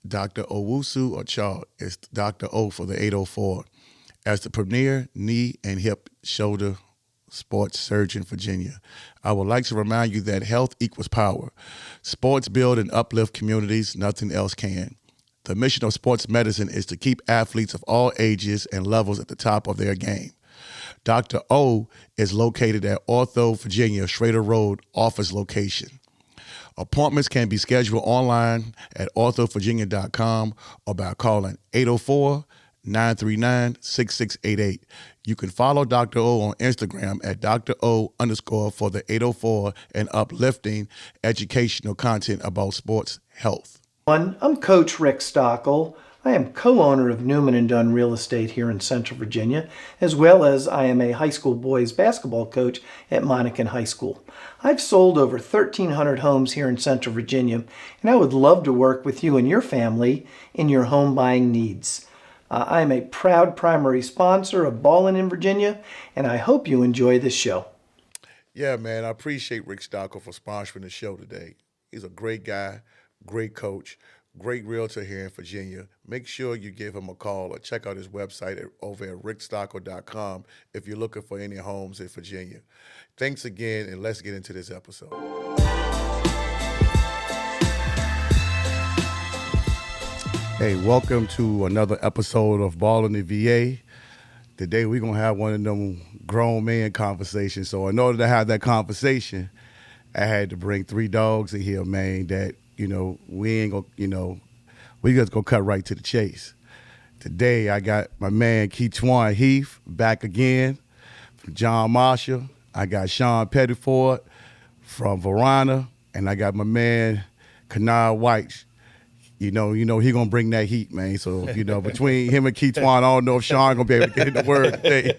Dr. Owusu Ocho. It's Dr. O for the 804. As the premier knee and hip shoulder sports surgeon in Virginia, I would like to remind you that health equals power. Sports build and uplift communities, nothing else can. The mission of sports medicine is to keep athletes of all ages and levels at the top of their game. Dr. O is located at Ortho, Virginia, Schrader Road office location. Appointments can be scheduled online at orthovirginia.com or by calling 804-939-6688. You can follow Dr. O on Instagram at Dr. O _ for the 804 and uplifting educational content about sports health. I'm Coach Rick Stockel. I am co-owner of Newman & Dunn Real Estate here in Central Virginia, as well as I am a high school boys basketball coach at Monacan High School. I've sold over 1,300 homes here in Central Virginia, and I would love to work with you and your family in your home buying needs. I am a proud primary sponsor of Ballin' in Virginia, and I hope you enjoy this show. Yeah, man, I appreciate Rick Stockel for sponsoring the show today. He's a great guy, great coach, great realtor here in Virginia. Make sure you give him a call or check out his website over at rickstockel.com if you're looking for any homes in Virginia. Thanks again, and let's get into this episode. Hey, welcome to another episode of BallinVA. Today we're going to have one of them grown man conversations. So in order to have that conversation, I had to bring three dogs in here, man, that, we ain't going to, we just going to cut right to the chase. Today I got my man Kytwan Heath back again from John Marshall. I got Shawn Pettiford from Verona, and I got my man Kennard Wyche. He gonna bring that heat, man. So, between him and Kytwan, I don't know if Shawn gonna be able to get in the word today.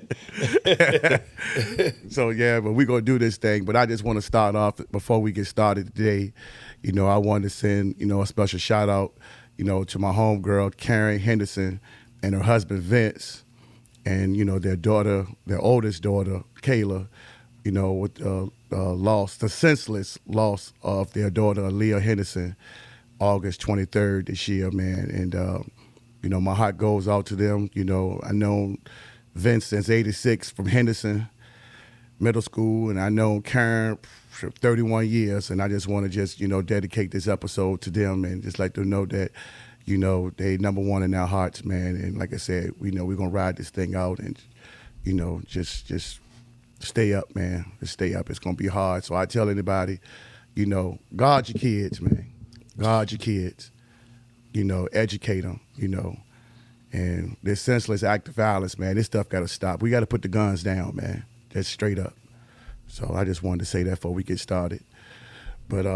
So yeah, but we gonna do this thing. But I just want to start off before we get started today. I wanted to send, a special shout out, to my homegirl, Karen Henderson, and her husband Vince, and their daughter, their oldest daughter, Kayla, with the senseless loss of their daughter, Aaliyah Henderson, August 23rd this year, man. And, my heart goes out to them. I known Vince since 86 from Henderson Middle School, and I known Karen for 31 years. And I just want to dedicate this episode to them and just let them know that, they number one in our hearts, man. And like I said, we're going to ride this thing out and, just stay up, man. Just stay up. It's going to be hard. So I tell anybody, guard your kids, man. Guard your kids, educate them, and this senseless act of violence, man, this stuff got to stop. We got to put the guns down, man. That's straight up. So I just wanted to say that before we get started. But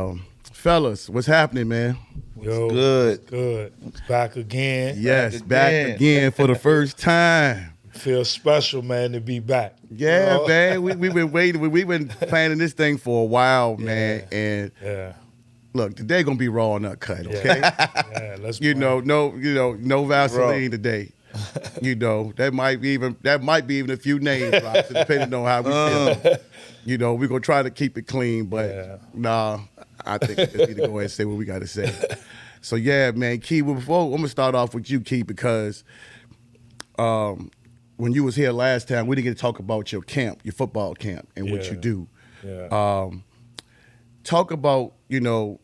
fellas, what's happening, man? Yo, good. Back again. Yes, back again for the first time. Feels special, man, to be back. Yeah, man. We've been waiting. We've been planning this thing for a while, man. And look, today gonna be raw and uncut, okay? Yeah, let's no Vaseline today. That might be even a few names drops, depending on how we feel. We're gonna try to keep it clean, but nah, I think we just need to go ahead and say what we gotta say. So yeah, man, Key, before I'm gonna start off with you, Key, because when you was here last time, we didn't get to talk about your camp, your football camp, and what you do. Yeah. Talk about,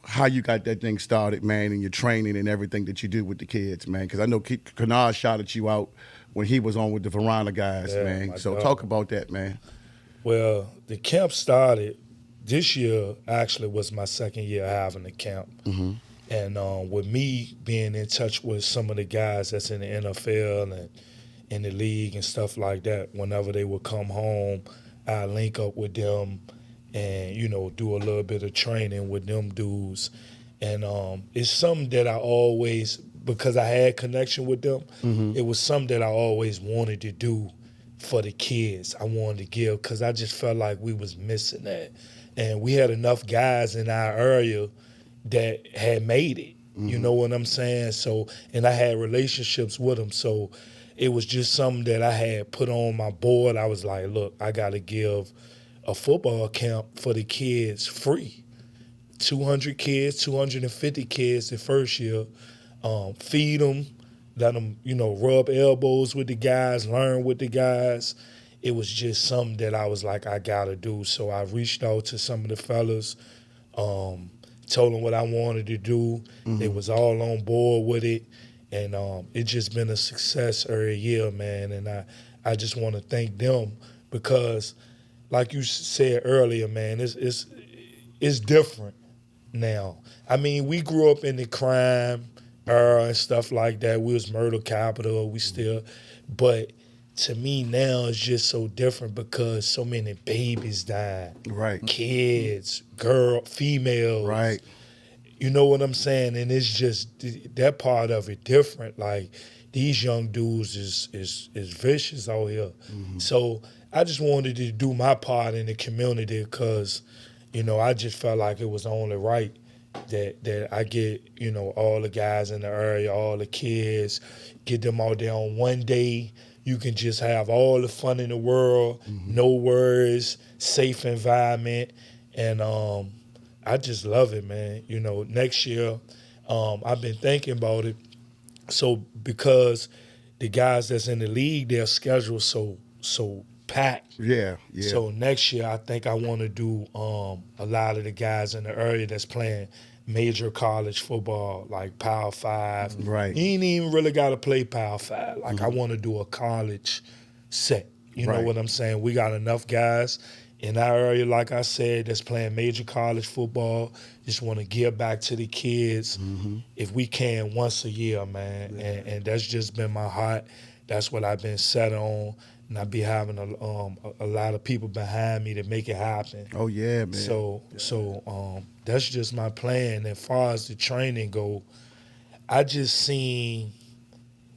how you got that thing started, man, and your training and everything that you do with the kids, man. Because I know Kennard shouted you out when he was on with the Verona guys, man. So talk about that, man. Well, the camp started, this year actually was my second year having the camp. Mm-hmm. And with me being in touch with some of the guys that's in the NFL and in the league and stuff like that, whenever they would come home, I link up with them and, do a little bit of training with them dudes. And it's something that I always, because I had connection with them, it was something that I always wanted to do for the kids. I wanted to give, because I just felt like we was missing that. And we had enough guys in our area that had made it. You know what I'm saying? So, and I had relationships with them. So it was just something that I had put on my board. I was like, look, I got to give a football camp for the kids free. 200 kids, 250 kids the first year. feed them, let them, rub elbows with the guys, learn with the guys. It was just something that I was like, I got to do. So I reached out to some of the fellas, told them what I wanted to do. They was all on board with it. And it just been a success every year, man. And I just want to thank them because, like you said earlier, man, it's different now. I mean, we grew up in the crime era and stuff like that. We was murder capital. We still, but to me now it's just so different because so many babies died. Right. Kids, females. Right. You know what I'm saying? And it's just that part of it different. Like these young dudes is vicious out here. So I just wanted to do my part in the community because, I just felt like it was only right that I get, all the guys in the area, all the kids, get them out there on one day. You can just have all the fun in the world, no worries, safe environment, and I just love it, man. Next year, I've been thinking about it. So because the guys that's in the league, their schedule so packed. Yeah. So next year, I think I want to do a lot of the guys in the area that's playing major college football, like Power 5. Right. You ain't even really got to play Power 5. Like, I want to do a college set. You know what I'm saying? We got enough guys in our area, like I said, that's playing major college football. Just want to give back to the kids if we can once a year, man. And that's just been my heart. That's what I've been set on. And I be having a lot of people behind me to make it happen. Oh yeah, man. So that's just my plan. As far as the training go, I just seen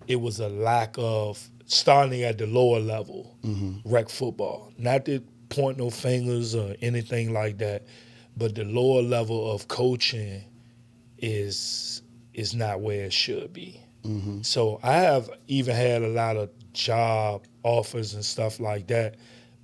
it was a lack of starting at the lower level, rec football. Not to point no fingers or anything like that, but the lower level of coaching is not where it should be. So I have even had a lot of job offers and stuff like that,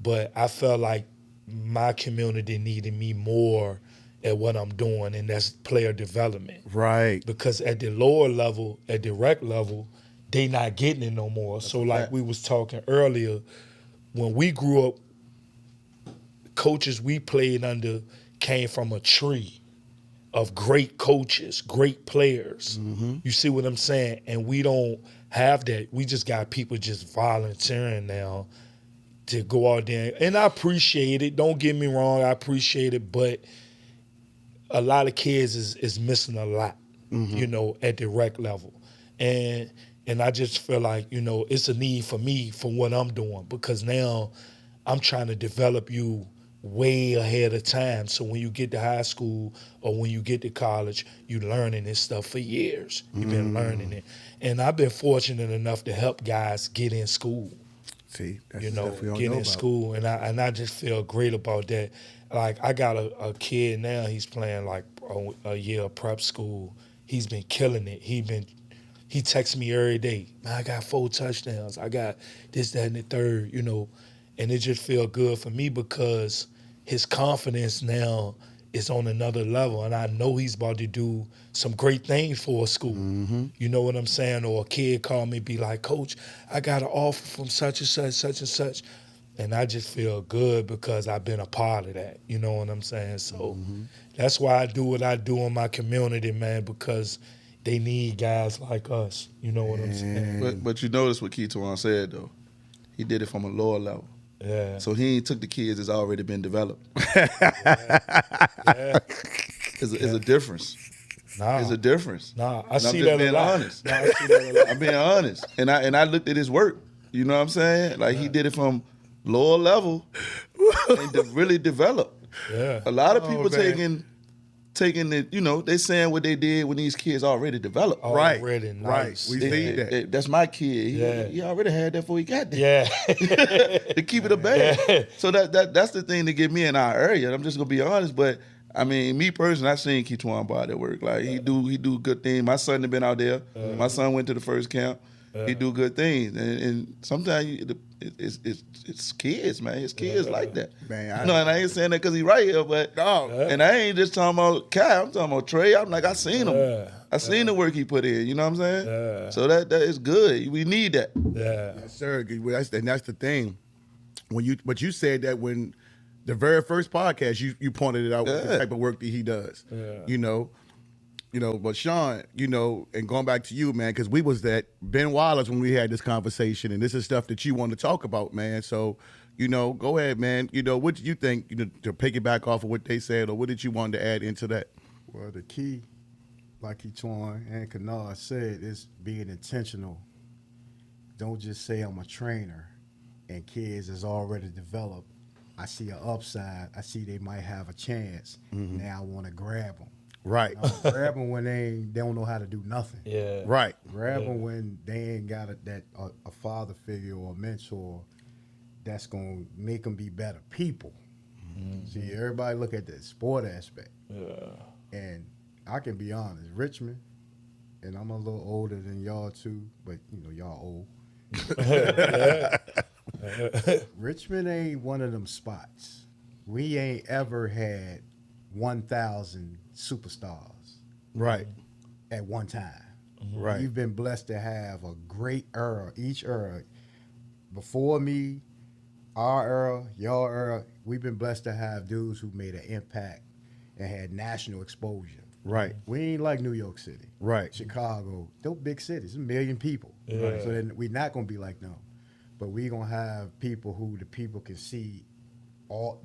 but I felt like my community needed me more at what I'm doing, and that's player development. Right. Because at the lower level, at the rec level, they not getting it no more. So like we was talking earlier, when we grew up, coaches we played under came from a tree of great coaches, great players. You see what I'm saying? And we don't have that. We just got people just volunteering now to go out there. And I appreciate it. Don't get me wrong. I appreciate it. But a lot of kids is missing a lot, at the rec level. And I just feel like, it's a need for me for what I'm doing because now I'm trying to develop you way ahead of time. So when you get to high school or when you get to college, you learning this stuff for years. You've been learning it. And I've been fortunate enough to help guys get in school. See, that's Get stuff we don't in know about. school. And I just feel great about that. Like I got a kid now, he's playing like a year of prep school. He's been killing it. He texts me every day, man, I got 4 touchdowns. I got this, that, and the third, And it just feel good for me because his confidence now is on another level. And I know he's about to do some great things for a school. You know what I'm saying? Or a kid call me, be like, Coach, I got an offer from such and such, such and such. And I just feel good because I've been a part of that. You know what I'm saying? So that's why I do what I do in my community, man, because they need guys like us. You know what I'm saying? But you notice what Kytwan said, though. He did it from a lower level. Yeah. So he ain't took the kids that's already been developed. Yeah. It's a difference. Nah. It's a difference. Nah, I And see I'm that just being a lot. honest. Nah, I see that a lot. I'm being honest. And I looked at his work. You know what I'm saying? Like he did it from lower level and really develop. Yeah. A lot of people man. taking the, they saying what they did when these kids already developed. Right. Already nice. We see that. That's my kid. He already had that before he got there. Yeah. To keep it a bag. Yeah. So that's the thing to get me in our area. I'm just gonna be honest, but I mean, me personally, I seen Kytwan body work. Like he do good thing. My son had been out there. My son went to the first camp. He do good things, and sometimes it's kids, man. It's kids like that. Man, And I ain't saying that because he right here, but and I ain't just talking about Kai. I'm talking about Trey. I'm like, I seen him. I seen the work he put in. You know what I'm saying? Yeah. So that is good. We need that. Yeah. Yes, sir. And that's the thing. But you said that when the very first podcast, you pointed it out with the type of work that he does. Yeah. But Shawn, and going back to you, man, because we was at Ben Wallace when we had this conversation, and this is stuff that you want to talk about, man. So, go ahead, man. What do you think, to piggyback off of what they said, or what did you want to add into that? Well, the key, like Kytwan and Kennard said, is being intentional. Don't just say I'm a trainer and kids is already developed. I see an upside. I see they might have a chance. Now I want to grab them. Right. Grab them when they don't know how to do nothing. Yeah. Right. Grab them when they ain't got a father figure or a mentor that's going to make them be better people. See, everybody look at the sport aspect. Yeah. And I can be honest, Richmond, and I'm a little older than y'all too, but y'all old. Richmond ain't one of them spots. We ain't ever had 1,000 superstars Right. at one time. Right. You've been blessed to have a great era, each era. Before me, our era, your era, we've been blessed to have dudes who made an impact and had national exposure. Right. We ain't like New York City. Right. Chicago, those big cities, a million people. Yeah. So then we're not going to be like them. But we're going to have people who the people can see,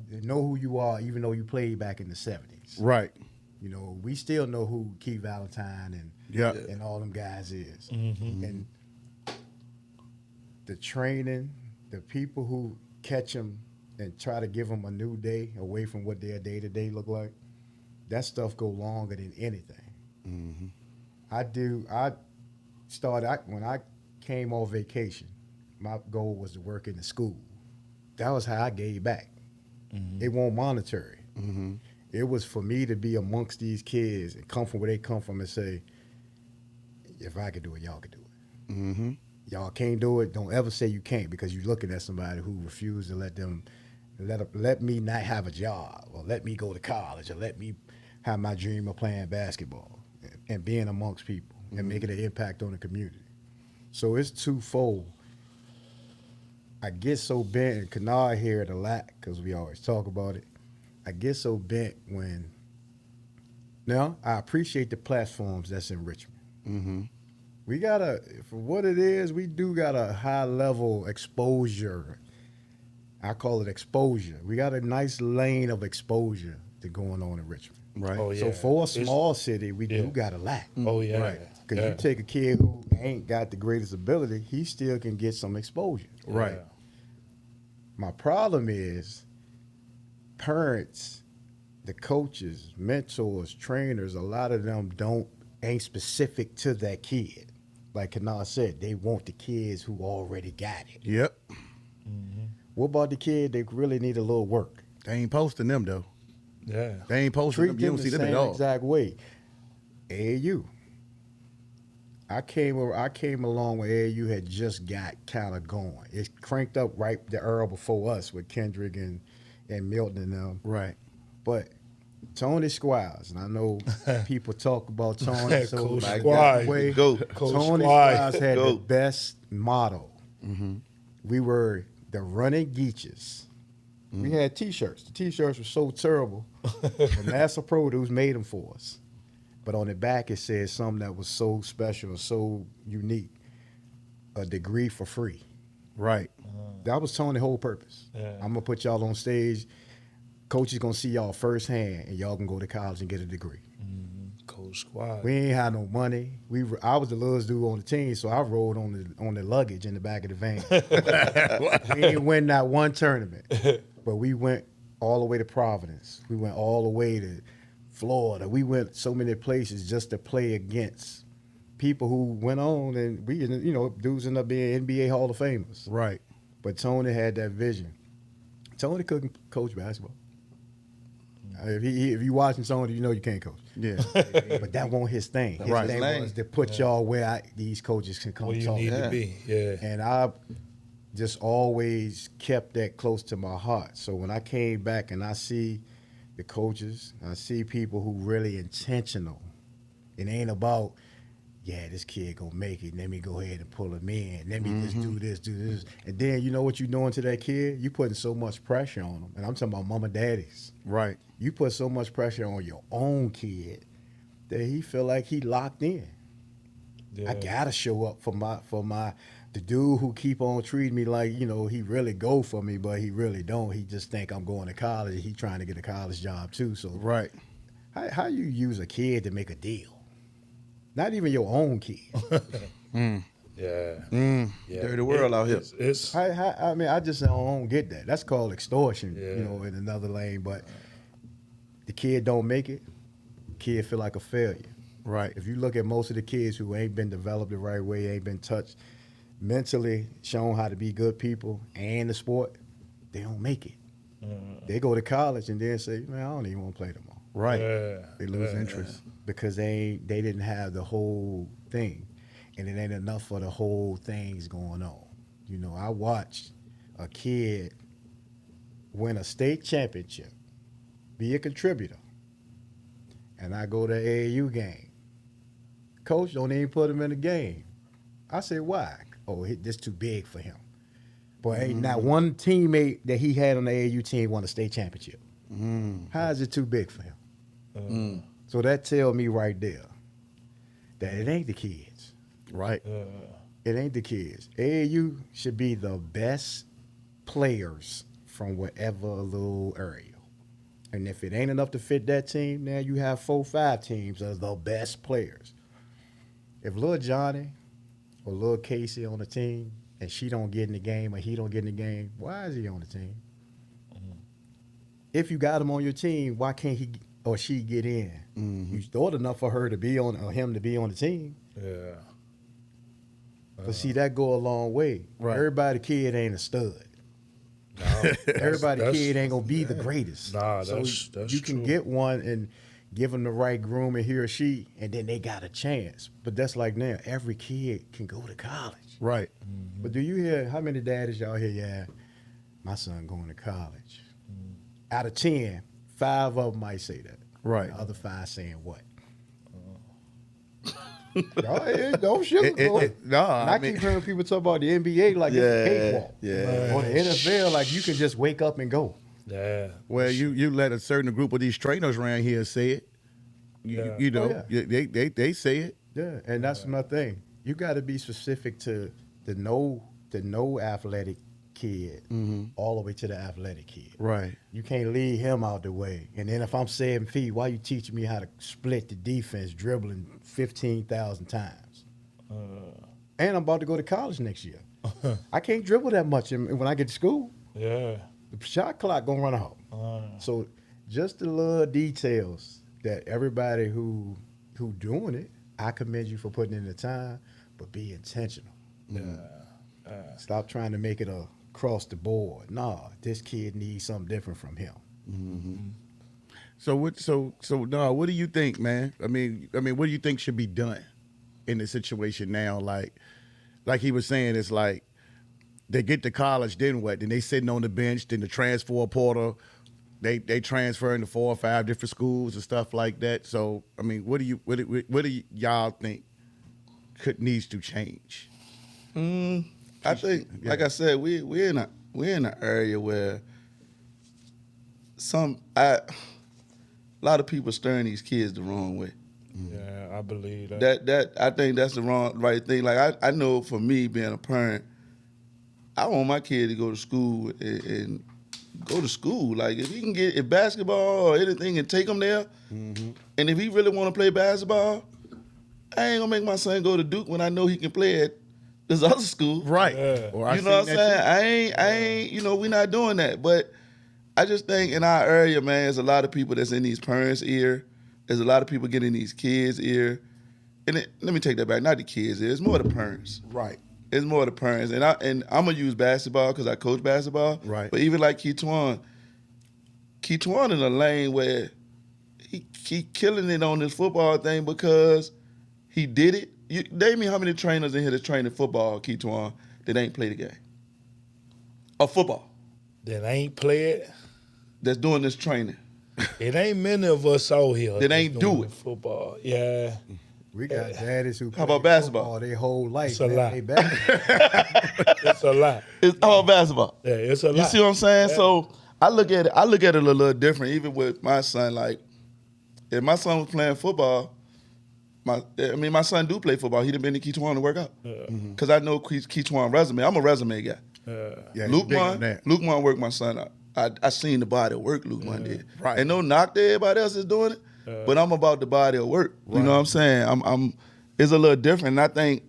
they know who you are, even though you played back in the 70s. Right. We still know who Keith Valentine and all them guys is. And the training, the people who catch them and try to give them a new day away from what their day-to-day look like, that stuff go longer than anything. When I came off vacation, my goal was to work in the school. That was how I gave back. It wasn't monetary. It was for me to be amongst these kids and come from where they come from and say, if I could do it, y'all could do it. Y'all can't do it. Don't ever say you can't, because you're looking at somebody who refused to let me not have a job, or let me go to college, or let me have my dream of playing basketball and being amongst people and making an impact on the community. So it's twofold. I get so bent, and Kennard hear it a lot because we always talk about it. I get so bent when, now I appreciate the platforms that's in Richmond. We got for what it is, we do got a high level exposure. I call it exposure. We got a nice lane of exposure to going on in Richmond. Right. Oh, yeah. So for a small city, we do got a lot. Oh, yeah. Right. Because you take a kid who ain't got the greatest ability, he still can get some exposure. Right. My problem is parents, the coaches, mentors, trainers, a lot of them ain't specific to that kid. Like Kennard said, they want the kids who already got it. Yep. What about the kid that really need a little work? They ain't posting them though. Yeah. They ain't posting Treat them. You them don't the see them at same all. exact way. AAU. I came along when AAU had just got kind of going. It cranked up right the era before us with Kendrick and Milton and them. Right. But Tony Squires, and I know people talk about Tony, so Coach like Squires. that way. Go. Coach Tony Squires. Squires had Go. the best motto. We were the running geeches. We had T-shirts. The T-shirts were so terrible. The Master Produce made them for us. But on the back, it said something that was so special, so unique. A degree for free. Right. That was Tony's whole purpose. Yeah. I'm going to put y'all on stage. Coach is going to see y'all firsthand, and y'all can go to college and get a degree. Coach Squad. We ain't had no money. I was the littlest dude on the team, so I rode on the luggage in the back of the van. We ain't win not one tournament, but we went all the way to Providence. We went all the way to Florida. We went so many places just to play against people who went on, and we, dudes ended up being NBA Hall of Famers. Right. But Tony had that vision. Tony couldn't coach basketball. If you watching someone, you know you can't coach. Yeah. But that wasn't his thing. His Right. thing was to put y'all where these coaches can come Where you talk. need to be. Yeah. And I just always kept that close to my heart. So when I came back and I see the coaches, I see people who really intentional. It ain't about, yeah, this kid gonna make it. Let me go ahead and pull him in. Let me just do this. And then you know what you doing to that kid? You putting so much pressure on them. And I'm talking about mama daddies. Right. You put so much pressure on your own kid that he feel like he locked in. Yeah. I gotta show up for the dude who keep on treating me like, he really go for me, but he really don't. He just think I'm going to college. He trying to get a college job too. So Right. how you use a kid to make a deal? Not even your own kid. Yeah. Yeah. Dirty world out here. It's I mean, I just don't get that. That's called extortion, Yeah. in another lane. But the kid don't make it, kid feel like a failure. Right. If you look at most of the kids who ain't been developed the right way, ain't been touched mentally, shown how to be good people and the sport, they don't make it. They go to college and then say, man, I don't even want to play no more. Right. Yeah. They lose Yeah. interest. Because they didn't have the whole thing. And it ain't enough for the whole things going on. I watched a kid win a state championship, be a contributor, and I go to AAU game. Coach don't even put him in the game. I said, why? Oh, this too big for him. Boy, ain't not one teammate that he had on the AAU team won a state championship. How is it too big for him? So that tell me right there that it ain't the kids. Right. It ain't the kids. AAU should be the best players from whatever little area. And if it ain't enough to fit that team, now you have 4-5 teams as the best players. If Lil Johnny or Lil Casey on the team and she don't get in the game or he don't get in the game, why is he on the team? If you got him on your team, why can't he or she get in? You thought enough for her to be on or him to be on the team. Yeah. But see, that go a long way. Right. Everybody kid ain't a stud. No, Everybody that's- kid ain't gonna be the greatest. Nah, So that's you can true. get one and give them the right grooming, he or she, and then they got a chance. But that's like now, every kid can go to college. Right. But do you hear how many daddies y'all hear? Yeah, my son going to college. Out of 10, 5 of them might say that. Right. The other 5 saying what? Y'all don't sugarcoat it. No, And I keep hearing people talk about the NBA like it's a cakewalk. Yeah. Or the NFL, like you can just wake up and go. Yeah. Well, you let a certain group of these trainers around here say it. Yeah. They say it. Yeah, and that's my thing. You got to be specific to the no athletic kid all the way to the athletic kid. Right. You can't leave him out the way. And then if I'm 7 feet, why you teaching me how to split the defense dribbling 15,000 times? And I'm about to go to college next year. I can't dribble that much when I get to school. Yeah. The shot clock gonna run out. So just the little details that everybody who doing it, I commend you for putting in the time, but be intentional. Stop trying to make it across the board. Nah, this kid needs something different from him. So what do you think, man? I mean, what do you think should be done in the situation now? Like he was saying, it's like they get to college, then what? Then they sitting on the bench, then the transfer portal, they transfer into 4 or 5 different schools and stuff like that. So I mean, what do y'all think needs to change? I think, like I said, we're in an area where a lot of people stirring these kids the wrong way. Yeah, I believe that. That I think that's the right thing. Like I know for me being a parent, I want my kid to go to school and go to school. Like if basketball or anything and take him there, and if he really want to play basketball, I ain't gonna make my son go to Duke when I know he can play at this other school. Right. Yeah. Or You know what I'm saying? I ain't, we're not doing that. But I just think in our area, man, there's a lot of people that's in these parents' ear. There's a lot of people getting these kids' ear. And let me take that back. Not the kids' ear. It's more the parents. Right. It's more the parents. And I'm going to use basketball because I coach basketball. Right. But even like Kytwan, Kytwan in a lane where he killing it on this football thing because he did it. You name me how many trainers in here that's training football, Kytwan, that ain't played the game. Or football. That ain't played. That's doing this training. It ain't many of us out here That ain't doing do it. Football. Yeah. We got daddies who How about play basketball? football their whole life. It's a Now lot. they back. It's a lot. It's all basketball. Yeah, it's a lot. You see what I'm saying? Yeah. So I look at it a little different, even with my son. Like, if my son was playing football, my son do play football. He done been to Kytwan to work out. Because I know Kytwan resume. I'm a resume guy. Yeah, Luke big on that. worked my son out. I seen the body of work Luke did. Right. And no knock to everybody else is doing it, but I'm about the body of work. You know what I'm saying? It's a little different. And I think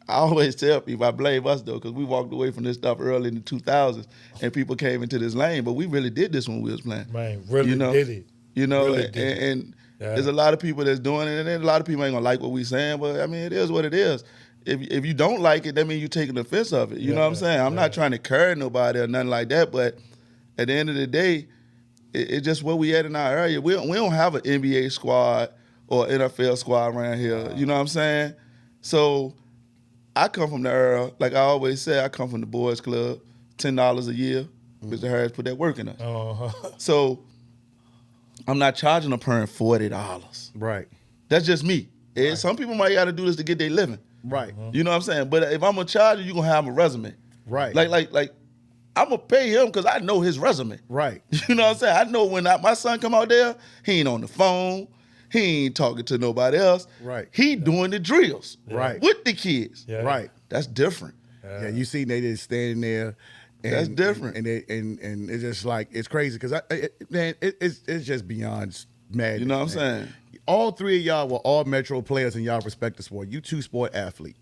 I always tell people, I blame us though, because we walked away from this stuff early in the 2000s, and people came into this lane. But we really did this when we was playing. Man, really did it. You know, Really did it. and there's a lot of people that's doing it, and then a lot of people ain't gonna like what we saying. But I mean, it is what it is. If you don't like it, that means you taking offense of it. You know what I'm saying? I'm not trying to curse nobody or nothing like that. But at the end of the day, it's just where we at in our area. We don't have an NBA squad or NFL squad around here. You know what I'm saying? So I come from the era, like I always say, I come from the boys club, $10 a year. Mr. Harris put that work in us. So I'm not charging a parent $40. Right. That's just me. And some people might got to do this to get their living. Right. You know what I'm saying? But if I'm gonna charge you, you're gonna have a resume. Right. Like I'm gonna pay him because I know his resume. Right. You know what I'm saying? I know when my son come out there, he ain't on the phone, he ain't talking to nobody else. Right. He doing the drills. Right. With the kids. Yeah. Right. That's different. Yeah, you see they just standing there. And, That's different. And it's just like, it's crazy because, it's just beyond mad. You know what I'm saying? All three of y'all were all Metro players in y'all respective sport. You two-sport athlete.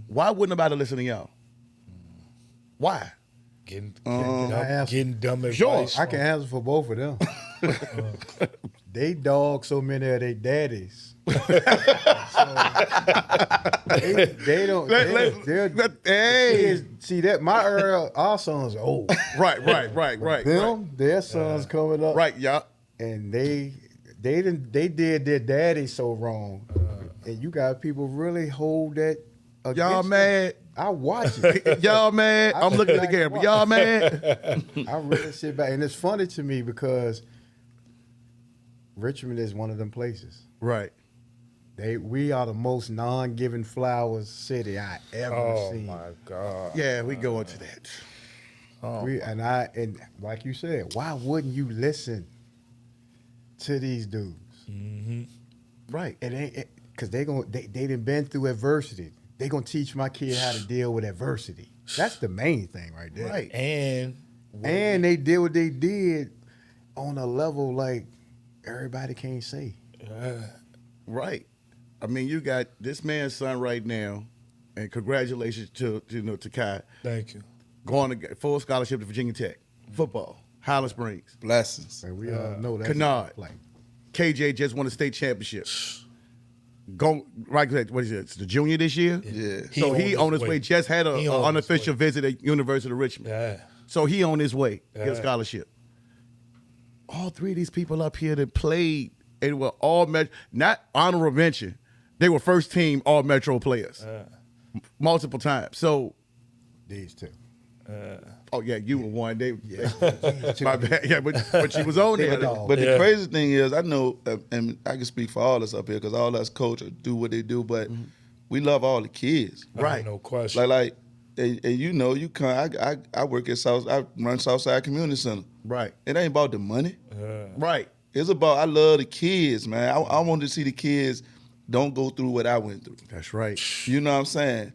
Why wouldn't nobody listen to y'all? Why? Getting answer. dumb advice. Sure, I can answer for both of them. They dog so many of their daddies. They don't. Hey. See that my era, our sons are old. Right. Them, their sons coming up, Right, y'all. and they did their daddy so wrong, and you got people really hold that. Y'all against mad? them. I watch it. Y'all mad? I'm looking at the camera. Y'all mad? I really sit back, and it's funny to me because Richmond is one of them places. Right. We are the most non-giving flowers city I ever Oh seen. my God. Yeah, we go into that. And like you said, why wouldn't you listen to these dudes? Right. It ain't because they done been through adversity. They gonna teach my kid how to deal with adversity. That's the main thing right there. Right. And And they did what they did on a level like everybody can't say. Right. I mean, you got this man's son right now, and congratulations to Kai, thank you. going to get full scholarship to Virginia Tech, football, Highland Springs. Blessings. And we all know that's Kennard. like KJ just won a state championship. Go right. What is it? It's the junior this year. Yeah. So he on his way. Just had He a on his unofficial way. visit at University of Richmond. Yeah. So he on his way. Get a Yeah. scholarship. All three of these people up here that played, they were all not honorable mention. They were first team all Metro players, multiple times. So, these two. oh yeah, you were one. My bad. Yeah, but she was on there. Dog. But the Yeah. crazy thing is, I know, and I can speak for all of us up here because all us coaches do what they do, but we love all the kids. Right. No question. Like, and you know, you come. I work at I run Southside Community Center. Right. It ain't about the money. Right. It's about I love the kids, man. I want to see the kids don't go through what I went through. That's right. You know what I'm saying?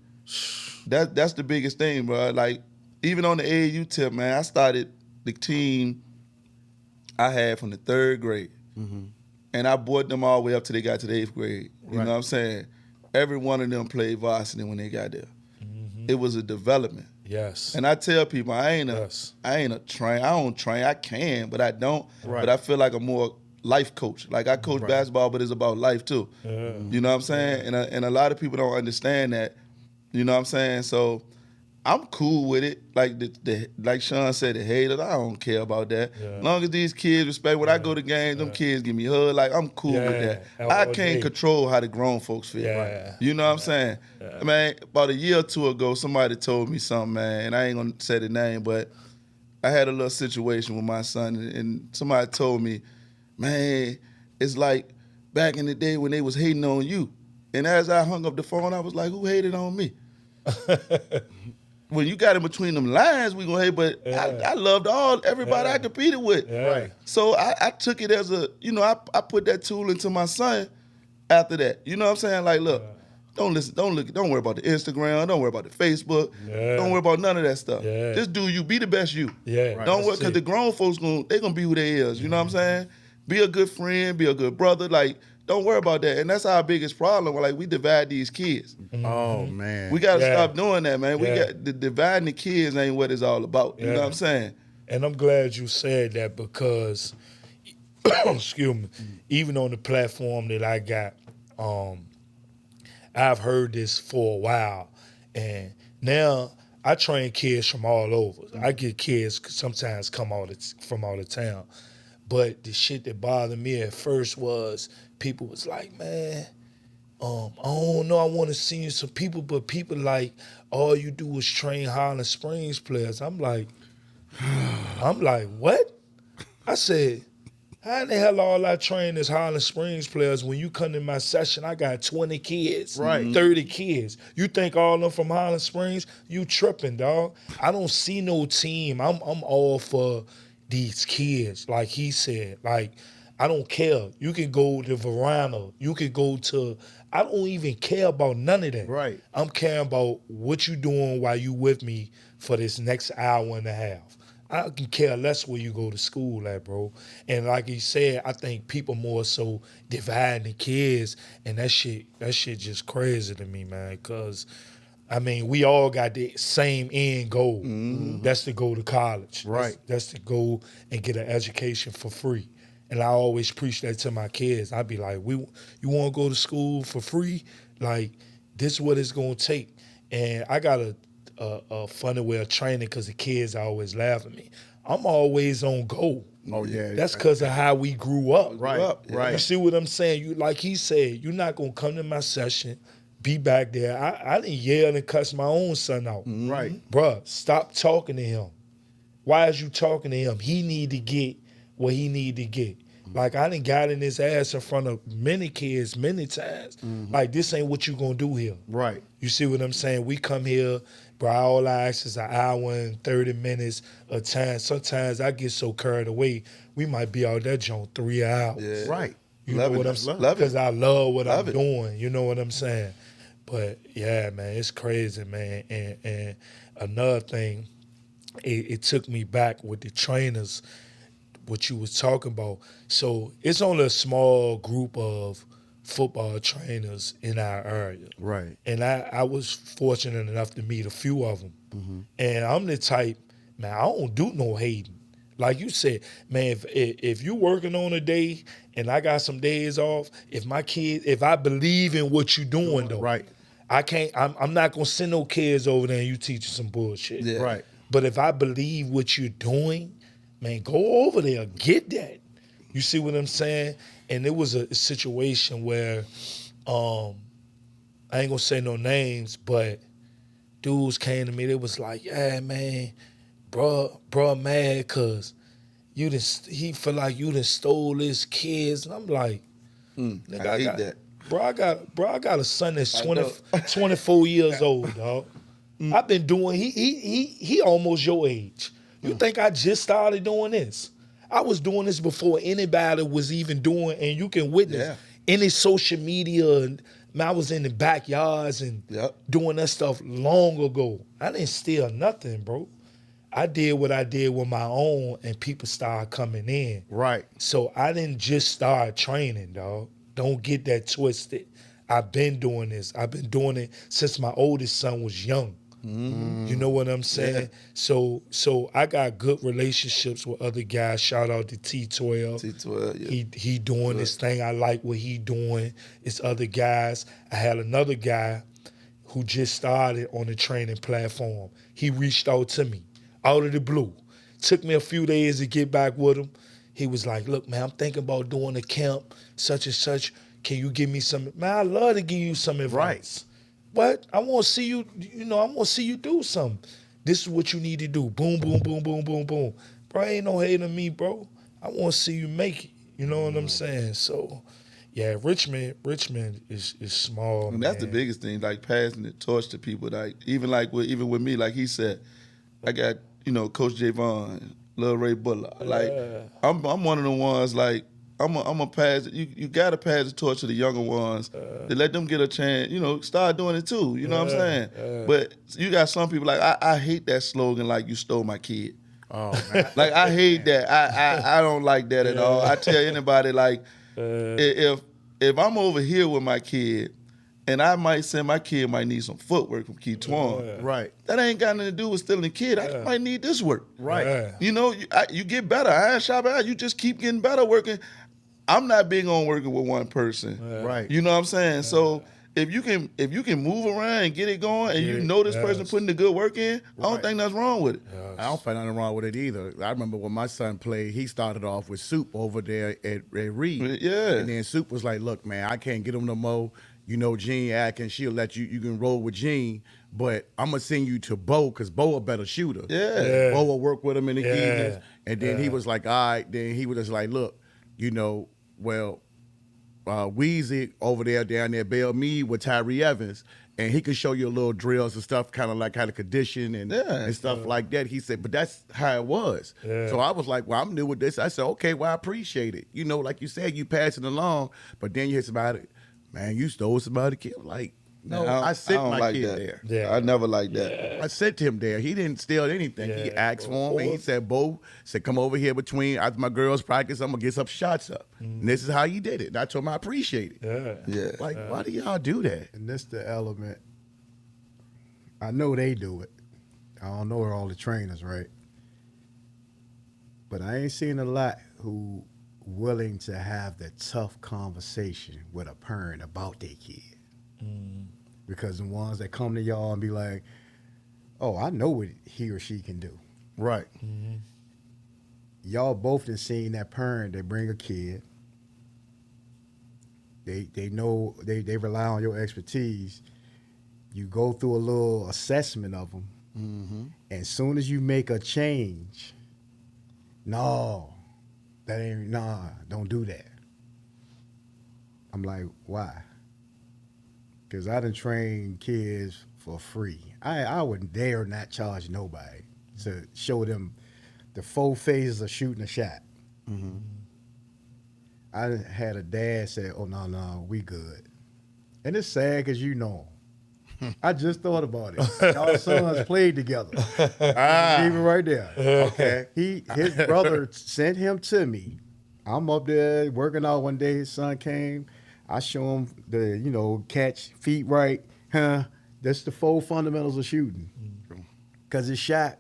That's the biggest thing, bro. Like, even on the AAU tip, man, I started the team I had from the 3rd grade. And I brought them all the way up till they got to the 8th grade. You know what I'm saying? Every one of them played varsity when they got there. It was a development. Yes. And I tell people I ain't a train. I don't train. I can, but I don't. Right. But I feel like I'm more life coach. Like I coach basketball, but it's about life too. You know what I'm saying? And a lot of people don't understand that. You know what I'm saying? So I'm cool with it. Like like Shawn said, the haters, I don't care about that. Yeah. Long as these kids respect, when I go to games, them kids give me hugs. Like, I'm cool with that. I can't control how the grown folks feel. Yeah. Right? You know what I'm saying? Yeah. Man, about a year or two ago, somebody told me something, man, and I ain't gonna say the name, but I had a little situation with my son, and somebody told me, man, it's like back in the day when they was hating on you. And as I hung up the phone, I was like, who hated on me? When you got in between them lines, we gonna hate, but I loved everybody I competed with. Yeah. Right. So I took it as a, I put that tool into my son after that. You know what I'm saying? Like, look, don't worry about the Instagram, don't worry about the Facebook, don't worry about none of that stuff. Yeah. Just do you, be the best you. Yeah. Right. Don't worry, because the grown folks they gonna be who they is. You know what I'm saying? Be a good friend, be a good brother. Like, don't worry about that. And that's our biggest problem. Like, we divide these kids. Oh man, We got to stop doing that, man. We got dividing the kids ain't what it's all about. You know what I'm saying? And I'm glad you said that because, excuse me, even on the platform that I got, I've heard this for a while, and now I train kids from all over. I get kids sometimes come from out of town, but the shit that bothered me at first was people was like, man, I don't know, I want to see some people, but people like, all you do is train Highland Springs players. I'm like, what? I said, how in the hell all I train is Highland Springs players? When you come in my session, I got 20 kids, 30 kids. You think all of them from Highland Springs? You tripping, dog. I don't see no team. I'm all for these kids, like he said. Like, I don't care. You can go to Verona. You can go to, I don't even care about none of that. Right. I'm caring about what you doing while you with me for this next hour and a half. I can care less where you go to school at, bro. And like he said, I think people more so dividing the kids, and that shit just crazy to me, man. Cause I mean, we all got the same end goal. That's to go to college. Right. That's to go and get an education for free. And I always preach that to my kids. I be like, you want to go to school for free? Like, this is what it's gonna take. And I got a funny way of training because the kids always laugh at me. I'm always on go. Oh yeah, That's because of how we grew up. Right. You see what I'm saying? You, like he said, you're not gonna come to my session, be back there. I didn't yell and cuss my own son out. Right. Bruh, stop talking to him. Why is you talking to him? He need to get what he need to get. Like, I done got in his ass in front of many kids many times. Like, this ain't what you gonna do here. Right. You see what I'm saying? We come here, bro, all I ask is an hour and 30 minutes a time. Sometimes I get so carried away, we might be out that joint 3 hours. Yeah. Right. You Love know it. what I'm saying? Love it. Because I love what Love I'm it. doing. You know what I'm saying? But, yeah, man, it's crazy, man. And another thing, it took me back with the trainers, what you was talking about. So it's only a small group of football trainers in our area. right. And I was fortunate enough to meet a few of them. And I'm the type, man, I don't do no hating. Like you said, man, if you working on a day and I got some days off, if I believe in what you doing though, Right. I'm not gonna send no kids over there and you teaching some bullshit. Yeah. Right. But if I believe what you're doing, man, go over there, get that. You see what I'm saying? And it was a situation where, I ain't gonna say no names, but dudes came to me. They was like, "Yeah, man, bruh, mad cause he feel like you done stole his kids." And I'm like, nigga, I hate that. Bro, I got a son that's I know. 24 years old, dog. I've been doing, he almost your age. You think I just started doing this? I was doing this before anybody was even doing, and you can witness any social media. And man, I was in the backyards and doing that stuff long ago. I didn't steal nothing, bro. I did what I did with my own, and people started coming in. Right. So I didn't just start training, dog. Don't get that twisted. I've been doing this. I've been doing it since my oldest son was young. You know what I'm saying? So I got good relationships with other guys. Shout out to T12. T12, yeah. He doing this thing. I like what he doing. It's other guys. I had another guy who just started on the training platform. He reached out to me out of the blue. Took me a few days to get back with him. He was like, look, man, I'm thinking about doing a camp, such and such. Can you give me some? Man, I love to give you some advice. But I want to see you, I want to see you do something. This is what you need to do. Boom, boom, boom, boom, boom, boom. Bro, ain't no hate on me, bro. I want to see you make it. You know what I'm saying? So, yeah, Richmond is small, And man. that's the biggest thing, like passing the torch to people. Like even with me, like he said, I got Coach Javon, Lil Ray Butler. Like I'm one of the ones like I'm a pass. You gotta pass the torch to the younger ones to let them get a chance. Start doing it too. You know what I'm saying? But you got some people like I hate that slogan like you stole my kid. Oh, man. Like I hate that. I don't like that at all. I tell anybody like if I'm over here with my kid and I might say my kid might need some footwork from Kytwan, Right. that ain't got nothing to do with stealing the kid. I might need this work. Right. You get better. I ain't shop out. You just keep getting better working. I'm not big on working with one person. Right. You know what I'm saying? So if you can move around and get it going, and this person putting the good work in, I don't think that's wrong with it. I don't find nothing wrong with it either. I remember when my son played, he started off with Soup over there at Reed. Yeah. And then Soup was like, look, man, I can't get him no more. Gene Atkins, she'll let you can roll with Gene, but I'm going to send you to Bo because Bo a better shooter. Yeah. Bo will work with him in the evenings. And then he was like, all right. Then he was just like, look, Weezy over there down there, Bell Mead with Tyree Evans, and he could show you a little drills and stuff, kind of condition and stuff like that. He said, but that's how it was. Yeah. So I was like, well, I'm new with this. I said, okay, well, I appreciate it. Like you said, you pass it along, but then you hear somebody, man, you stole somebody's kid. Like, no, I sent my like kid that. there. Yeah. I never liked that. I sent him there. He didn't steal anything. He asked for him, and he said, Bo said, come over here after my girls practice, I'm going to get some shots up. And this is how you did it. And I told him I appreciate it. Yeah. Like, why do y'all do that? And this the element. I know they do it. I don't know all the trainers, right? But I ain't seen a lot who willing to have the tough conversation with a parent about their kid. Because the ones that come to y'all and be like, oh, I know what he or she can do. Right. Y'all both have seen that parent that bring a kid. They know, they rely on your expertise. You go through a little assessment of them. And as soon as you make a change, don't do that. I'm like, why? Because I done trained kids for free. I would dare not charge nobody to show them the 4 phases of shooting a shot. I had a dad say, oh, no, we good. And it's sad because you know him. I just thought about it. Our sons played together. Leave it right there. Okay. His brother sent him to me. I'm up there working out one day. His son came. I show him the, catch, feet right. That's the 4 fundamentals of shooting. Because it's shot.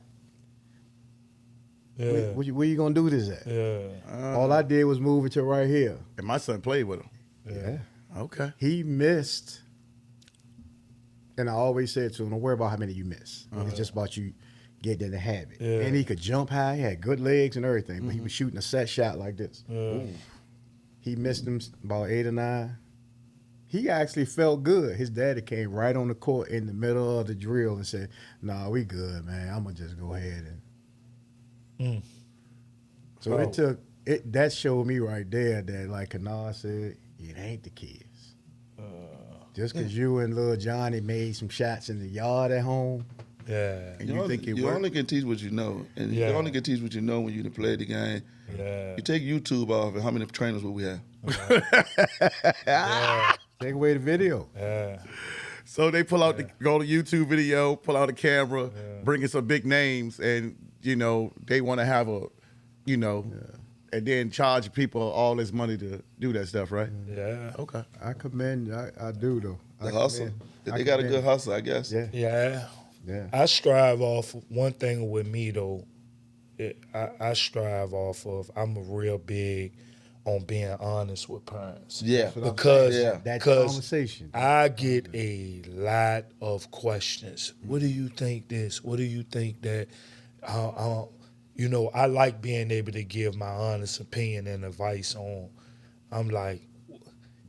Yeah. Where you going to do this at? Yeah. All I did was move it to right here. And my son played with him. Yeah. Okay. He missed. And I always said to him, don't worry about how many you miss. It's just about you getting in the habit. Yeah. And he could jump high. He had good legs and everything. But he was shooting a set shot like this. He missed them about 8 or 9. He actually felt good. His daddy came right on the court in the middle of the drill and said, nah, we good, man. I'm going to just go ahead and. So that showed me right there that, like Kennard said, it ain't the kids. Just because you and little Johnny made some shots in the yard at home. Yeah. And you think it You worked? only can teach what you know. And you only can teach what you know when you done played the game. Yeah. You take YouTube off, and how many trainers will we have? Take away the video. Yeah. So they pull out go to YouTube video, pull out a camera, bring in some big names, and they want to have and then charge people all this money to do that stuff, right? Yeah. Okay. I commend, I do though. The hustle. They got a good hustle, I guess. Yeah. Yeah. Yeah. I strive off one thing with me though. I strive off of. I'm a real big on being honest with parents. Yeah. Because That 'cause conversation. I get a lot of questions. What do you think this? What do you think that? You know, I like being able to give my honest opinion and advice on. I'm like,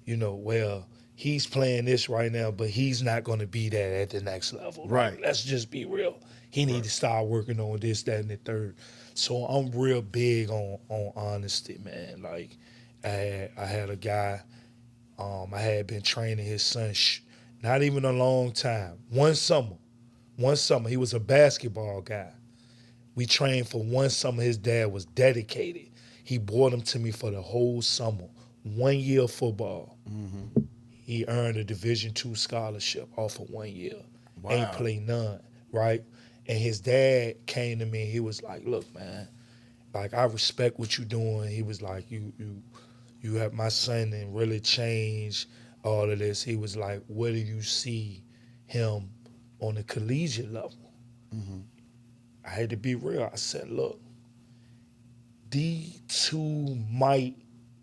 you know, well, he's playing this right now, but he's not going to be that at the next level. Right. Let's just be real. He need to start working on this, that, and the third. So I'm real big on honesty, man. Like, I had a guy, I had been training his son, not even a long time. One summer, he was a basketball guy. We trained for one summer. His dad was dedicated. He brought him to me for the whole summer. 1 year of football. Mm-hmm. He earned a Division II scholarship off of 1 year. Wow. Ain't played none, right? And his dad came to me and he was like, look, man, like, I respect what you're doing. He was like, you have my son and really changed all of this. He was like, where do you see him on the collegiate level? Mm-hmm. I had to be real. I said, look, D2,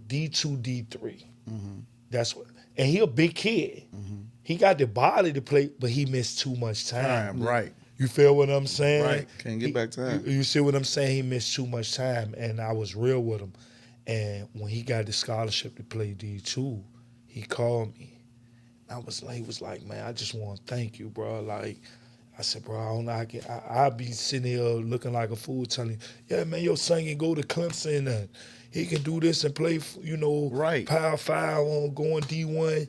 D3. Mm-hmm. That's what, and he a big kid. Mm-hmm. He got the body to play, but he missed too much time. Right. You feel what I'm saying? Right. Can't get back time. You see what I'm saying? He missed too much time, and I was real with him. And when he got the scholarship to play D2, he called me. He was like, man, I just want to thank you, bro. Like, I said, bro, I don't know. I'll be sitting here looking like a fool telling you, yeah, man, your son can go to Clemson and he can do this and play, Right. Power 5 on going D1.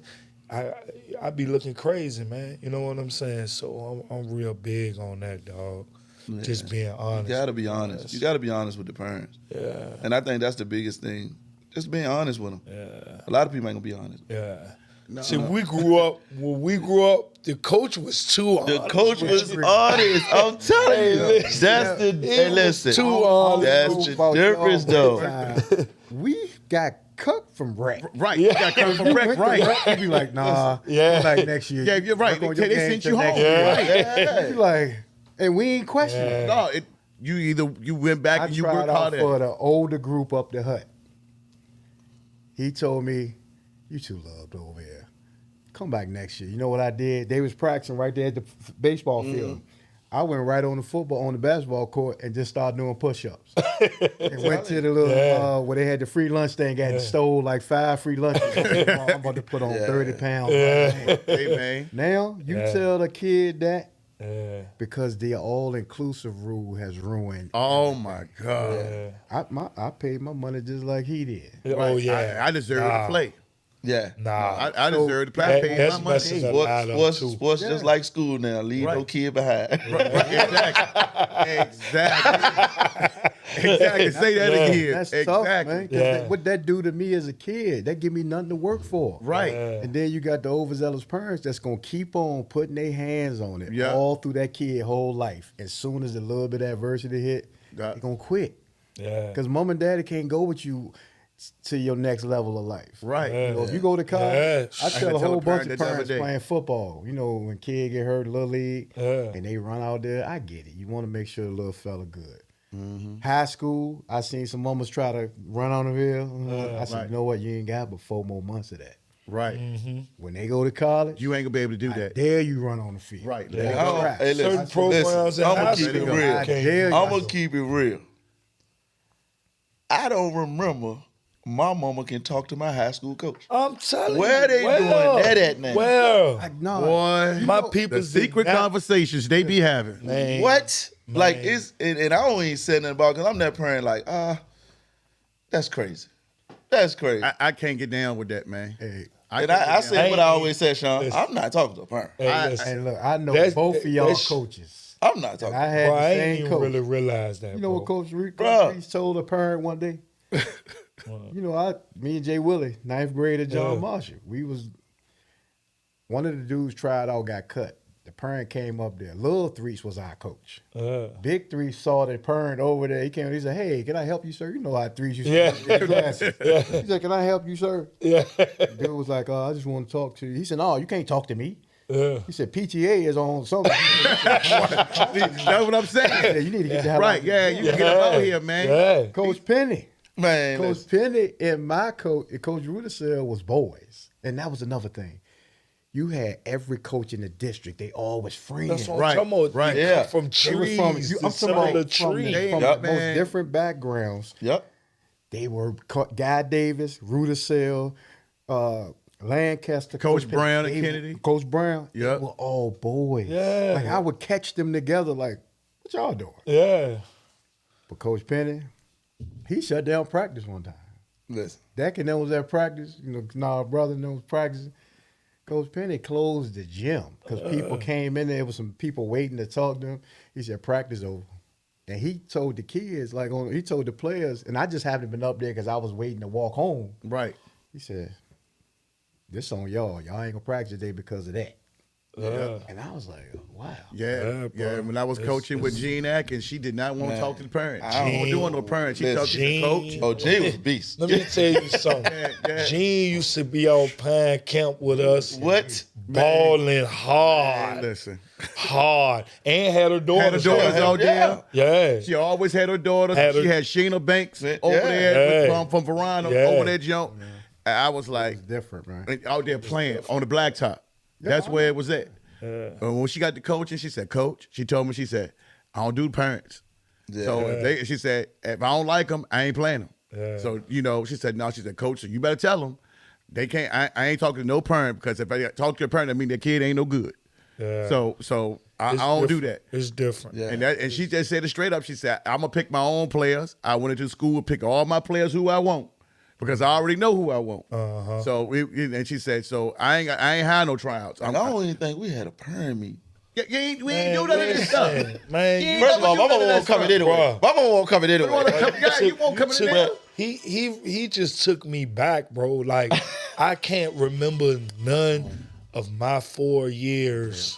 I be looking crazy, man. You know what I'm saying? So I'm real big on that, dog. Yeah. Just being honest. You gotta be honest. You gotta be honest with the parents. Yeah. And I think that's the biggest thing. Just being honest with them. Yeah. A lot of people ain't gonna be honest. Yeah. No, See, no. when we grew up, the coach was too honest. The coach was honest. I'm telling Hey, you. listen. That's the. Hey, listen. too honest. That's the difference, though. We got cut from rec. Right. You got to come from rec. Right. You be like, nah. Yeah. Like next year. Yeah, you're right. work on your They game sent till you next home. year. Right. You like, and we ain't questioning. Yeah. No, you went back I and you tried worked out hard at for it. the older group up the hut. He told me, you too loved over here. Come back next year. You know what I did? They was practicing right there at the baseball field. I went right on the basketball court and just started doing push-ups. And went to the little, where they had the free lunch thing and stole like 5 free lunches. I'm about to put on 30 pounds. Hey, man. Now, you tell the kid that Yeah. because the all-inclusive rule has ruined. Oh, my God. Yeah. I paid my money just like he did. Oh, yeah. I deserve to play. Yeah. Nah. I deserve to play. I paid That's my money. messing up. Sports just like school now. Leave no kid behind. Exactly. Say that again. That's exactly. tough, man. 'Cause Yeah. what that do to me as a kid, that give me nothing to work for. Right. And then you got the overzealous parents that's going to keep on putting their hands on it Yeah. all through that kid whole life. As soon as a little bit of adversity hit, they're going to quit. Yeah. Because mom and daddy can't go with you to your next level of life. Right. Yeah. You know, if you go to college, Yeah. I tell a whole bunch of that the other parents day. playing football, you know, when kid get hurt in Little League Yeah. and they run out there, I get it. You want to make sure the little fella good. Mm-hmm. High school, I seen some mamas try to run on the field. I said, right. you know what? You ain't got but 4 more months of that. Right. When they go to college, You ain't going to be able to do I that. dare you run on the field. Right. Let Yeah. it Oh, crack. hey, Certain programs in I'm high gonna keep it school. real. I dare you. I'm gonna keep it real. I don't remember my mama can talk to my high school coach. I'm telling Where you. they doing that at now? Well, No, Boy, my the people's secret conversations they be having. Man. What? Like Man. it's and I don't even say nothing about because I'm that parent like that's crazy. That's crazy. I can't get down with that, man. Hey, And can't I get say what I always say, Sean. Listen. I'm not talking to a parent. Hey, listen. and look, I know That's- both of y'all that's- coaches. I'm not talking. And I had Bro, I the ain't same even coach. really realize that. You know what bro. Coach Reese Bruh. told a parent one day? You know, me and Jay Willie, 9th grade at John Yeah. Marshall. One of the dudes tried out, got cut. The parent came up there. Little Threes was our coach. Big Three saw the parent over there. He came. He said, "Hey, can I help you, sir?" You know how Threes used Yeah. to do glasses. He said, "Can I help you, sir?" Yeah. Dude was like, "I just want to talk to you." He said, "No, you can't talk to me." Yeah. He said, "PTA is on something." That's what I'm saying. Yeah, you need to get the hell Right, out. yeah, you can get up out here, man. Yeah. Coach Penny. Man, Coach Penny and my coach, Coach Rudisell, was boys. And that was another thing. You had every coach in the district. They all was friends. That's what Right, I'm talking about. right. You Yeah. come from They was trees. from, to I'm some talking of the about from trees. the Yup, most man. different backgrounds. Yep. They were Guy Davis, Rudisell, Lancaster, Coach Penny. Brown and They- Kennedy. Coach Brown. Yep. They were all boys. Yeah. Like I would catch them together like, what y'all doing? Yeah. But Coach Penny, he shut down practice one time. Listen. Dak and them was at practice. Our brother and them was practicing. Coach Penny closed the gym because people came in there. There was some people waiting to talk to him. He said, practice over. And he told the kids, he told the players, and I just happened to been up there because I was waiting to walk home. Right. He said, this on y'all. Y'all ain't going to practice today because of that. Yeah. And I was like, wow. Yeah, Yeah, bro. When I was coaching with Gene Atkins, she did not want to Man. talk to the parents. I She don't- don't want no parents. She Listen, talked to the Gene- coach. Oh, Gene was a beast. Let me tell you something. Yeah. Gene used to be on Pine Camp with us. What? Balling hard. Listen, Hard. And had her daughters. had her daughters there. out there. Yeah. She always had her daughters. Had her- She had Sheena Banks over Yeah. there Yeah. from Verona Yeah. over there, jump. And I was like It's different, man. out there playing on the blacktop. That's where it was at. And when she got to coaching, she said, "Coach," she told me, she said, "I don't do parents." Yeah. So she said, "If I don't like them, I ain't playing them." Yeah. So she said, "No," she said, "Coach, you better tell them they can't. I ain't talking to no parent because if I talk to a parent, that mean their kid ain't no good." Yeah. So I It's don't do different. that. It's different. Yeah. And she just said it straight up. She said, "I'm gonna pick my own players. I went into school and pick all my players who I want because I already know who I want." So and she said, "So I ain't had no tryouts." I don't even think we had a parent meet. We ain't do none of this stuff. Man, You First of all, never my do none mama of won't that come in stuff. anyway. My mama won't come in anyway. You won't come in there. He just took me back, bro. Like I can't remember none of my 4 years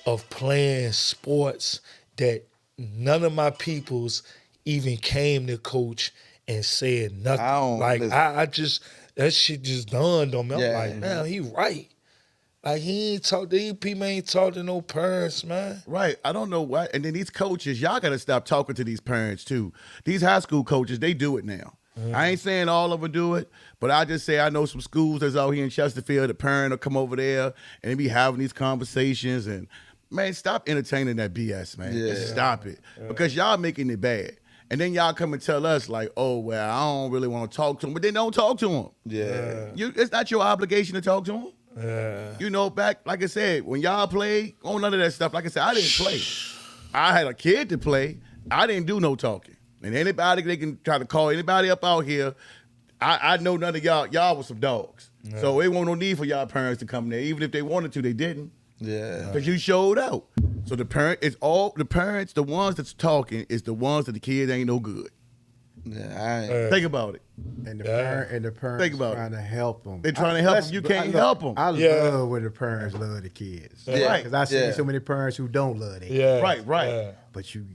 of playing sports that none of my peoples even came to coach and said nothing. I don't Like listen. I just that shit just dawned on me. I'm Yeah. like, man, he right. Like these people ain't talk to no parents, man. Right. I don't know why. And then these coaches, y'all got to stop talking to these parents too. These high school coaches, they do it now. I ain't saying all of them do it, but I just say I know some schools that's out here in Chesterfield. The parent will come over there and they be having these conversations. And man, stop entertaining that BS, man. Yeah. Just stop it because y'all making it bad. And then y'all come and tell us like, oh well, I don't really want to talk to them, but then don't talk to them. Yeah. It's not your obligation to talk to them. Yeah. Back, like I said, when y'all played, on none of that stuff, like I said, I didn't play. I had a kid to play. I didn't do no talking. And anybody, they can try to call anybody up out here. I know none of y'all. Y'all was some dogs. So it wasn't no need for y'all parents to come there. Even if they wanted to, they didn't. Yeah. Because you showed out. So the parents, the ones that's talking, is the ones that the kids ain't no good. Yeah. I ain't. Think about it. And the Yeah. parents Think about it. trying to help them. They're trying to help them. You can't help them. I Yeah. love when the parents love the kids. Yeah. Right. Because I see Yeah. so many parents who don't love their kids. Yeah. Right. Yeah. But you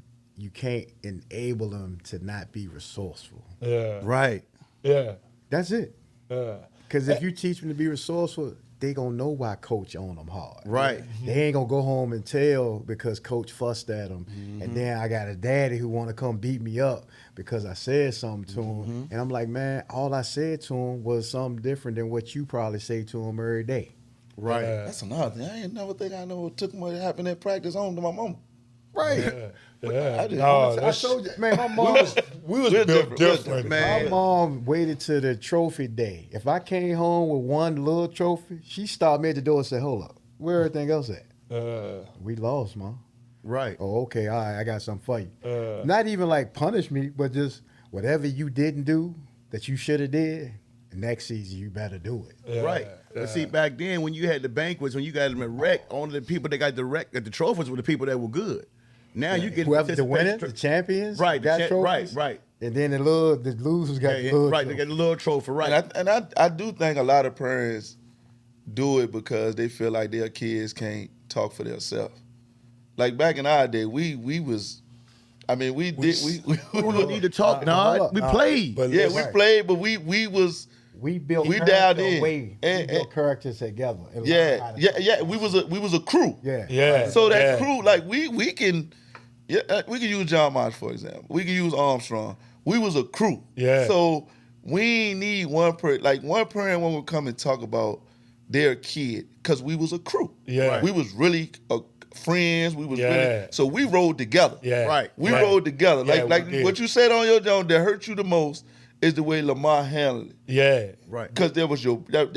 can't enable them to not be resourceful. Yeah. Right. Yeah. That's it. Yeah. Because if you teach them to be resourceful, they gonna know why coach on them hard. Right. They ain't gonna go home and tell because coach fussed at them, and then I got a daddy who want to come beat me up because I said something to him, and I'm like, man, all I said to him was something different than what you probably say to him every day. Right. Yeah. That's another thing. I ain't never think I know what took what happened at practice home to my mama. Right. Yeah. I didn't- No, I that's- told you, man, my we mom. was We're built different. different, Man. My mom waited to the trophy day. If I came home with one little trophy, she stopped me at the door and said, "Hold up, where everything else at?" We lost, Mom. Right. Oh, okay, all right, I got something for you. Uh. Not even like punish me, but just whatever you didn't do that you should have did, next season you better do it. Yeah. Right. But see, back then when you had the banquets, when you got them at rec, only the people that got the trophies were the people that were good. Now you get Whoever the winners, the champions, Right, got right, trophies. right. And then the losers got the little right. They got the little trophy, right? And I do think a lot of parents do it because they feel like their kids can't talk for themselves. Like back in our day, we was, I mean, we don't need to talk, nah. We played. But yeah, listen, we played, but we was We built We character dialed in. away. And- We built characters together. and learned how yeah, to yeah, talk. yeah. We was a crew. Yeah. Yeah. So that yeah. crew, like we can use John Marsh for example. We can use Armstrong. we was a crew. Yeah. So we ain't need one parent. Like one parent when we come and talk about their kid, because we was a crew. Yeah. Right. We was really friends. We was Yeah. really, so we rode together. Yeah. Right. We Right. rode together. Yeah, Like we did. what you said on your joint that hurt you the most is the way Lamar handled it. Yeah. Right. Because that was your brother.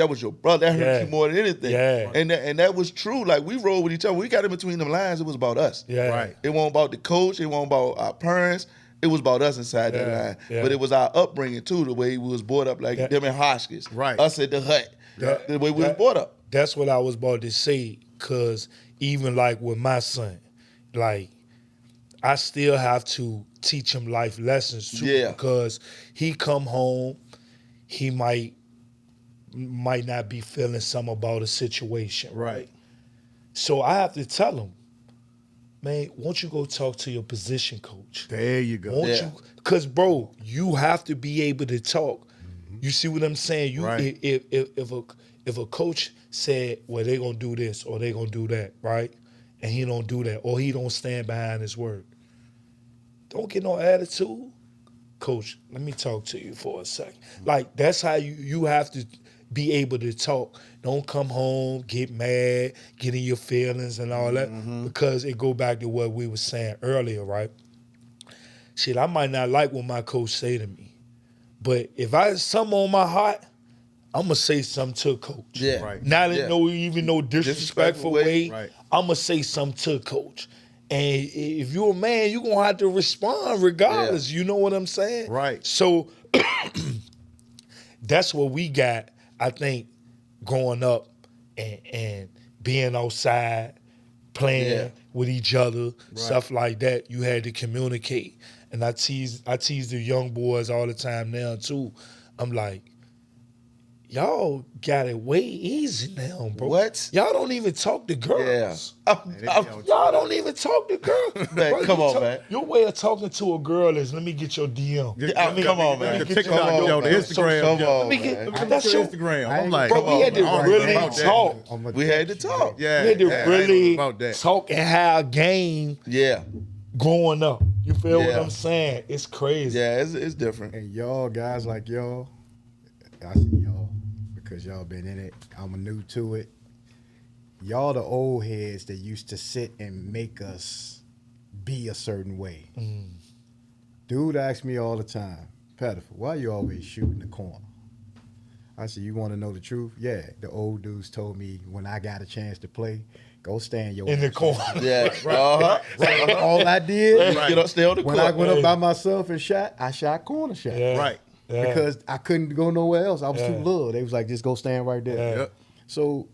That hurt Yeah. you more than anything. Yeah. And that was true. Like we rode with each other. We got in between them lines. It was about us. Yeah. Right. It wasn't about the coach. It wasn't about our parents. It was about us inside that Yeah. line. Yeah. But it was our upbringing too, the way we was brought up, like Yeah. them in Hotchkiss. Right. Us at the hut. The way we was brought up. That's what I was about to say, because even like with my son, like I still have to teach him life lessons too. Yeah. Because he come home, he might not be feeling something about a situation. Right. So I have to tell him, man, won't you go talk to your position coach? There you go. Won't Yeah. you? Because, bro, you have to be able to talk. You see what I'm saying? You Right. if a coach said, well, they gonna do this or they gonna do that, right? And he don't do that, or he don't stand behind his word. Don't get no attitude. Coach, let me talk to you for a second. Like, that's how you have to be able to talk. Don't come home, get mad, get in your feelings and all that, because it go back to what we were saying earlier, right? Shit, I might not like what my coach say to me, but if I have something on my heart, I'm going to say something to coach. Yeah. Right. Not in Yeah. no disrespectful way. Right. I'm going to say something to coach. And if you're a man, you're going to have to respond regardless. You know what I'm saying? Right. So that's what we got, I think, growing up and being outside, playing with each other, stuff like that. You had to communicate. And I tease the young boys all the time now too. I'm like, y'all got it way easy now, bro. What? Y'all don't even talk to girls. Yeah. Y'all don't even talk to girls. Man, Bro, come you on, man. Your way of talking to a girl is, let me get your DM. Come on, man. The Get TikTok, your- yo, the Instagram. Come yo. on, Let me get, man. that's your, Instagram. I I'm ain't- like, bro, we had to I ain't really about that. talk. We had to talk. Yeah. We had to yeah, I ain't really about that. talk and have game Yeah. growing up. You feel what Yeah. I'm saying? It's crazy. Yeah, it's different. And y'all guys like y'all, I see y'all because y'all been in it. I'm new to it. Y'all the old heads that used to sit and make us be a certain way. Dude asks me all the time, Pettiford, why you always shooting the corner? I said, you want to know the truth? Yeah, the old dudes told me when I got a chance to play, go stand your In the ass corner. Yeah. Uh-huh. Right. All I did Get up, stay on the when court. I went up by myself and shot, I shot corner shot. Yeah. Right. Yeah. Because I couldn't go nowhere else. I was too Yeah. little. They was like, just go stand right there. Yeah. Yep. So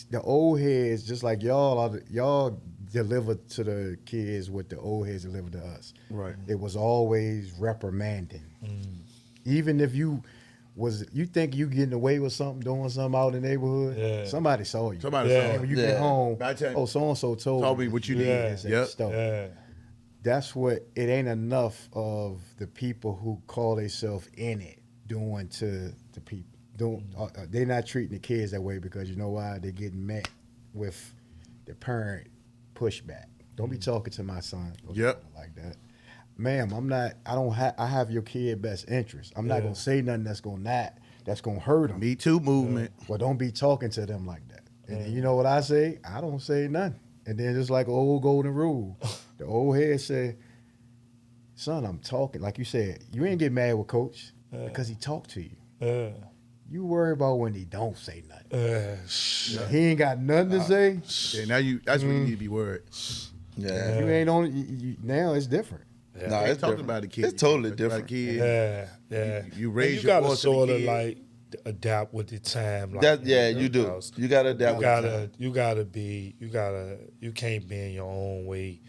the old heads, just like y'all deliver to the kids what the old heads delivered to us. Right. It was always reprimanding. Even if you think you getting away with something, doing something out in the neighborhood, Yeah. somebody saw you. Somebody Yeah. saw And it. when you Yeah. get home, By the time- oh, so-and-so Told me what you need. Yeah. this at Yep. the store. Yeah. That's what, it ain't enough of the people who call themselves in it doing to the people. They're not treating the kids that way because you know why? They're getting met with the parent pushback. Don't be talking to my son. Don't be Yep. talking like that. Ma'am, I have your kid best interest. I'm not Yeah. going to say nothing that's going to hurt them. Me Too movement. But don't be talking to them like that. And then you know what I say? I don't say nothing. And then just like old golden rule, the old head said, son, I'm talking. Like you said, you ain't get mad with coach because he talked to you. Yeah. You worry about when he don't say nothing. Yeah. He ain't got nothing to say. Yeah, now that's when you need to be worried. Yeah. You ain't on now it's different. No, Ain't it's talking different. about the kid. It's totally Talking about different. the kid. Yeah, yeah. You And raise you your gotta voice to the sort of kid. like adapt with the time. Like, That, yeah, you do. You gotta adapt. You can't be in your own way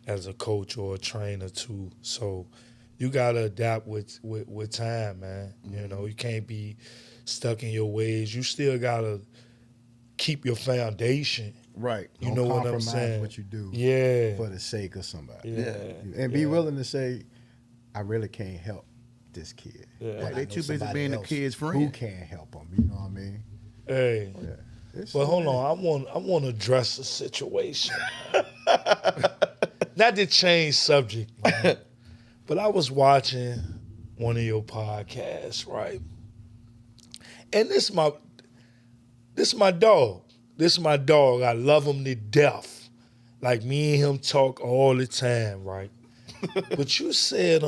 as a coach or a trainer too. So you gotta adapt with time, man. You know, you can't be stuck in your ways. You still gotta keep your foundation. Right. You Don't know what I'm compromise saying? what you do Yeah. for the sake of somebody. Yeah. And be Yeah. willing to say, I really can't help this kid. Yeah. But I They know too busy somebody being the else kid's who friend. can't help them. You know what I mean? Hey. Yeah. It's- But hold on, I want to address the situation. Not to change subject, man. But I was watching one of your podcasts, right? And this my dog. This is my dog. I love him to death. Like me and him talk all the time, right? But you said,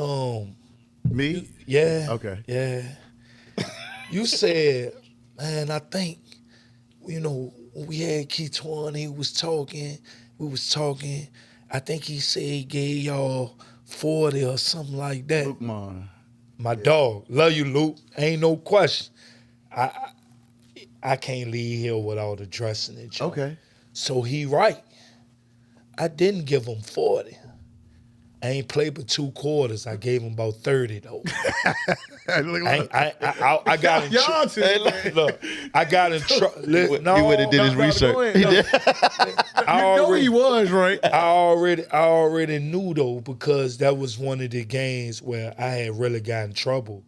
Me? yeah. Okay. Yeah. You said, man, I think, when we had Kytwan, we was talking. I think he said he gave y'all 40 or something like that. Luke Mon. My dog. Love you, Luke. Ain't no question. I can't leave here without addressing it, Joe. Okay. So he right. I didn't give him 40. I ain't played but 2 quarters. I gave him about 30 though. I got in trouble. Hey, look, I got in trouble. He would have did his research. He was right. I already knew though, because that was one of the games where I had really got in trouble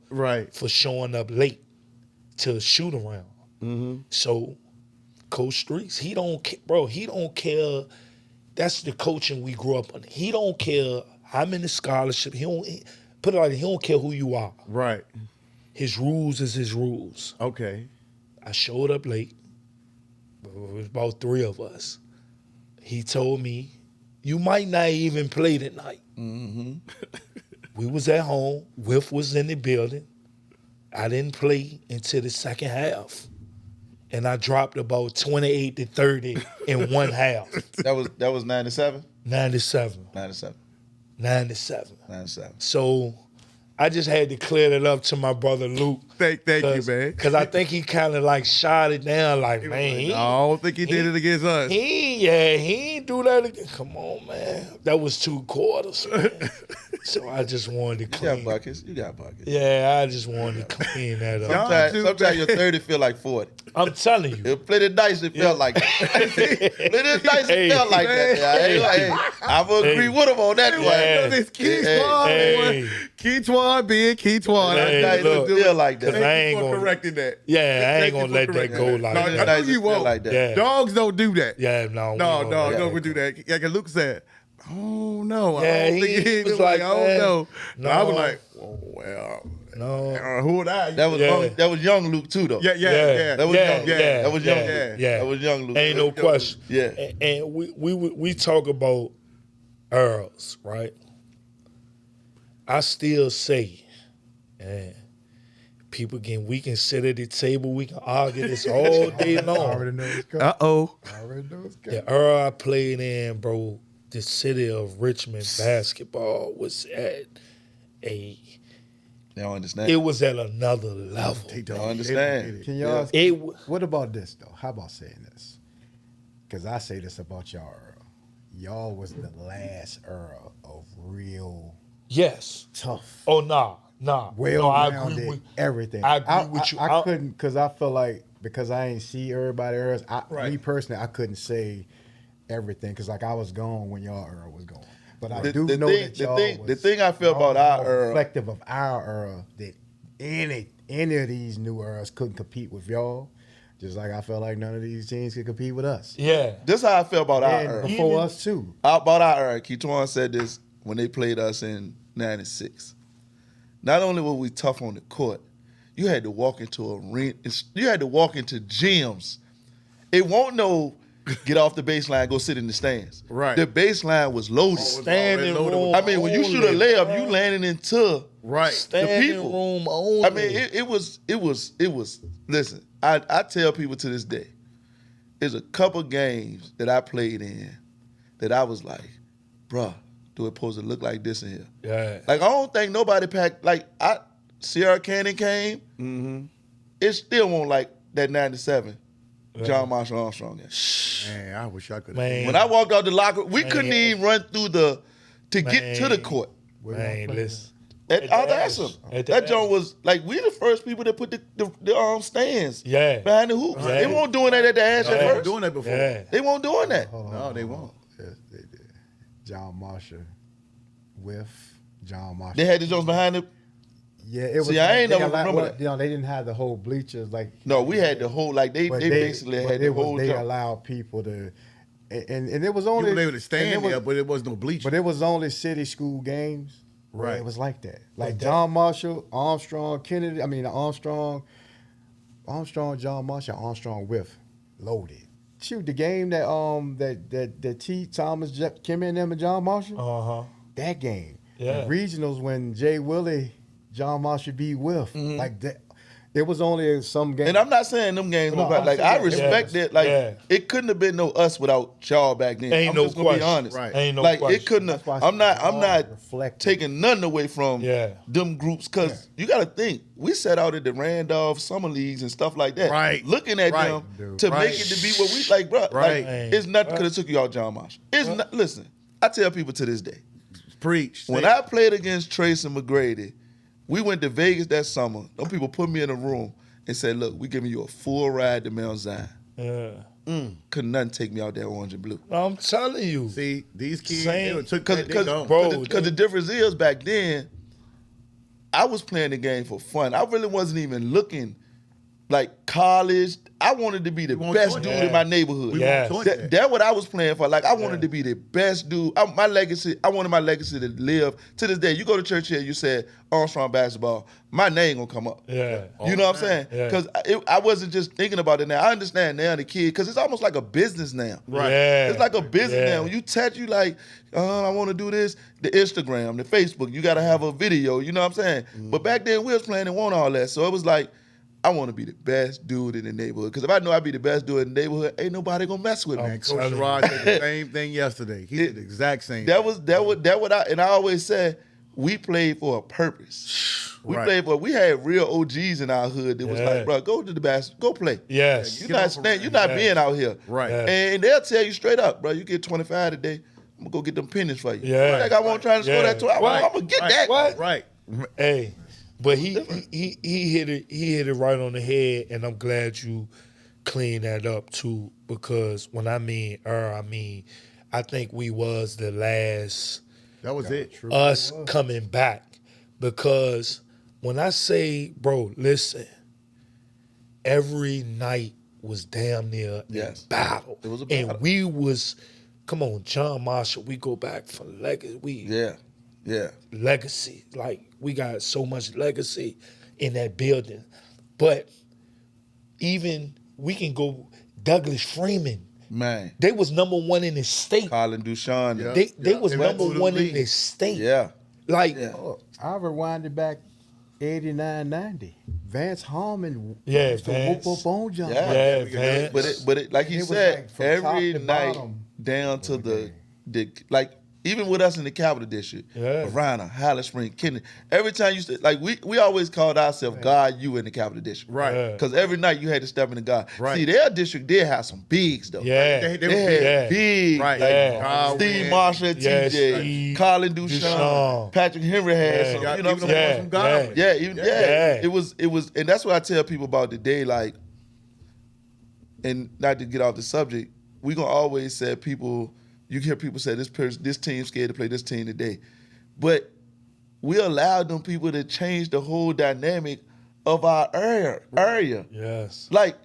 for showing up late to shoot around. Mm-hmm. So Coach Streets, he don't care. That's the coaching we grew up on. He don't care how many scholarships. He don't care who you are. Right. His rules is his rules. Okay. I showed up late. It was about 3 of us. He told me, you might not even play tonight. Mm-hmm. We was at home. Whiff was in the building. I didn't play until the second half. And I dropped about 28 to 30 in one half. That was 97? 97. 97. 97. 97. So I just had to clear that up to my brother Luke. Thank you, man. Because I think he kind of like shot it down like, man. I don't think he did it against us. He ain't do that again. Come on, man. That was 2 quarters, man. So I just wanted to clean. You got buckets. Yeah, I just wanted to clean that up. Sometimes your 30 feel like 40. I'm telling you. Play the dice, it felt like that. Play the dice, it felt like that. I will agree with him on that one. It's Kytwan being Kytwan. That look, feel like that. I ain't Thank you for gonna correcting that. Yeah, I ain't gonna let that go like No, that. I know you won't. Like that. Yeah. Dogs don't do that. Yeah, No, we do that. Like Luke said, oh no. Yeah, I don't think he was like, like, I don't know. No. I was like, oh well. No. Who would I? That was young Luke too, though. Yeah. That was young. Yeah. That was young. Yeah. That was young Luke. Ain't no question. Yeah. And we talk about Earls, right? I still say, man, we can sit at the table, we can argue this all day long. I already know it's coming. Uh-oh. I already know it's coming. The era I played in, bro, the city of Richmond basketball was at They don't understand. it was at another level. They don't understand. Can y'all? What about this though? How about saying this? Because I say this about y'all. Y'all was the last era of real Yes. tough. Oh, nah. Well-rounded everything. I agree with you. I couldn't, because I feel like, because I ain't see everybody else, me personally, I couldn't say everything, because like I was gone when y'all era was gone. But I do know that y'all the thing I feel about our era, reflective of our era, that any of these new eras couldn't compete with y'all. Just like I felt like none of these teams could compete with us. Yeah. this is how I feel about our And era. before us too. About our era, Kytwan said this when they played us in 96. Not only were we tough on the court, you had to walk into a ring. You had to walk into gyms. It won't no get off the baseline, go sit in the stands. Right. The baseline was loaded. Standing loaded room. I mean, when you shoot a layup, you landing into Standing the people. room only. I mean, it was. Listen, I tell people to this day, there's a couple games that I played in that I was like, bruh, do it supposed to look like this in here? Yeah. Like, I don't think nobody packed, Sierra Canyon came, it still won't like that 97 John Marshall Armstrong game. Man, I wish I could have. Man. When I walked out the locker, we couldn't even run through to get to the court. Man, listen. I'll ask him. That joint was like, we the first people that put the stands behind the hoops. Yeah. They weren't doing that at the Ash at They weren't first. doing that before. Yeah. They weren't doing that. No, they won't. Yes, they did. John Marshall, John Marshall. They had the joints behind the. Yeah, it was. See, I ain't they never remember that. You know, they didn't have the whole bleachers like. No, we had the whole, like, they basically had the whole They jump. allowed people to, and it was only You were able to stand and there, but it was no bleachers. But it was only city school games. where it was like that. Like John Marshall, Armstrong, Kennedy. I mean Armstrong, John Marshall, Armstrong with loaded. Shoot, the game that T. Thomas, Kim and them and John Marshall. That game. Yeah. The regionals when Jay Willie, John Marshall beat with like that. It was only some game. And I'm not saying them games No, were bad. Like I yeah, respect it. Like it couldn't have been no us without y'all back then. Ain't I'm no just gonna be question. honest. Right. Ain't no Like question. it couldn't have. That's why I'm not reflective. taking nothing away from them groups because you got to think we set out at the Randolph summer leagues and stuff like that. Right. Looking at Right. them Dude. to Right. make it to be what we like, bro. Right. Like it's nothing could have took you out, John Marshall. It's not. Listen, I tell people to this day. Preach. When I played against Trace and McGrady, we went to Vegas that summer. Those people put me in a room and said, look, we giving you a full ride to Mount Zion. Yeah. Couldn't nothing take me out that orange and blue. I'm telling you. See, these kids Same. they took Because that, they gone. Bro, the difference is back then, I was playing the game for fun. I really wasn't even looking like college. I wanted to be the want best joint. dude Yeah. in my neighborhood. We Yes. want joint That's what I was playing for. Like I wanted Yeah. to be the best dude. My legacy. I wanted my legacy to live to this day. You go to church here, you said Armstrong basketball. My name gonna come up. Yeah. You know what I'm saying? Yeah. Because I wasn't just thinking about it now. I understand now the kid because it's almost like a business now. Right. Yeah. It's like a business Yeah. now. When you touch, you like, I want to do this. The Instagram, the Facebook, you got to have a video. You know what I'm saying? But back then we was playing and want all that. So it was like, I want to be the best dude in the neighborhood. Because if I know I be the best dude in the neighborhood, ain't nobody gonna mess with me. And Coach Rod said the same thing yesterday. He did the exact same. And I always said we played for a purpose. We Right. played for. We had real OGs in our hood that was Yeah. like, bro, go to the basketball, go play. Yes. You're not being out here. Right. Yeah. And they'll tell you straight up, bro, you get 25 today, I'm gonna go get them pennies for you. Yeah. Like I won't try to score Yeah. that 12. Right. I'm gonna get Right. that. What? Right. Hey, but he hit it right on the head, and I'm glad you cleaned that up too. Because when I mean I think we was the last That was it. us coming back. Because when I say, bro, listen, every night was damn near Yes. a battle. It was a battle. And we was, come on, John Marshall, we go back for legacy. Yeah. Legacy. Like, we got so much legacy in that building. But even we can go Douglas Freeman. Man. They was number one in the state. Colin Duchamp. Yeah. They was They number went to the one in league. the state. Yeah. Like, Yeah. Oh, I rewinded back 89, 90. Vance Harmon Yeah, used to Vance. whoop up on John. Yeah. yeah, we can man. But it like he It was said, like from every top to night bottom. down to Every the day. like even with us in the Capital District, Yeah. Verona, Hollis Spring, Kennedy, every time you like we always called ourselves God you in the Capital District. Right. Yeah. Because every night you had to step into God. Right. See, their district did have some bigs though. Yeah. They They were had Yeah. big, Right. like Yeah. Kyle Steve Wynn. Marshall at Yeah, TJ, Steve Colin Duchamp, Duchamp. Patrick Henry had Yeah. some. Yeah, You know what even I'm the saying? ones from Ghana. Yeah. Yeah. It was, and that's what I tell people about today. Like, and not to get off the subject, we gonna always say people. You hear people say this team's scared to play this team today, but we allowed them people to change the whole dynamic of our area. Yes. Like,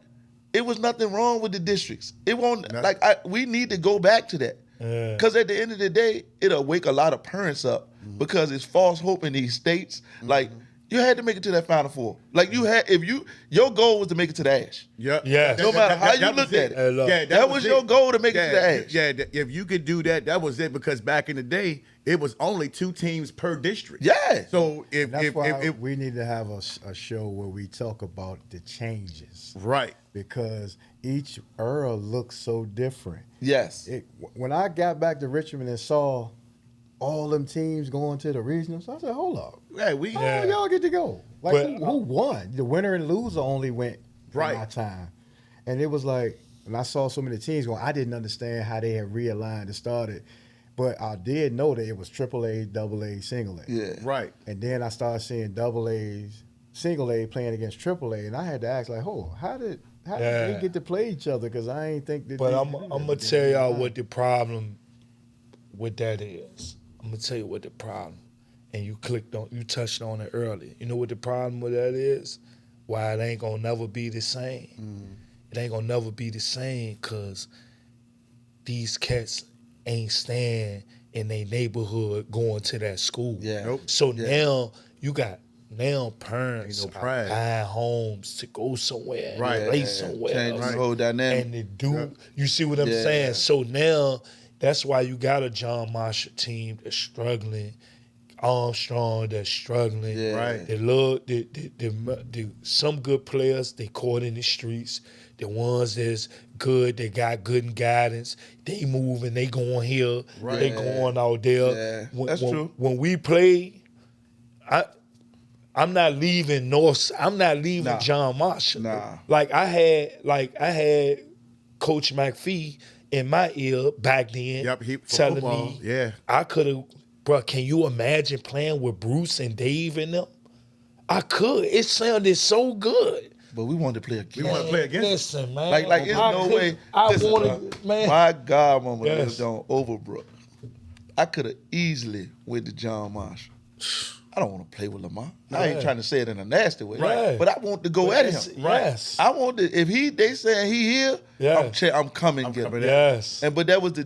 it was nothing wrong with the districts. It won't Nothing. we need to go back to that. Yeah. Because at the end of the day, it'll wake a lot of parents up because it's false hope in these states. Like, you had to make it to that Final Four. Like, your goal was to make it to the Ash. Yeah. Yes. No matter how you was looked at it. Hey, look. Yeah, That was your goal to make it to the Ash. Yeah, if you could do that, that was it. Because back in the day, it was only 2 teams per district. Yeah. So if That's why if we need to have a show where we talk about the changes right, because each era looks so different. Yes. When I got back to Richmond and saw all them teams going to the regionals, I said, hold up. yeah, we How y'all get to go? Like, But- who won? The winner and loser only went Right. my time. And it was like, and I saw so many teams going, I didn't understand how they had realigned and started. But I did know that it was AAA, AA, single A. Yeah. right. And then I started seeing double A's, single A playing against AAA. And I had to ask, like, how did Yeah. they get to play each other? Because I ain't think that But they- I'm going to tell y'all what the problem with that is. I'm going to tell you what the problem. And you touched on it earlier. You know what the problem with that is? Why it ain't going to never be the same. It ain't going to never be the same because these cats ain't staying in their neighborhood going to that school. Yeah. Nope. So Yeah. now you got parents Ain't no are pride. buying homes to go somewhere, and Right. play Yeah, somewhere change else. the whole dynamic. And the dude, you see what I'm Yeah. saying? So now that's why you got a John Marshall team that's struggling, Armstrong that's struggling. Yeah. Right. The some good players they caught in the streets. The ones that's good, they got good guidance. They moving, they going here, Right. they going out there. Yeah, that's true. When we play, I'm not leaving I'm not leaving Nah. John Marshall. Nah. Like I had Coach McPhee in my ear back then, Yep, for telling football, me, yeah. I could have, bro. Can you imagine playing with Bruce and Dave and them? I could. It sounded so good. But we wanted to play against. We want to play against. Listen, man. Like it's no way. I Listen, wanted, man. My godmama Yes. lived on Overbrook. I could have easily went to John Marshall. I don't want to play with Lamar. I ain't Right. trying to say it in a nasty way, Right. but I want to go But at it's- him. yes. I want to. If they saying he here, Yeah. I'm coming. Get coming him. Yes. And but that was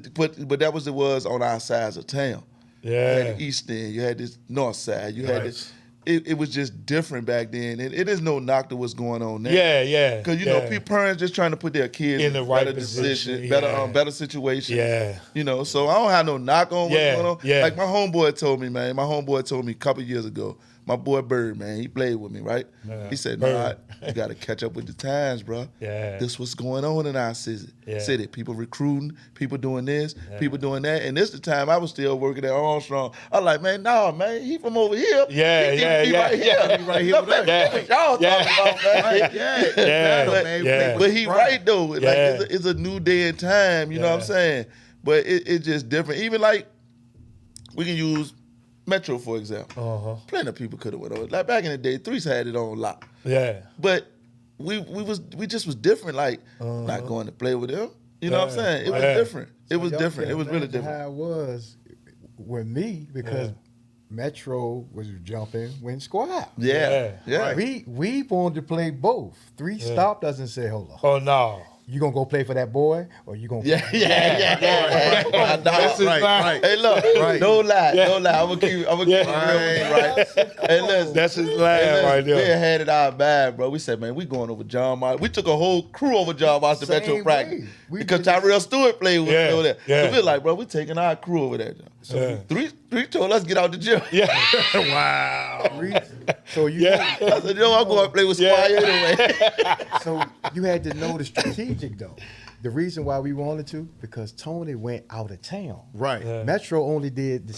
it was on our sides of town. You had Yeah. the east end, you had this north side, you had Right. this. It was just different back then. It is no knock to what's going on now. Yeah, yeah. Because you know, parents just trying to put their kids In the right better position, decision, yeah. better situation. Yeah. You know, so I don't have no knock on what's Yeah, going on. yeah. Like my homeboy told me, man. My homeboy told me a couple years ago. My boy Bird, man, he played with me, right? Yeah. He said, Bird. "Nah, you got to catch up with the times, bro. Yeah. This what's going on in our city. Yeah. City. People recruiting, people doing this, people doing that. And this the time I was still working at Armstrong. I'm like, man, nah, man, he from over here. Yeah, he, yeah, he yeah. right here. He right here with us. Yeah. What y'all Yeah. talking about, man? Right, yeah. Yeah. Battle, man. Yeah. Play with But he pride. right though. Like Yeah. it's a new day and time. You know what I'm Yeah. saying? But it's just different. Even like we can use Metro for example. Uh-huh. Plenty of people could have went over. Like back in the day, Threes had it on lock. Yeah. But we just was different. Like not going to play with them. You know what I'm Yeah. saying? It was Yeah. different. It was Y'all different. can It was really imagine different. How it was with me because Yeah. Metro was jumping when squad. Yeah. Yeah. We wanted to play both. Three stopped us and said, "Hold on, Oh no. you gonna go play for that boy, or you gonna?" Yeah. This is Right, like- right. Hey, look, Right. no lie, Yeah. no lie. I'm gonna keep it real with you, right? Hey, listen, That's his line right We there. had it out bad, bro. We said, man, we going over John Marshall. We took a whole crew over John Marshall to Metro Same practice way. We because did- Tyrell Stewart played with Yeah, over there. yeah. So we were like, bro, we taking our crew over there. Yeah. Three told us get out the gym. Yeah. Three- So you Yeah. I said, yo, I'm going to play with Squire anyway. so you had to know the strategic though. The reason why we wanted to because Tony went out of town. Right. Yeah. Metro only did the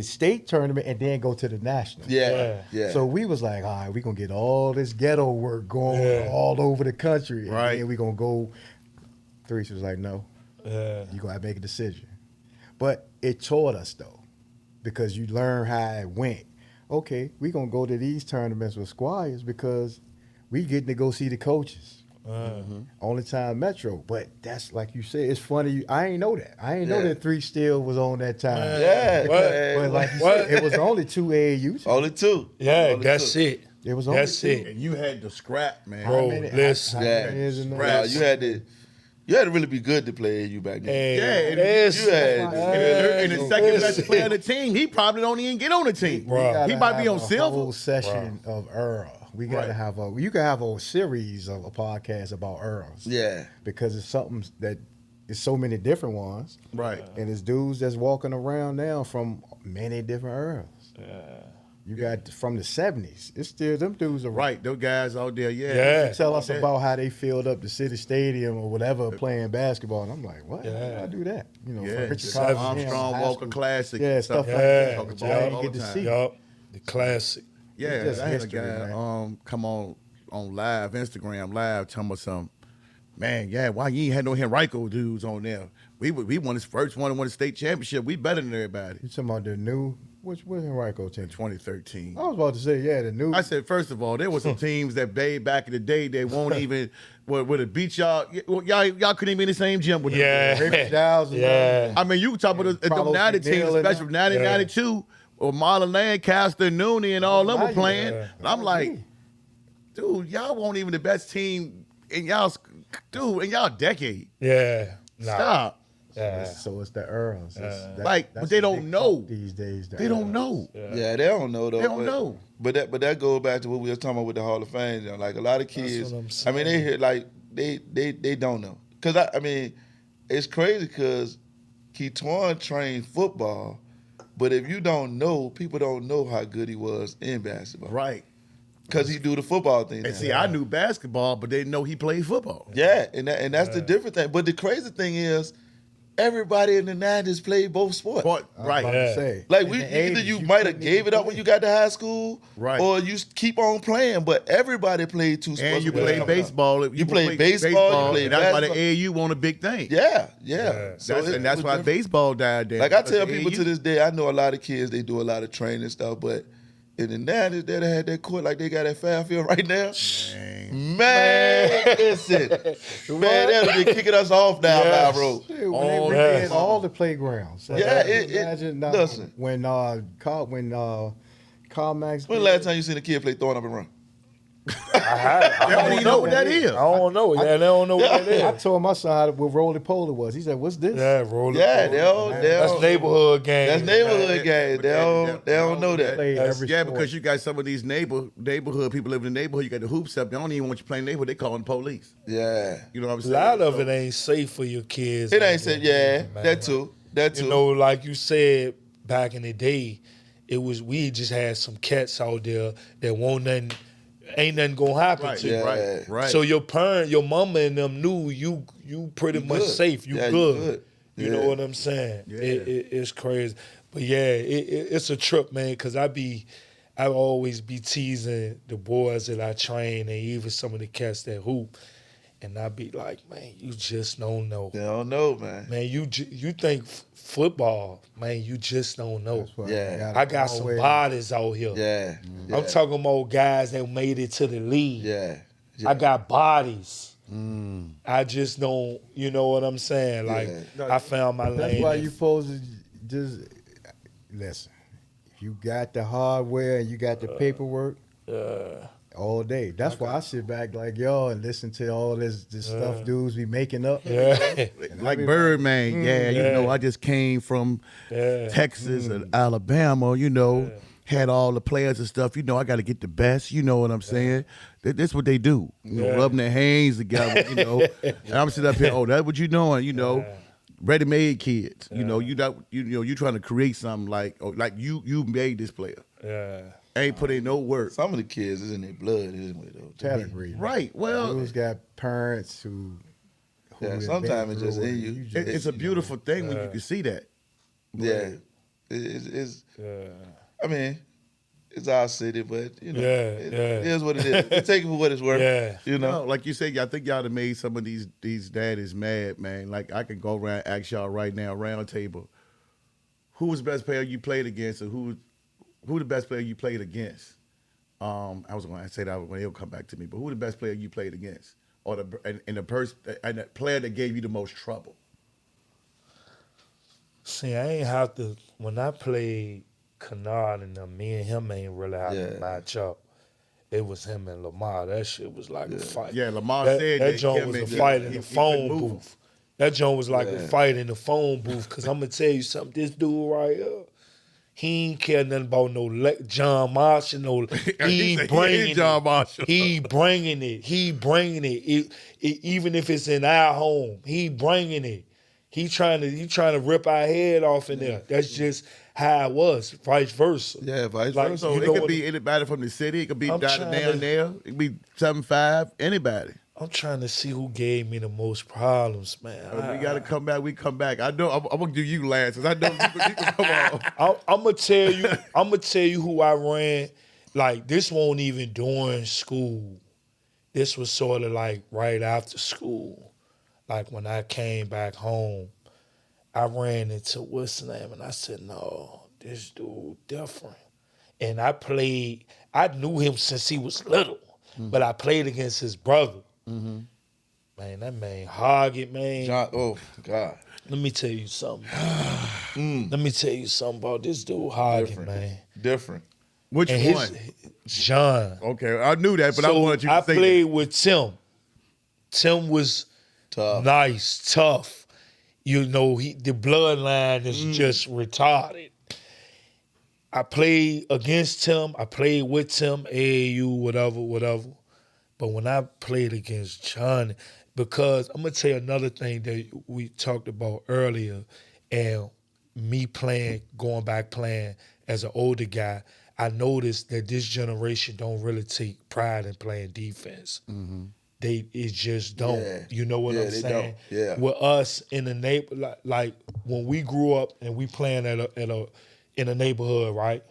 state tournament and then go to the national. Yeah. So we was like, all right, we're gonna get all this ghetto work going Yeah. all over the country. Right. And then we're gonna go. Therese was like, no, Yeah. you gotta make a decision. But it taught us though, because you learn how it went. Okay, we're gonna go to these tournaments with Squires because we getting to go see the coaches. Only time Metro, but that's like you said. It's funny. I ain't know that. I ain't know Yeah. that Three Still was on that time. Yeah. But like you said, it was only two AAU. Only two. Yeah, Only that's two. it. It was only That's two. it. And you had to scrap, man. Bro, How many- listen. how Yeah. many years in Nah, there? you had to really be good to play AU back then. And Yeah, and listen. you had- And the second best Listen. player on the team, he probably don't even get on the team. Bro. We gotta He might be have on a silver. whole session of Earl. We gotta Right. have you can have a series of a podcast about Earls. Yeah. Because it's something that it's so many different ones. Right. And it's dudes that's walking around now from many different Earls. You got from the 70s. It's still them dudes are Right. Those guys out there, yeah. Yeah. Tell us That- about how they filled up the city stadium or whatever playing basketball. And I'm like, what? How Yeah. did I do that? You know, Yeah. from Richard Seven. College, Armstrong high Walker school. Classic. Yeah, stuff like Yeah. that. Talk I about didn't all get the to time. see. Yup. The classic. Yeah, It's just I had history, a guy man. come on live, Instagram live, tell me something. Man, yeah, why you ain't had no Henrico dudes on there? We won his first one and won the state championship. We better than everybody. You talking about the new, which Henrico team? 2013. I was about to say, yeah, the new. I said, first of all, there were some teams that back in the day that won't even would have beat y'all. Y'all couldn't even be in the same gym with them. Yeah. Rick Giles and Yeah. I mean, you talk about the Carlos 90 McNeil teams, and especially them. 1992, or Marlon Lancaster, Nooney, and all them were Right. playing. Yeah. And I'm like, dude, y'all weren't even the best team in y'all decade. Yeah. Nah. Stop. So it's the Earls. But they don't know these days. They don't know. Yeah, they don't know though. They don't know. But that goes back to what we were talking about with the Hall of Fame. You know, like a lot of kids, what I'm I mean, saying. they hear like they don't know. Cause I mean, it's crazy because Kytwan trained football, but if you don't know, people don't know how good he was in basketball. Right. Cause he do the football thing. And now. see, I knew basketball, but they didn't know he played football. Yeah, and that's the different thing. But the crazy thing is, everybody in the 90s played both sports. Right. Say. Like In the either 80s, you might have couldn't gave it up when you got to high school, Right. or you keep on playing. But everybody played two sports. And you when they played come up. baseball. You played baseball, you played and that's why the basketball. AAU won a big thing. Yeah. So And that's why different. baseball died there. Like I because tell the people AAU to this day, I know a lot of kids, they do a lot of training stuff, but in the 90s, they had that court like they got at Fairfield right now. Man, listen. Man, they'll be kicking us off down Bow Road. Shit, when All they that. redid all the playgrounds. Yeah, imagine now listen. when Carl Max. When the last time you seen a kid play throwing up and run? I They don't even know what that is. I don't know. Yeah, they don't know what that I is. told my son what roly poly was. He said, "What's this?" Yeah, roller. Yeah, coaster. they That's don't. neighborhood game. That's neighborhood game. But They don't know that. Played every Yeah, sport. because you got some of these neighborhood people living in the neighborhood. You got the hoops up. They don't even want you playing neighborhood. They calling the police. Yeah. You know what I'm A saying? lot of So- it ain't safe for your kids. It ain't said, yeah, man. that too. That too. You know, like you said back in the day, we just had some cats out there that ain't nothing gonna happen Right, to you. right. So your mama and them knew you pretty You much good. safe. You Yeah, you good. good. You Yeah. know what I'm saying? Yeah. It's crazy. But yeah, it's a trip, man, because I always be teasing the boys that I train and even some of the cats that hoop. And I be like, man, you just don't know. They don't know, man. Man, you think football, man, you just don't know. That's why Yeah. I got some always- bodies out here. Yeah. I'm talking about guys that made it to the league. Yeah. I got bodies. I just don't, you know what I'm saying? Like, I found my That's lane. why you supposed to just listen. If you got the hardware and you got the paperwork, all day. That's why I sit back like y'all and listen to all this stuff dudes be making up. Yeah. Like Birdman, you know, I just came from Texas and Alabama, you know, had all the players and stuff. You know, I got to get the best. You know what I'm saying? That's what they do. You know, rubbing their hands together. You know, and I'm sitting up here. Oh, that's what you doing? You know, ready-made kids. You know, you trying to create something like you made this player. Yeah. Ain't put in no work. Some of the kids is in their blood, isn't it, though? Pedigree. Right. Well, Dudes got parents who Yeah, have sometimes been it's just through in it. you. it's a beautiful thing when you can see that. Yeah. It's I mean, it's our city, but, you know, it is what it is. You take it for what it's worth. Yeah. You know? No, like you said, I think y'all have made some of these daddies mad, man. Like I could go around and ask y'all right now, round table, who was the best player you played against, and who the best player you played against? I was going to say that when he'll come back to me, but who the best player you played against, or the player that gave you the most trouble? See, I ain't have to, when I played Kennard and them, me and him ain't really have to match up. It was him and Lamar. That shit was like a fight. Yeah, Lamar said that that joint him was a and fight in he the couldn't phone move. booth. That joint was like a fight in the phone booth. Cause I'm gonna tell you something. This dude right here, he ain't care nothing about no John Marshall. No, he said he bringing ain't John Marshall. He bringing it. He bringing it. Even if it's in our home, he bringing it. He trying to rip our head off in there. That's just how it was. Vice versa. Yeah, vice Like, versa. So you it know could what- be anybody from the city. It could be I'm down trying down to- there. It could be 7'5", anybody. I'm trying to see who gave me the most problems, man. We got to come back. We come back. I know. I'm gonna do you last, cause I know you can come on. I'm gonna tell you. I'm gonna tell you who I ran. Like this wasn't even during school. This was sort of like right after school. Like when I came back home, I ran into what's the name, and I said, "No, this dude different." And I knew him since he was little, but I played against his brother. Man, that man Hoggett, man. Oh, God. Let me tell you something. Let me tell you something about this dude Hoggett, man. Different. Which And one? John. Okay, I knew that, but I wanted you to I say played with Tim. Tim was Tough. nice, tough. You know, the bloodline is just retarded. I played against him. I played with him, AAU, whatever. But when I played against Johnny, because I'm going to tell you another thing that we talked about earlier, and me going back playing as an older guy, I noticed that this generation don't really take pride in playing defense. It just don't. Yeah. You know what Yeah, I'm they saying? don't. Yeah. With us in the neighbor, like when we grew up and we playing in a neighborhood, right?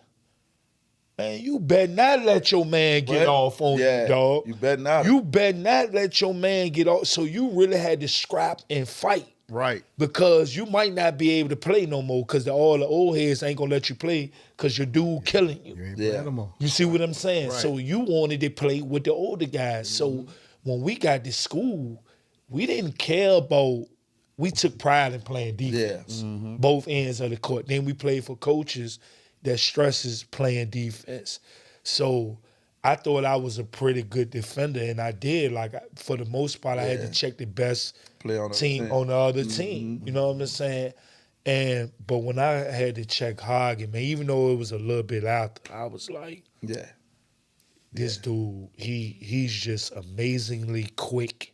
Man, you better not let your man get off on you, dog. You better not. You better not let your man get off. So you really had to scrap and fight. Right. Because you might not be able to play no more because all the old heads ain't gonna let you play because your dude killing you. You ain't Yeah. playing no more. You see what I'm saying? Right. So you wanted to play with the older guys. So when we got to school, we didn't care about. We took pride in playing defense, both ends of the court. Then we played for coaches that stresses playing defense. So I thought I was a pretty good defender, and I did. Like for the most part, I had to check the best Play on the team team. on the other team. You know what I'm saying? But when I had to check Hagen, man, even though it was a little bit after, I was like, Yeah. this dude, he's just amazingly quick.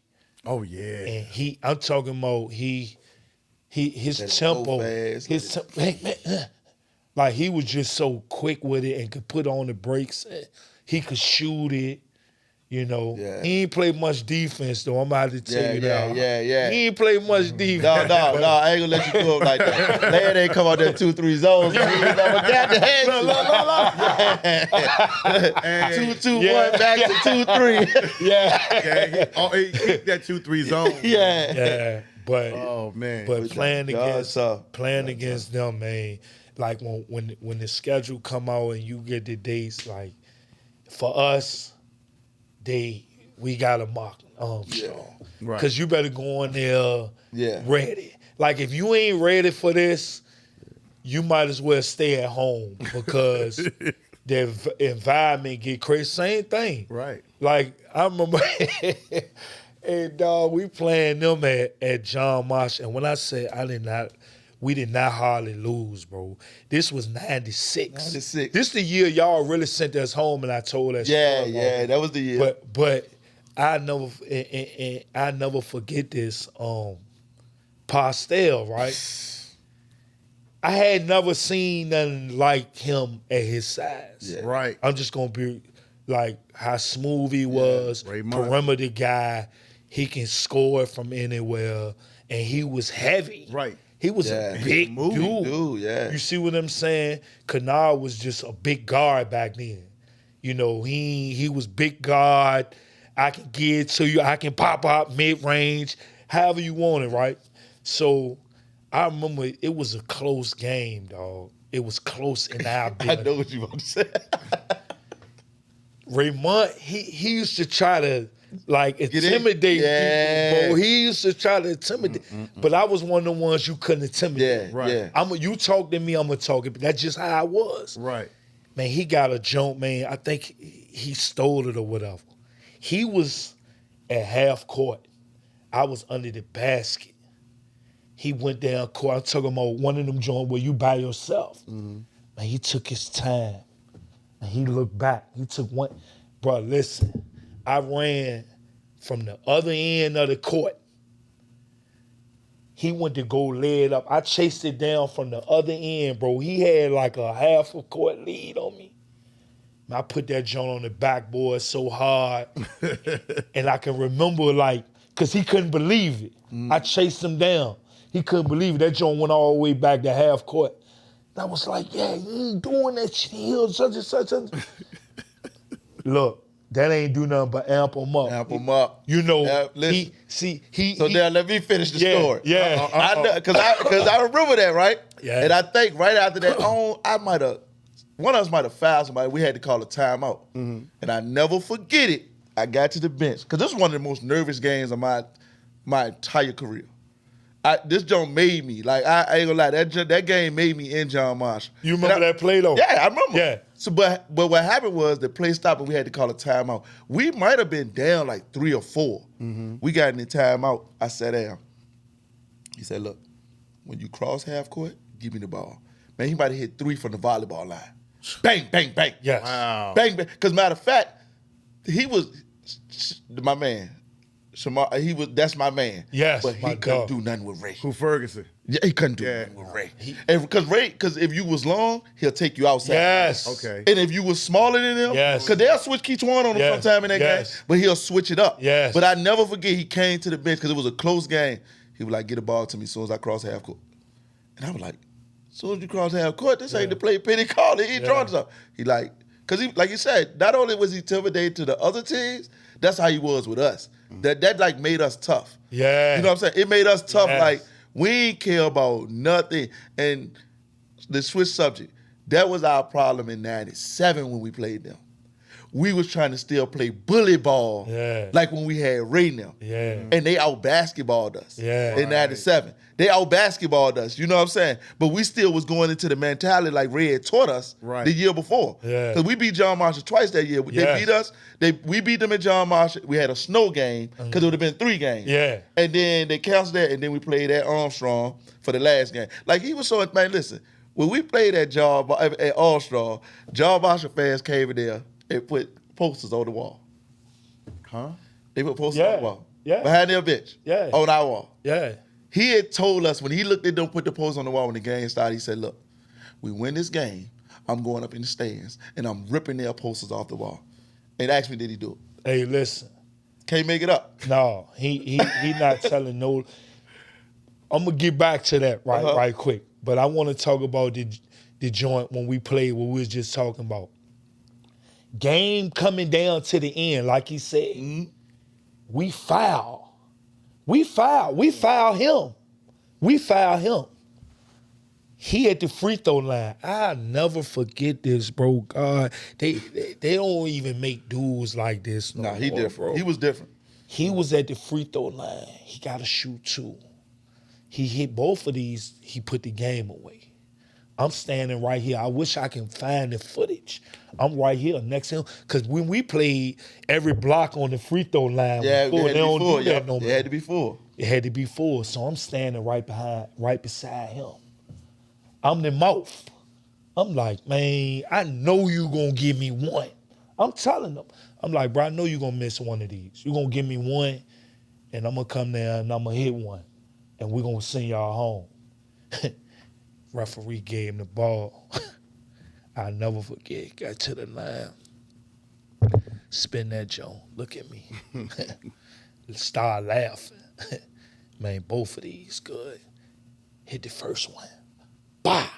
Oh yeah. And I'm talking about his That's tempo, so fast. like he was just so quick with it and could put on the brakes. He could shoot it. You know, Yeah. he ain't play much defense though. I'm about to tell you that. Yeah. He ain't play much defense. No, I ain't gonna let you go up like that. Lad ain't come out there 2-3 zones. He ain't never got the head. Look. 2-2-1 back to 2-3. Yeah. He kicked that 2-3 zone. Yeah. Yeah. But Oh man. But playing tough. against them, man, like when the schedule come out and you get the dates, like for us, we got a mock Armstrong. Right. Cause you better go in there Yeah. ready. Like if you ain't ready for this, you might as well stay at home because the environment get crazy. Same thing. Right. Like I remember and dog, we playing them at John Marsh, and when I say we did not hardly lose, bro. This was 96. 96. This the year y'all really sent us home, and I told us. Yeah, that was the year. But I never forget this. Pastel, right? I had never seen nothing like him at his size. Yeah. Right. I'm just gonna be like how smooth he was, Raymond. perimeter guy. He can score from anywhere, and he was heavy. Right. He was Yeah. a big dude. Dude, yeah. You see what I'm saying? Kennard was just a big guard back then. You know, he was big guard. I can get to you. I can pop out mid-range, however you want it, right? So I remember it was a close game, dog. It was close in our I building. know what you want to say. Raymond, he used to try to like intimidate Yeah. people, bro. He used to try to intimidate. But I was one of the ones you couldn't intimidate. Yeah, Right. yeah. You talk to me, I'm gonna talk. That's just how I was. Right. Man, he got a jump, man. I think he stole it or whatever. He was at half court. I was under the basket. He went down court. I'm talking about one of them joints where you by yourself. Man, he took his time. And he looked back. He took one. Bro, listen. I ran from the other end of the court. He went to go lay it up. I chased it down from the other end, bro. He had like a half a court lead on me. I put that joint on the backboard so hard. And I can remember because he couldn't believe it. I chased him down. He couldn't believe it. That joint went all the way back to half court. And I was like, yeah, you ain't doing that shit. He such and such. Look, that ain't do nothing but amp him up. Amp him up. You know, Yeah, listen. So now let me finish the story. Yeah. I know, because I remember that, right? Yeah. And I think right after that, one of us might have fouled somebody. We had to call a timeout. And I never forget it. I got to the bench because this was one of the most nervous games of my entire career. This joint made me I ain't gonna lie. That game made me in John Marsh. You remember that play though? Yeah, I remember. Yeah. So, but what happened was the play stopped and we had to call a timeout. We might have been down like 3 or 4. We got in the timeout. I sat down. He said, "Look, when you cross half court, give me the ball. Man, he might have hit 3 from the volleyball line. Bang, bang, bang. Yes. Wow. Bang, bang. Because matter of fact, he was my man. That's my man. Yes, but he my couldn't dog. do nothing with Ray. Who Ferguson? Yeah, he couldn't do nothing with Ray. Because if you was long, he'll take you outside. Yes. Okay. And if you was smaller than him, Yes. because they'll switch Kytwan on him Yes. sometime in that Yes. game, but he'll switch it up. Yes. But I never forget he came to the bench because it was a close game. He was like, get a ball to me as soon as I cross half court. And I was like, as soon as you cross half court, this ain't the play Penny called it. He draws up. He like, because he, like you said, not only was he intimidated to the other teams, that's how he was with us. That like made us tough. Yeah. You know what I'm saying? It made us tough. Yes. Like, we ain't care about nothing. And the switch subject, that was our problem in 97 when we played them. We was trying to still play bully ball like when we had Ray now. Yeah. And they out basketballed us in 97. They out basketballed us, you know what I'm saying? But we still was going into the mentality like Ray had taught us the year before. Yeah. Because we beat John Marshall twice that year. They beat us. We beat them at John Marshall. We had a snow game because it would have been 3 games. Yeah. And then they canceled that, and then we played at Armstrong for the last game. Like, he was so, man, listen, when we played at Armstrong, John Marshall fans came in there and put posters on the wall. Huh? They put posters on the wall. Yeah. Behind their bench. Yeah. On our wall. Yeah. He had told us when he looked at them, put the posters on the wall when the game started, he said, look, we win this game, I'm going up in the stands, and I'm ripping their posters off the wall. And asked me, did he do it? Hey, listen. Can't make it up. No, he not telling no. I'm gonna get back to that right quick, but I want to talk about the joint when we played. What we was just talking about. Game coming down to the end, like he said. We foul him. He at the free throw line. I'll never forget this, bro. God, they don't even make dudes like this. Nah, he more, different. bro. He was different. He was at the free throw line. He got to shoot 2. He hit both of these. He put the game away. I'm standing right here. I wish I can find the footage. I'm right here next to him. Because when we played, every block on the free throw line was full. They don't do that no more. It had to be full. It had to be full. So I'm standing right beside him. I'm the mouth. I'm like, man, I know you gonna give me one. I'm telling him. I'm like, bro, I know you gonna miss one of these. You gonna give me one, and I'm gonna come there and I'm gonna hit one, and we're gonna send y'all home. Referee gave him the ball. I'll never forget. Got to the line. Spin that joint. Look at me. Start laughing. Man, both of these good. Hit the first one. Bah!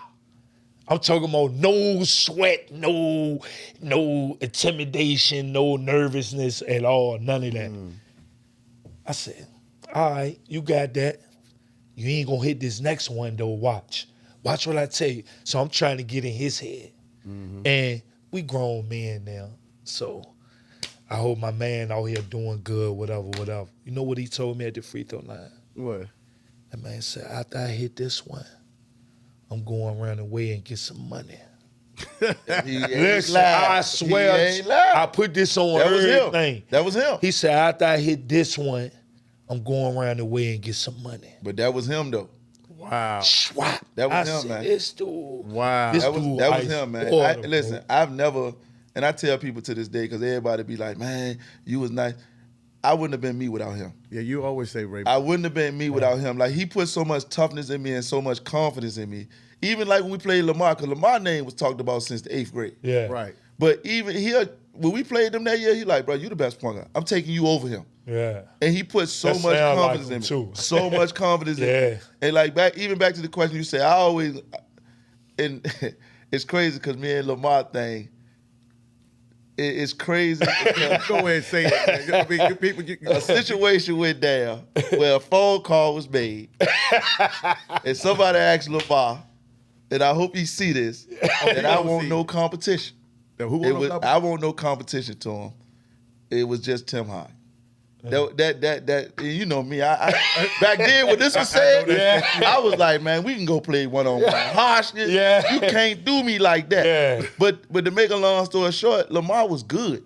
I'm talking about no sweat, no intimidation, no nervousness at all, none of that. I said, all right, you got that. You ain't gonna hit this next one though, watch. Watch what I tell you. So I'm trying to get in his head. And we grown men now. So I hope my man out here doing good, whatever. You know what he told me at the free throw line? What? That man said, after I hit this one, I'm going around the way and get some money. Listen, I swear, I put this on everything. That was him. He said, after I hit this one, I'm going around the way and get some money. But that was him, though. Wow. Swat. That was I him, said, man. This dude. Wow. This That was dude him, man. water, Listen, I've never, and I tell people to this day, because everybody be like, man, you was nice. I wouldn't have been me without him. Yeah, you always say Ray. I wouldn't have been me without him. Like, he put so much toughness in me and so much confidence in me. Even like when we played Lamar, because Lamar's name was talked about since the 8th grade. Yeah. Right. But even here, when we played them that year, he like, bro, you the best point guard. I'm taking you over him. Yeah. And he put so That much sound like confidence him, in me. too. So much confidence in Yeah. me. And like back to the question you said, I always, and it's crazy because me and Lamar thing, it's crazy. Go ahead and say it. Man. I mean, people, A situation went down where a phone call was made, and somebody asked Lamar, and I hope he see this, that I want no competition. I want no competition to him. It was just Tim Hogg. That you know me. I back then when this was said, I was like, man, we can go play one-on-one. Harshness, you can't do me like that. Yeah. But to make a long story short, Lamar was good.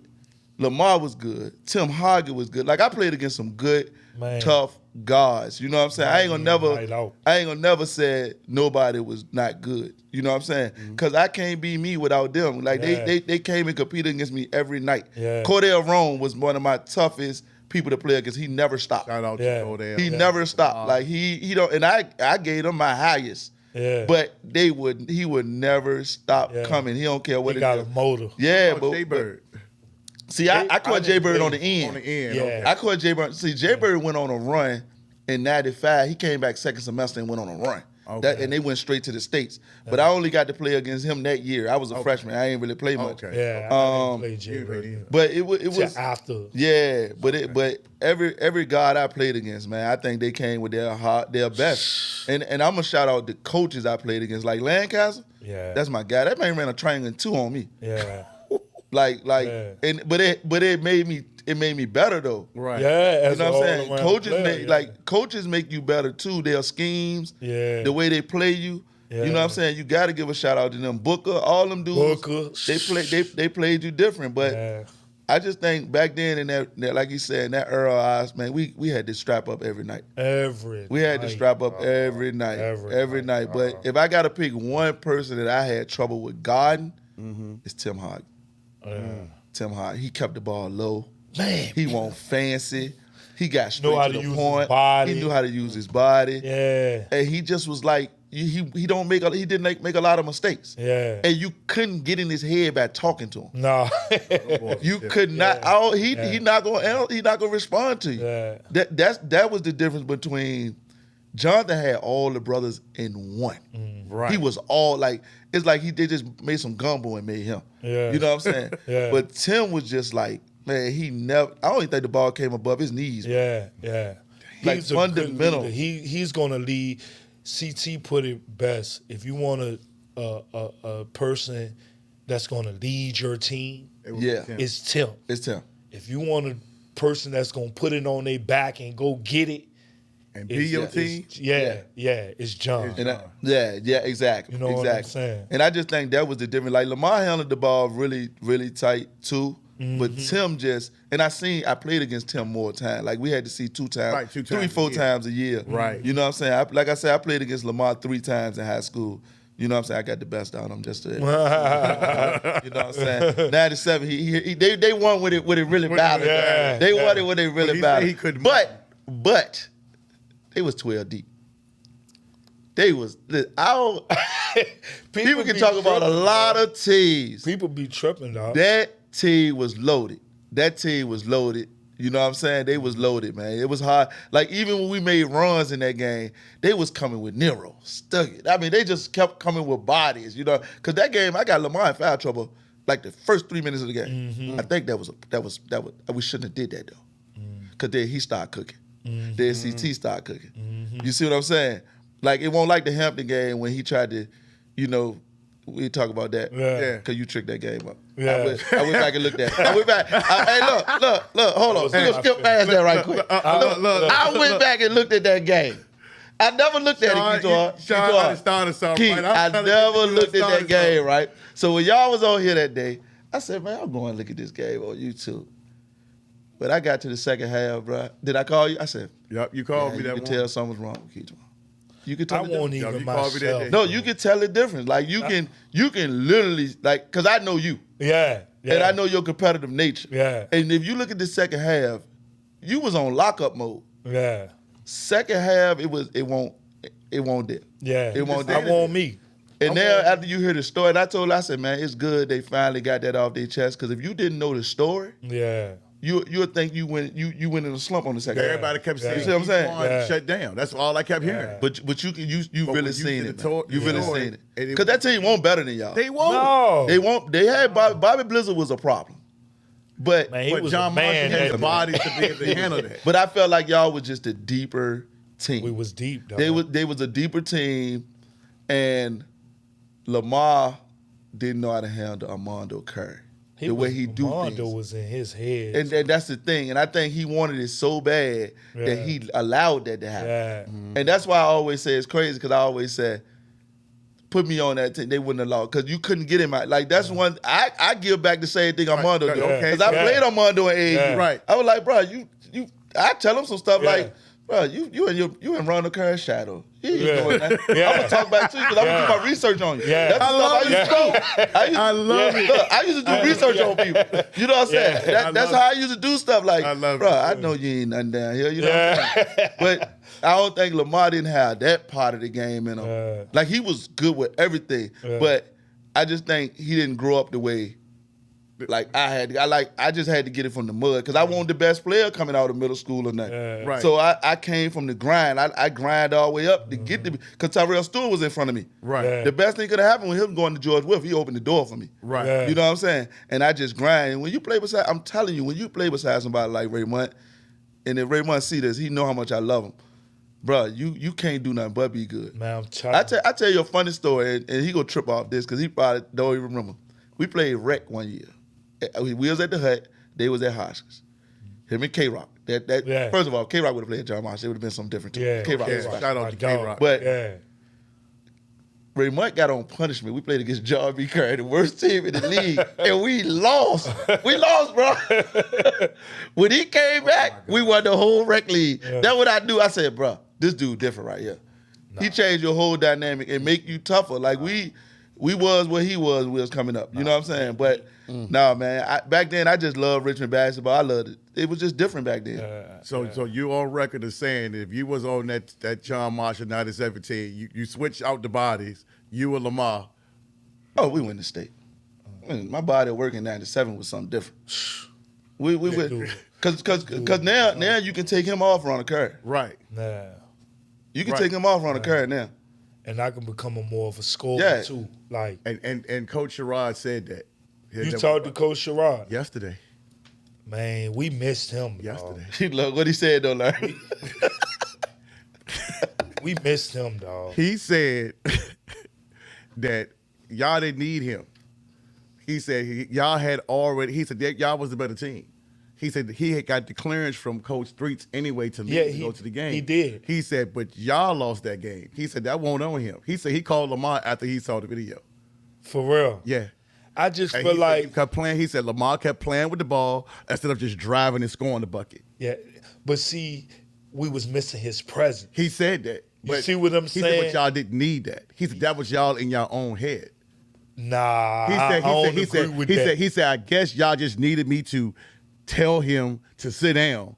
Tim Hogg was good. Like, I played against some good tough guards. You know what I'm saying? I ain't gonna never say nobody was not good. You know what I'm saying? Because I can't be me without them. Like they came and competed against me every night. Yeah. Cordell Rome was one of my toughest people to play against. He never stopped. Shout out to Cordell. He never stopped. Like he don't. And I gave him my highest. Yeah. But he would never stop coming. He don't care what he it got is. a motor. Yeah, Oh, Jay-Bird. See, I caught Jay-Bird on the end. On the end. Yeah. Okay. I caught Jay-Bird. See, Jay-Bird went on a run in 95. He came back second semester and went on a run. Okay. And they went straight to the States. But I only got to play against him that year. I was a freshman. I ain't really play much. Okay. Yeah, I didn't play Jay-Bird. But it was after. Yeah, but every guard I played against, man, I think they came with their best. And I'm gonna shout out the coaches I played against, like Lancaster. Yeah. That's my guy. That man ran a triangle and 2 on me. Yeah. But it made me better though. Right. Yeah, You know what I'm saying? Coaches player, coaches make you better too. Their schemes, Yeah. the way they play you. Yeah. You know what I'm saying? You got to give a shout out to them. Booker, all them dudes. Booker. They played you different. But Yeah. I just think back then in that like you said, in that era, man, we had to strap up every night. We had to strap up every night. Every night. But if I got to pick one person that I had trouble with guarding, it's Tim Hogg. Tim Hogg. He kept the ball low. Man. He wasn't fancy. He got Know how straight to to the use point. his body. He knew how to use his body. Yeah. And he just was like, he didn't make a lot of mistakes. Yeah. And you couldn't get in his head by talking to him. No. You could not. He not gonna respond to you. Yeah. That was the difference between Jonathan had all the brothers in one. Right. He was all like, it's like they just made some gumbo and made him. Yeah. You know what I'm saying? Yeah. But Tim was just like, man, I don't even think the ball came above his knees. Yeah, yeah. Like He's a good fundamental. leader. He's gonna lead. CT put it best. If you want a person that's gonna lead your team, Yeah. Tim. it's Tim. It's Tim. If you want a person that's gonna put it on their back and go get it, And be your team. it's John. And exactly. You know what I'm saying? And I just think that was the difference. Like Lamar handled the ball really, really tight too. But Tim I played against Tim more time. Like we had to see 2 times, Right, 2 3, times 4 a year. times a year. Right. You know what I'm saying? Like I said, I played against Lamar 3 times in high school. You know what I'm saying? I got the best out of him just to, you know what I'm saying? 97, they won with it really battled. Yeah. They won it when they really battled. He couldn't. But they was 12 deep. They was people can talk about a lot of teams. People be tripping, dog. That team was loaded. You know what I'm saying? They was loaded, man. It was hard. Like, even when we made runs in that game, they was coming with Nero, Stugget. I mean, they just kept coming with bodies, you know? Because that game, I got Lamar in foul trouble like the first 3 minutes of the game. I think that was we shouldn't have did that, though. Because then he started cooking. Then CT started cooking. You see what I'm saying? Like, it won't like the Hampton game when he tried to, you know, we talk about that. Yeah. Because you tricked that game up. Yeah. I went back and looked at it. I went back. Hey, look, hold on. We're going to skip past that right quick. I went back and looked at that game. I never looked at it, Keith. I never looked at that game, right? So when y'all was on here that day, I said, man, I'm going to look at this game on YouTube. But I got to the second half, bro. Did I call you? I said, Yep, you called me you that could one. tell something was wrong with Kytwan. You could I tell the won't difference. even you called me that myself. day. No, you can tell the difference. Like you can literally, like, because I know you. Yeah. And I know your competitive nature. Yeah. And if you look at the second half, you was on lockup mode. Yeah. Second half, it won't dip. Yeah. It won't I dip. want me. And now after you hear the story, and I said, man, it's good they finally got that off their chest. Because if you didn't know the story, Yeah. you'll think you went in a slump on the second half. Everybody kept saying, You see what I'm saying? Kytwan shut down. That's all I kept hearing. But you But really when seen you it. see the Man. You really story, seen and it. it Because that team won't better than y'all. They won't. No. They won't. They had Bobby Blizzard was a problem. But Man, he But was John a man. Marshall had the that- body to be able to handle that. But I felt like y'all was just a deeper team. We was deep, dog. They was a deeper team, and Lamar didn't know how to handle Armando Curry. The way he do Armando things. was in his head. And that's the thing. And I think he wanted it so bad that Yeah. he allowed that to happen. Yeah. And that's why I always say it's crazy, because I always say, put me on that team. They wouldn't allow, because you couldn't get him out. Like, that's one, I give back the same thing Armando did. Okay. Because I played Armando in AAU. Yeah. Right. I was like, bro, I tell him some stuff Yeah. like, bro, you in Ronald Kerr's shadow. You ain't Yeah. doing that. Yeah. I'm gonna talk back to you because I'm gonna do my research on you. Yeah. That's the I stuff love I used to do. I love it. Look, I used to do research on people. You know what I'm saying? Yeah. That's how I used to do stuff. Like, I love bro, it. I know you ain't nothing down here. You know what I'm saying? But I don't think Lamar didn't have that part of the game in him. Like, he was good with everything, but I just think he didn't grow up the way. Like I had, I just had to get it from the mud because I wasn't the best player coming out of middle school or nothing. Right. So I came from the grind. I grind all the way up to get to because Tyrell Stewart was in front of me. Right. Yeah. The best thing could have happened with him going to George Wolf, he opened the door for me. Right. Yeah. You know what I'm saying? And I just grind. And when you play beside, I'm telling you, when you play beside somebody like Raymond, and if Raymond see this, he know how much I love him. Bro, you can't do nothing but be good. Man, I'm telling you. I tell you a funny story, and he gonna trip off this because he probably don't even remember. We played rec one year. We was at the Hut. They was at Hoskins. Him and K-Rock. Yeah. First of all, K-Rock would have played John Marsh. It would have been something different too. Yeah. K-Rock Yeah, was special. shout out My to dog. K-Rock. But Yeah. Raymond got on punishment. We played against John B. Curry, the worst team in the league, and we lost. We lost, bro. When he came back, we won the whole rec league. That's what I do. I said, bro, this dude different right here. He changed your whole dynamic and make you tougher. Like we was what he was when we was coming up. You know what I'm saying? But nah, man. Back then, I just loved Richmond basketball. I loved it. It was just different back then. So you on record as saying that if you was on that John Marshall 1917, you switch out the bodies, you and Lamar. Oh, we win the state. My body working in '97 was something different. We would because now you can take him off on a curve. Right. Nah. You can Right. take him off on a curve now. And I can become a more of a scorer Yeah. too. Like And Coach Sherrod said that. you talked to Coach Sherrod. yesterday. Man, we missed him. dog. Yesterday. Look what he said though, Larry. We missed him, dog. He said that y'all didn't need him. He said y'all had already. He said that y'all was the better team. He said he had got the clearance from Coach Streets anyway to leave Yeah, to go to the game. he did. He said, but y'all lost that game. He said that won't on him. He said he called Lamar after he saw the video. For real. Yeah. I just And feel he like kept playing. He said Lamar kept playing with the ball instead of just driving and scoring the bucket. yeah, but see, we was missing his presence. He said that. You But see what I'm he saying? said, but y'all didn't need that. He said that was y'all in your own head. Nah, He I said, don't he agree said, with he that. said, he said, I guess y'all just needed me to tell him to sit down.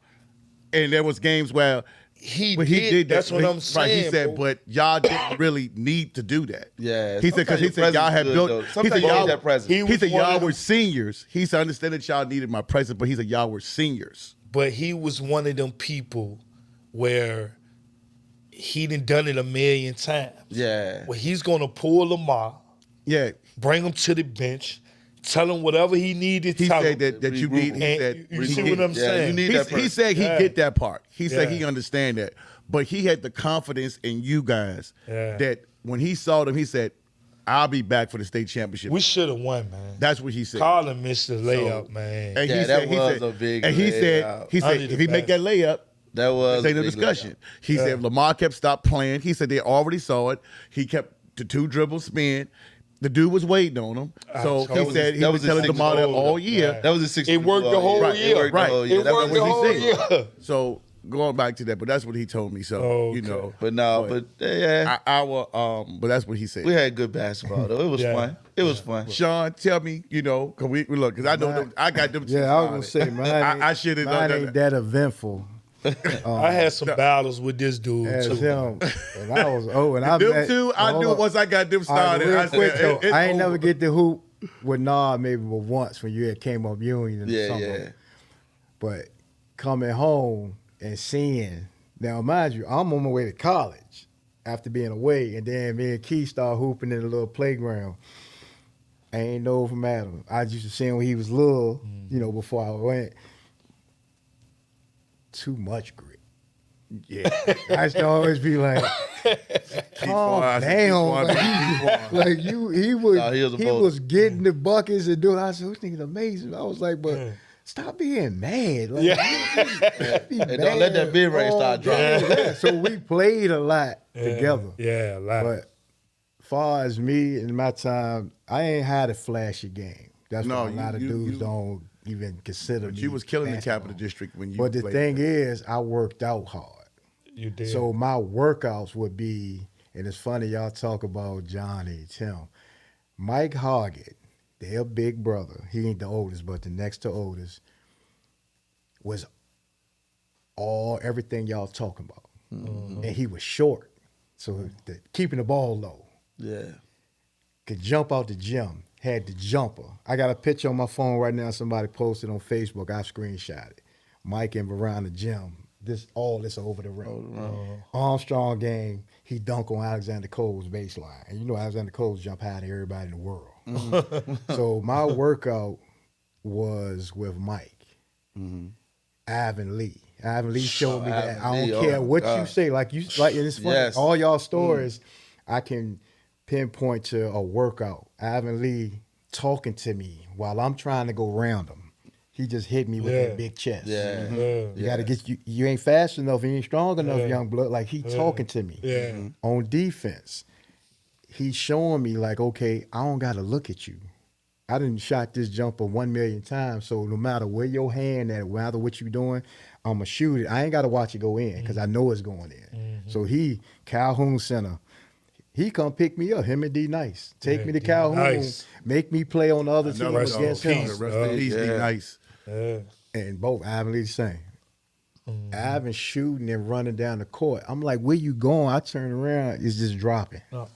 And there was games where He but did. that. That's what I'm saying. Right. He said, bro. but y'all didn't really need to do that. Yeah, He said because he said y'all had built. He Sometimes said you need y'all. that presence. He He was said one of y'all them- were seniors. He said I understand that y'all needed my presence, but he said y'all were seniors. But he was one of them people where he done it a million times. Yeah. Where he's gonna pull Lamar, Yeah. bring him to the bench, tell him whatever he needed to He tell said him. that you need. He And said you he see get- what I'm saying? you need He, that person. he said he Yeah. get that part. He said Yeah. he understand that, but he had the confidence in you guys Yeah. that when he saw them, he said, "I'll be back for the state championship." We should have won, man. That's what he said. Colin missed the layup, man. And Yeah, he that said, he was said, a big and he said, layup. he said, Under the if he make that layup, That was this ain't a no big discussion. layup. He said Lamar kept stopped playing. He said they already saw it. He kept the 2 dribble spin. The dude was waiting on him. So That he was said his- he that was was his telling sixth Lamar that goal. all year. Yeah. That was a 6. It worked the whole Right, year. It worked the whole year. It That's worked what the he whole said. year. So going back to that, but that's what he told me. So Okay. you know, But no, but yeah, but that's what he said. we had good basketball though. It was Yeah. fun. It was fun. Sean, tell me, you know, cause we look, cause I know them, I got them. Yeah, I was gonna say mine. I should have mine done ain't that eventful. I had some battles with this dude As too. him, and I was and I Them met, two, I hold knew up. once I got them All right, started. real I quick said, though, it's I ain't never over. get the hoop with Nard maybe but once when you had came up Union and Yeah, something. yeah. But coming home and seeing now, mind you, I'm on my way to college after being away, and then me and Keith start hooping in a little playground. I ain't know from Adam. I used to see him when he was little, you know, before I went. Too much grit. Yeah. I used to always be like, calm Keith down. Keith Like you, he was, No, he was a he bully. was getting the buckets and doing. I said, this nigga's amazing. I was like, but stop being mad. Like, you be And don't let that mid range all start day. dropping. Yeah, so we played a lot together. Yeah, a lot. But far as me in my time, I ain't had a flashy game. That's No, what a lot of you- dudes don't even consider But me you was killing the basketball. Capital District when you But the played thing there. is, I worked out hard. You did. So my workouts would be, and it's funny y'all talk about Johnny, Tim. Mike Hoggett, their big brother, he ain't the oldest, but the next to oldest, was everything y'all talking about. And he was short. So keeping the ball low. Yeah. Could jump out the gym, had the jumper. I got a picture on my phone right now, somebody posted on Facebook, I screenshot it. Mike and around the gym, all this over the rim. Armstrong game, he dunk on Alexander Cole's baseline. And you know Alexander Cole's jump higher than everybody in the world. So my workout was with Mike. Ivan Lee. Ivan Lee showed me that. Ivan I don't Lee, care oh my what you God. say. Like and it's funny. Yes. All y'all stories, I can pinpoint to a workout. Ivan Lee talking to me while I'm trying to go round him. He just hit me with that big chest. Yeah. You gotta get you ain't fast enough, you ain't strong enough, young blood. Like he talking to me. Yeah. On defense, he's showing me like, okay, I don't gotta look at you. I done shot this jumper 1 million times, so no matter where your hand at, no matter what you doing, I'ma shoot it. I ain't gotta watch it go in because I know it's going in. So Calhoun Center, he come pick me up, him and D Nice. Take me to D Calhoun, Nice. make me play on the other team Another dog. against him. The rest in peace, be nice. Yeah. And both Ivan Lee the same. Ivan shooting and running down the court. I'm like, where you going? I turn around, it's just dropping. No.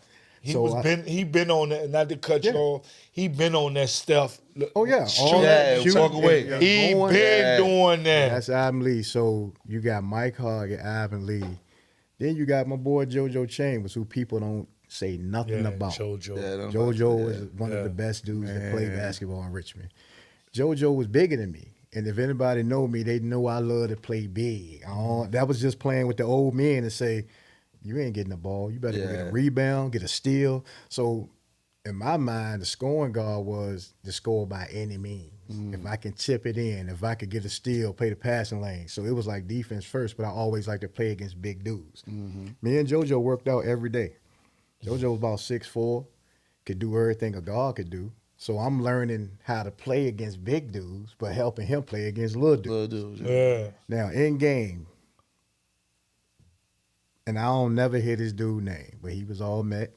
So He been on that, not to cut you off, he been on that stuff. Oh yeah, Shoot, Yeah, walk away. and He going. been doing that. That's Ivan Lee. So you got Mike Hogg and Ivan Lee. Then you got my boy JoJo Chambers, who people don't say nothing about. JoJo. Yeah, JoJo is one of the best dudes that play basketball in Richmond. JoJo was bigger than me. And if anybody know me, they know I love to play big. That was just playing with the old men and say, you ain't getting the ball. You better go get a rebound, get a steal. So in my mind, the scoring guard was to score by any means. If I can tip it in, if I could get a steal, play the passing lane. So it was like defense first, but I always like to play against big dudes. Me and JoJo worked out every day. JoJo was about 6'4", could do everything a guard could do. So I'm learning how to play against big dudes, but helping him play against little dudes. Little dudes. Yeah. Now, in game, and I don't never hear this dude's name, but he was all met.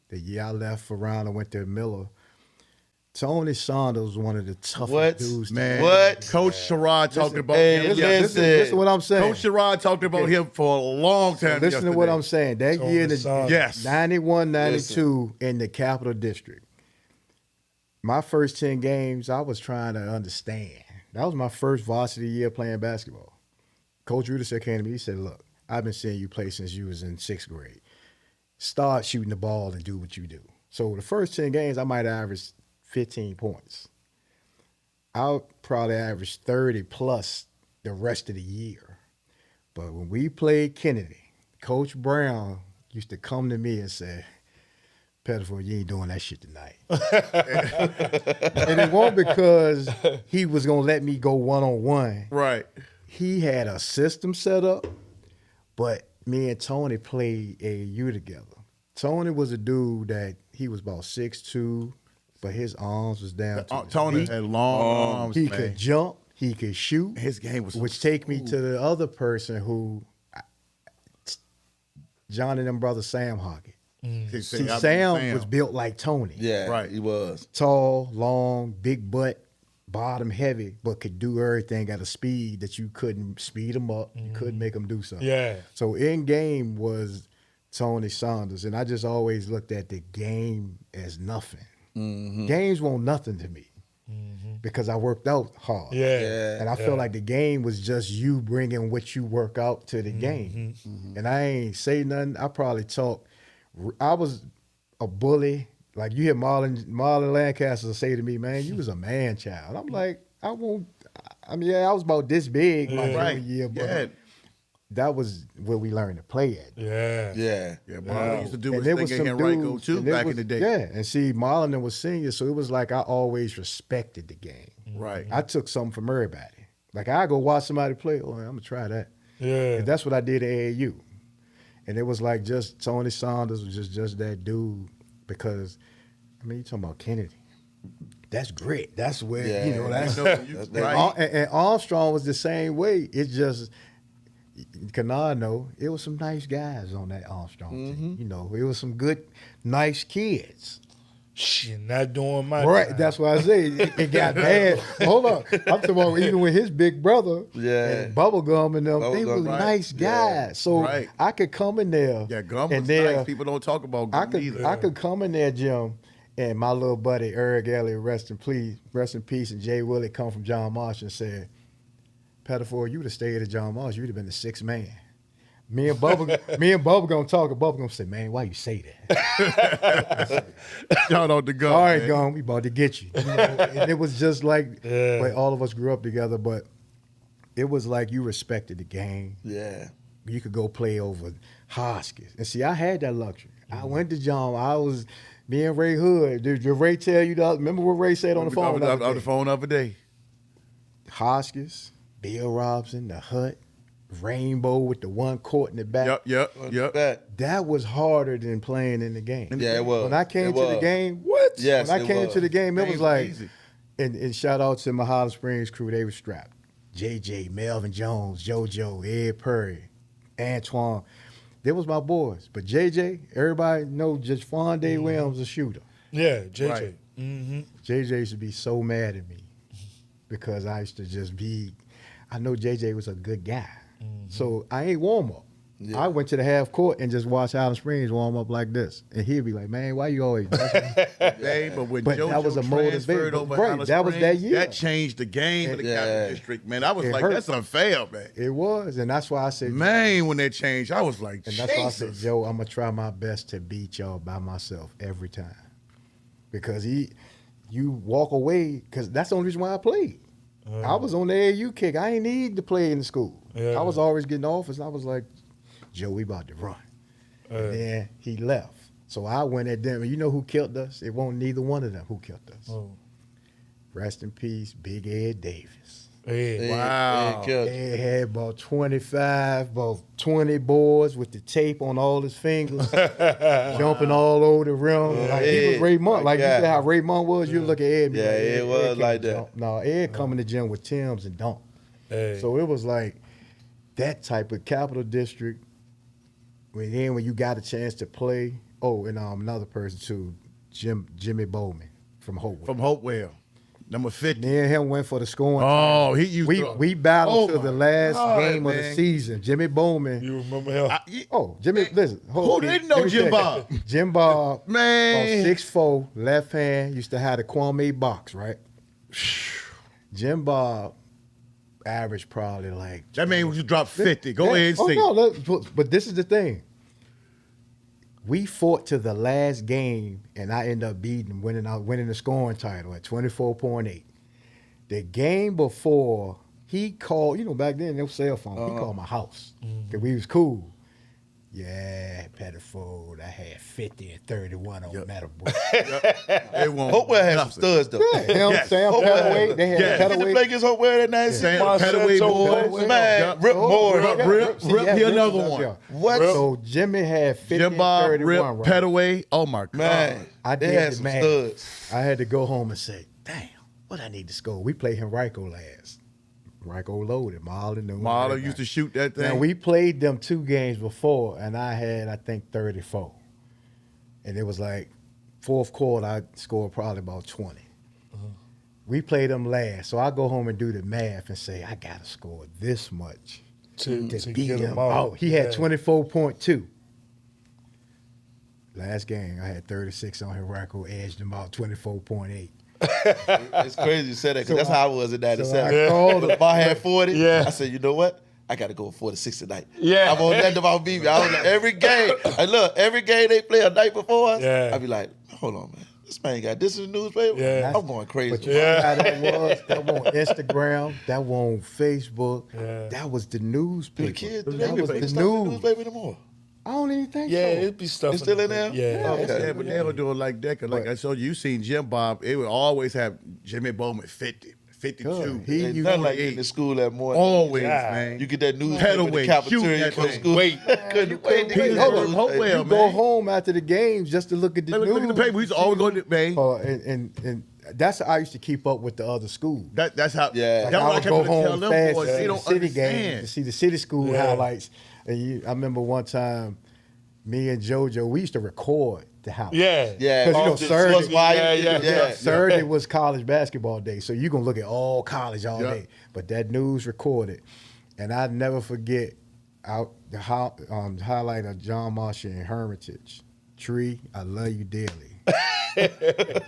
The year I left for round, I went to Miller. Tony Saunders was one of the toughest What? dudes. to Man, What? Coach Sherrod talked about hey, him. Listen to what I'm saying. Coach Sherrod talked about him for a long time. Listen to what yesterday. I'm saying. That Tony year, Saunders. Yes. 91, 92 in the Capital District. My first 10 games, I was trying to understand. That was my first varsity year playing basketball. Coach Rudicer came to me, he said, look, I've been seeing you play since you was in 6th grade. Start shooting the ball and do what you do. So the first 10 games, I might average 15 points. I'll probably average 30 plus the rest of the year. But when we played Kennedy, Coach Brown used to come to me and say, Pettiford, you ain't doing that shit tonight. And it wasn't because he was going to let me go one-on-one. Right. He had a system set up, but me and Tony played AAU together. Tony was a dude that he was about 6'2", but his arms was down to his Tony feet. had long arms, He man. could jump, he could shoot. His game was which take me to the other person who, John and them brother Sam Hoggett. See, Sam was built like Tony. Yeah, Right. he was. Tall, long, big butt, bottom heavy, but could do everything at a speed that you couldn't speed him up. You couldn't make him do something. Yeah. So in game was Tony Saunders, and I just always looked at the game as nothing. Games weren't nothing to me because I worked out hard. Yeah. And I felt like the game was just you bringing what you work out to the game. And I ain't say nothing. I probably talk. I was a bully. Like you hear Marlon Lancaster say to me, man, you was a man child. I'm like, I mean, I was about this big my junior year, but that was where we learned to play at. Yeah. Yeah. Yeah, Marlon used to do And his there thing was in some Henrico dudes, too and there back was- in the day. Yeah, and see, Marlon was senior, so it was like I always respected the game. Right. I took something from everybody. Like I go watch somebody play. Oh, I'm gonna try that. Yeah. And that's what I did at AAU. And it was like just Tony Saunders was just that dude because, I mean, you talking about Kennedy. that's grit. That's where Yeah. that's. That's right. And Armstrong was the same way. It's just Kennard know it was some nice guys on that Armstrong team. It was some good, nice kids. Shit, not doing my Right, time. that's why I say it got bad. Hold on, I'm talking about even with his big brother, and Bubblegum and them. They were Bubblegum, right. nice guys, Yeah, so right. I could come in there. Yeah, Gum and was there, nice. People don't talk about Gum either. I could come in there, Jim, and my little buddy Eric Elliott, rest in peace, and Jay Willie come from John Marsh and said, Pettiford, you would have stayed at John Marsh, you'd have been the sixth man. Me and Bubba gonna talk, and Bubba gonna say, man, why you say that? Shout out to Gum. All right, man. Gum, we about to get you. And it was just like, but all of us grew up together, but it was like you respected the game. Yeah. You could go play over Hoskins. And see, I had that luxury. I went to John. Me and Ray Hood. Did Ray tell you that? Remember what Ray said on the phone? On the phone the other day. Hoskins, Bill Robson, the Hut, Rainbow with the one court in the back. Yep. That was harder than playing in the game. Yeah, it was. When I came to the game, Yes, when I came to the game, it was like, easy. and shout out to my Holland Springs crew, they were strapped. JJ, Melvin Jones, JoJo, Ed Perry, Antoine. They was my boys. But JJ, everybody know just Fondae Williams a shooter. Yeah, JJ. Right. JJ used to be so mad at me because I used to just be, I know JJ was a good guy. So I ain't warm up. Yeah. I went to the half court and just watched Holland Springs warm up like this. And he'd be like, man, why you always Hey, but when But JoJo that was a transferred motivation. over Right, Alice that was that Springs, year. that changed the game of the Yeah. Capital District, man. I was It like, hurt. that's unfair, man. It was. And that's why I said, Man, when that changed, I was like, and that's why I said, Jesus. Joe, I'm going to try my best to beat y'all by myself every time. Because you walk away, because that's the only reason why I played. I was on the AAU kick. I ain't need to play in the school. Yeah. I was always getting offers. I was like, Joe, we about to run. And then he left. So I went at them. And you know who killed us? It wasn't neither one of them who killed us. Oh. Rest in peace, Big Ed Davis. Yeah. Wow. Ed had about 25, about 20 boards with the tape on all his fingers, jumping all over the rim. Like he was Raymond. Like you said how Raymond was, you look at Ed. And be Yeah, like, it was can't like that. jump. No, Ed come in the gym with Timbs and dunk. Hey. So it was like that type of Capital District. When you got a chance to play. Oh, and another person too, Jimmy Bowman from Hopewell. From Hopewell, number 50. Me and him went for the scoring. Oh, he used to. We battled Oh to the my last God, game of the man. season. Jimmy Bowman. You remember him? Jimmy, listen. Who didn't know let me Jim tell you. Bob? Jim Bob, Man. 6'4", left hand, used to have the Kwame box, right? Jim Bob averaged probably like. That man you dropped 50. Go ahead and Oh see. no, but this is the thing. We fought to the last game, and I ended up winning the scoring title at 24.8. The game before, he called, back then, no cell phone. He called my house because we was cool. Yeah, Pettiford, I had 50 and 31 on Meadowbrook. It won't. Hopewell had some studs though. Him, Yes. Sam Petaway, they had Yes. Get to play Petaway. against Hopewell that night. Sam Morrisette, Petaway Hopewell. boys. Man, Rip Morris. Rip, he another Rip was up one. there. What? So Jimmy had 50 Jim and Bob, 31, Rip, right? Petaway. Oh my God. Man, I they did had the some math. studs. I had to go home and say, damn, what I need to score. We played Henrico last. Henrico loaded. Marlon knew. Marlon used to shoot that thing. Now, we played them 2 games before, and I had, I think, 34. And it was like, fourth quarter, I scored probably about 20. We played them last. So I go home and do the math and say, I got to score this much to beat get him him out. out. He had Yeah. 24.2. Last game, I had 36 on Henrico, edged him out 24.8. It's crazy you said that because that's how I was in 97. So I called If I had 40, Yeah. I said, you know what? I got to go 46 tonight. Yeah. I'm on that about BB. I was like, every game. And look, every game they play a night before us, Yeah. I be like, hold on, man. This man got this in the newspaper. Yeah. I'm going crazy. But you know how that was? That was on Instagram. That was on Facebook. Yeah. That was the Do newspaper. the kids, do that they was be the stuff in the news. newspaper anymore? I don't even think Yeah, so. it'd be stuff. It's still in there? Yeah. Okay. Yeah, but they don't do it like that. Cause like I told you, you seen Jim Bob. It would always have Jimmy Bowman 50, 52. Good. He Ain't used nothing to like getting to school that morning. Always, Yeah. man. You get that newspaper in Petaway, the cafeteria, shoot you that go to thing. school. Wait. Couldn't wait to get Hold that on, Hopewell, You man. go home after the games just to look at the Look news. at the paper. We used to always go to man. And that's how I used to keep up with the other schools. That's how. Yeah. Like That's I what I would kept go to tell home them fast boys. to They see the don't city games, to understand. see the city school Yeah. highlights. And I remember one time, me and JoJo, we used to record the highlights. Yeah. Yeah. Because, off the Saturday, source wire. yeah. Saturday was college basketball day, so you're going to look at all college all Yeah. day. But that news recorded. And I'd never forget the highlight of John Marshall and Hermitage. Tree, I love you dearly.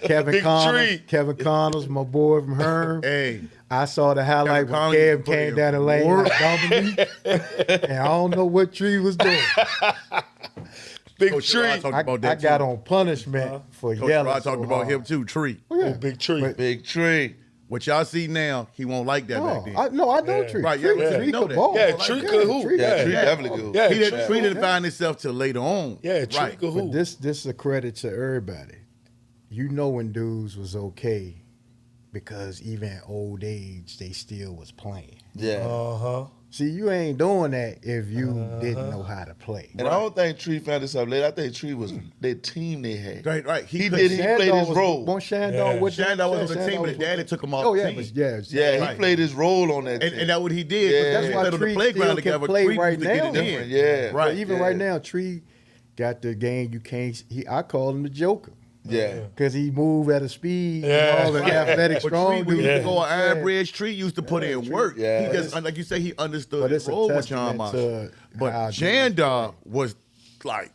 Kevin Big Connors, Tree. Kevin Connors, my boy from Herm. Hey, I saw the highlight when Connors Kev used to came put down the in lane work. like Dominique, and I don't know what Tree was doing. Big Coach Tree. Sherrod talked about I that got too. on punishment for Coach yelling. Sherrod talked so about hard. him too. Tree. Oh, yeah. Big Tree. But- Big Tree. What y'all see now, he won't like that back then. I know Yeah. Tree. Right, Tree, yeah, Tree we know could that. ball. Yeah, like Tree that. could hoop. Tree- Yeah, Tree Yeah. definitely good. Yeah, He didn't, Tree- Tree didn't find himself till later on. Yeah, Tree right. could But hoop. this is a credit to everybody. You know when dudes was okay because even at old age they still was playing. Yeah. Uh-huh. See, you ain't doing that if you didn't know how to play. And I don't think Tree found himself late. I think Tree was their team they had. Right, right. He could- did. He played his role. One Shandon Yeah. with them? Shandon was on the Shandon team, but was his daddy with them. took him off Oh the yeah, team. but yeah, Yeah, Right. he played his role on that team. And that's what he did. Yeah. That's That's why why on the Tree playground still together. can play Tree right used to get now. it in. Different, yeah. Right. But even right now, Tree got the game you can't. I call him the Joker Yeah. because he moved at a speed. Yeah. And all the Right. athletic, But strong Tree, when he dude. used to go on Yeah. Iron Bridge, Tree used to put in work. Yeah. He just, like you say, he understood But his it's a role with John testament Marshall. to But how Shandon was like,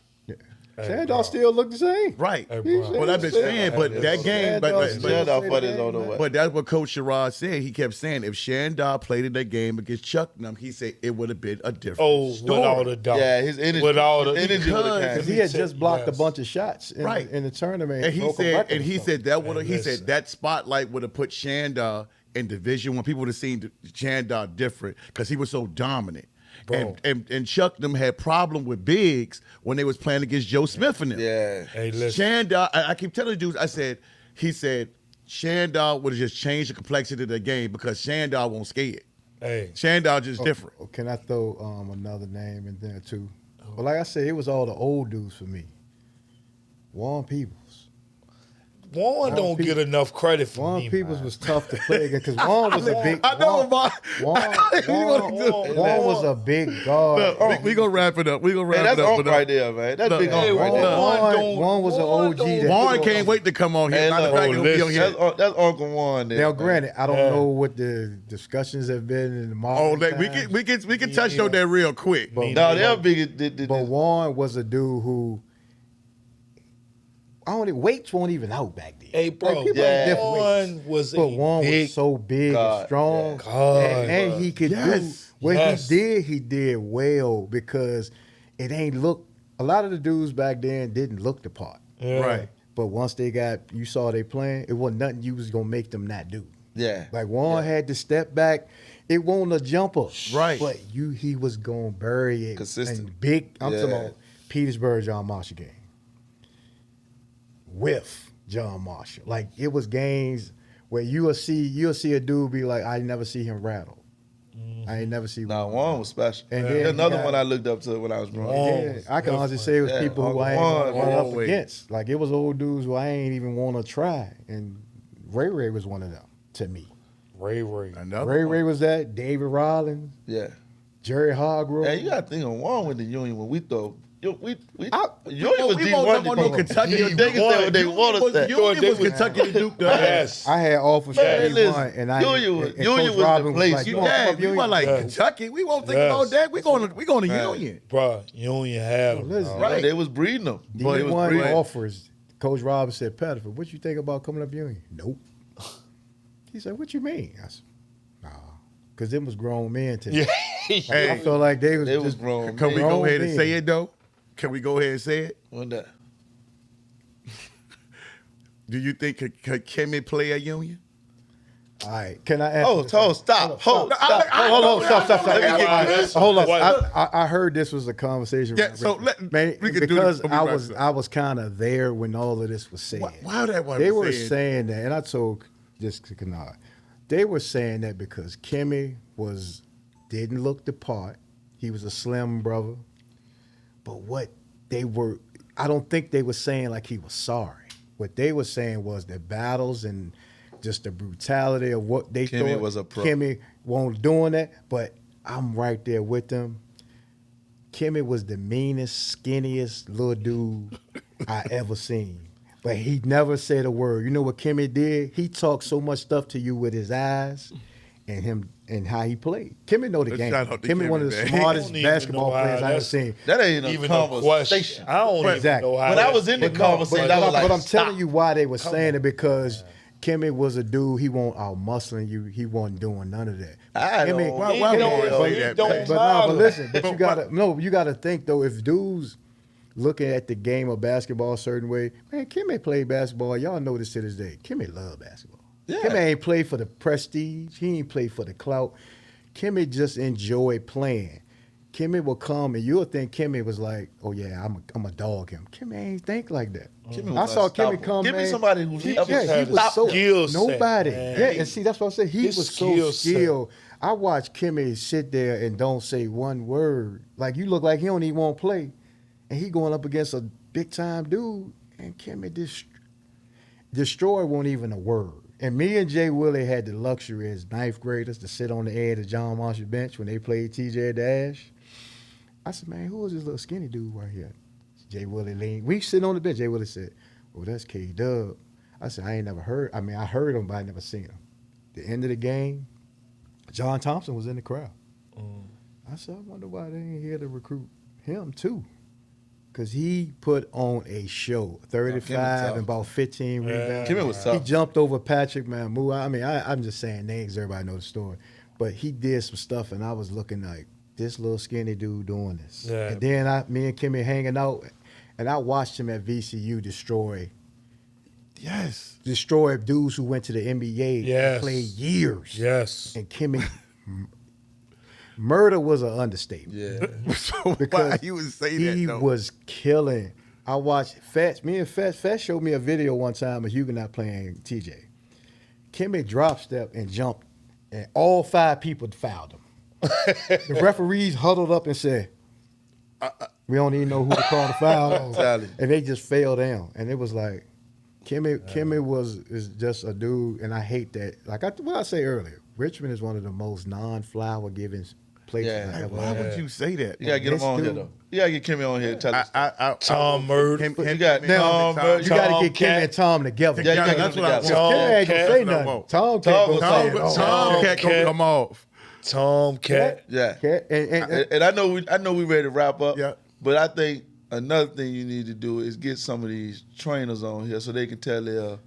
Shandon still look the same. right. Hey, bro. But I've been saying, but that game, but Shandon for this on the way. But that's what Coach Sherrod said. He kept saying if Shandon played in that game against Chucknam, he said it would have been a different Oh, story. without a doubt. Yeah, his energy. Without a- his energy because- would have Because came. he had just blocked a Yes. bunch of shots in, Right. in the tournament. And he broke a said, record and he or said that would have. He listen. said that spotlight would have put Shandon in Division One. People would have seen Shandon different because he was so dominant. Bro. And Chucknam had problem with bigs when they was playing against Joe Smith and them. Yeah. Hey, listen. Shandon, I keep telling the dudes, he said Shandon would have just changed the complexity of the game because Shandon won't scared. Hey. Shandon just different. Oh, can I throw another name in there too? But like I said, it was all the old dudes for me. Warren Peoples. Warren don't get enough credit for Warren me, Peoples man. was tough to play against because Warren was a big. I know, but Warren was a big guard. we gonna wrap it up. We gonna Man, wrap that's it up. Unc right there, man. That's Look, big hey, Unc right there. Warren was an Warren OG. don't- that- Warren can't wait to come on here. Hey, Matter of look, fact, he'll be on here. That's Uncle Warren there. Now, man. granted, I don't Yeah. know what the discussions have been in the Oh, modern that, we times, can touch on that real quick. Me No, neither. they're big. but Warren was a dude who weights weren't even out back then. Hey, bro, Like, people had different weights. Warren was But a Warren big was so big God, and strong, yeah. God, and he could Yes. do what Yes. he did well because it ain't look. A lot of the dudes back then didn't look the part, Yeah. Right. but once you saw they playing, it wasn't nothing you was gonna make them not do. Yeah. Like Warren had to step back. It wasn't a jumper, Right. But he was gonna bury it Consistent. And big. I'm talking Yeah. about Petersburg John Marshall game with John Marshall. Like it was games where you'll see a dude be like, I never see him rattle. I ain't never see. Nah, Warren was special. And And then another you got- one I looked up to when I was growing up. Warren. Yeah, I can honestly say it was Yeah, people who I ain't Warren, run up always. against. Like it was old dudes who I ain't even want to try, and Ray was one of them to me. Ray. Another Ray was that. David Rollins, Yeah. Jerry Hargrove. Hey, you got to think of Warren with the Union when we throw. Union was we D1. won't talk about Kentucky or They can say what they want to say. Union was Kentucky to Duke. Yes. I had offers for Man, D1, listen, and I Union was- and Union Coach was the Robin place. like, You "You want Yeah, to come we were like Yes. Kentucky. We won't think Yes. about that. We going to Man. Union. Bro, Union had him. Listen, Right. They was breeding them. They was D1 breeding. offers. Coach Robin said, Pettiford, what you think about coming up Union? Nope. He said, what you mean? I said, nah, because them was grown men today. Yeah. Hey, I felt like they was They was just grown. can we men. go ahead and men. say it though? Can we go ahead and say it? When that? Do you think could Kimmy play at Union? All right, can I ask? Oh, stop. Hold Stop. Let me get this. Hold on. What? I heard this was a conversation. Yeah, with so Richmond. we could do because this. I was kind of there when all of this was said. Why that was They were said? saying that, and I told this to Kennard. They were saying that because Kimmy didn't look the part. He was a slim brother. But I don't think they were saying like he was sorry. What they were saying was the battles and just the brutality of what they Kimmy thought. was a pro. Kimmy won't doing that, but I'm right there with them. Kimmy was the meanest, skinniest little dude I ever seen. But he never said a word. You know what Kimmy did? He talked so much stuff to you with his eyes and him and how he played. Kimmy know the game. Shout out to Kimmy one of the Kimmy, man. smartest I don't even basketball know how players I ever that's- seen. That ain't a Even a conversation. question. I don't even Exactly. know how. When I was in the conversation, I was like, But I'm stop. telling you why they were saying it, because Kimmy was a dude, he won't out muscling you. He wasn't doing none of that. I don't- Kimmy, Why He would don't- you he say that, don't man? but matter. listen, but you gotta think though, if dudes looking at the game of basketball a certain way, man, Kimmy played basketball. Y'all know this to this day. Kimmy love basketball. Yeah. Kimmy ain't play for the prestige. He ain't play for the clout. Kimmy just enjoyed playing. Kimmy will come and you'll think Kimmy was like, oh yeah, I'm a dog him. Kimmy ain't think like that. Kimmy I was saw Kimmy unstoppable. come, Give me man. somebody who's He, ever yeah, he had was the so skill set, nobody. man. Yeah, and see that's what I'm saying. He His was so skill set. skilled. I watched Kimmy sit there and don't say one word. Like you look like he don't even want to play, and he going up against a big time dude, and Kimmy destroy won't even a word. And me and Jay Willie had the luxury as ninth graders to sit on the edge of John Marshall bench when they played TJ Dash. I said, man, who is this little skinny dude right here? Jay Willie leaned. We sit on the bench. Jay Willie said, oh, that's K-Dub. I said, I ain't never heard. I mean, I heard him, but I never seen him. The end of the game, John Thompson was in the crowd. I said, I wonder why they ain't here to recruit him too. Because he put on a show, 35 tough. and about 15 rebounds. Kimmy was He tough. jumped over Patrick Mahmoud. I mean, I'm just saying names. Everybody knows the story. But he did some stuff, and I was looking like, this little skinny dude doing this. Yeah. And then me and Kimmy hanging out, and I watched him at VCU destroy dudes who went to the NBA Yes. and played years. Yes. And Kimmy, murder was an understatement. Yeah. So why Because you would say that He though? was killing. I watched Fats. Me and Fats showed me a video one time of Huguenot playing TJ. Kimmy drop step and jumped, and all 5 people fouled him. The referees huddled up and said, "We don't even know who to call the foul on," Tally. and they just fell down. And it was like, Kimmy is just a dude, and I hate that. Like what I say earlier, Richmond is one of the most non-flower giving places Yeah. I ever Why had. would you say that? You gotta get him This on here dude- though. You gotta get Kimmy on here to tell us. Tom Murd. You got Tom Murd. You got to Tom get Kim Cat. and Tom together. Yeah, you gotta that's get what I them want. together. Kim ain't gonna Cat. say No, nothing. no. Tom Tom can't gonna gonna say say it. it. Tom Cat. can't come off. Tom Cat. Yeah. Cat. And And I know we ready to wrap up. Yeah. But I think another thing you need to do is get some of these trainers on here so they can tell their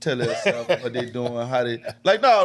self what they doing, how they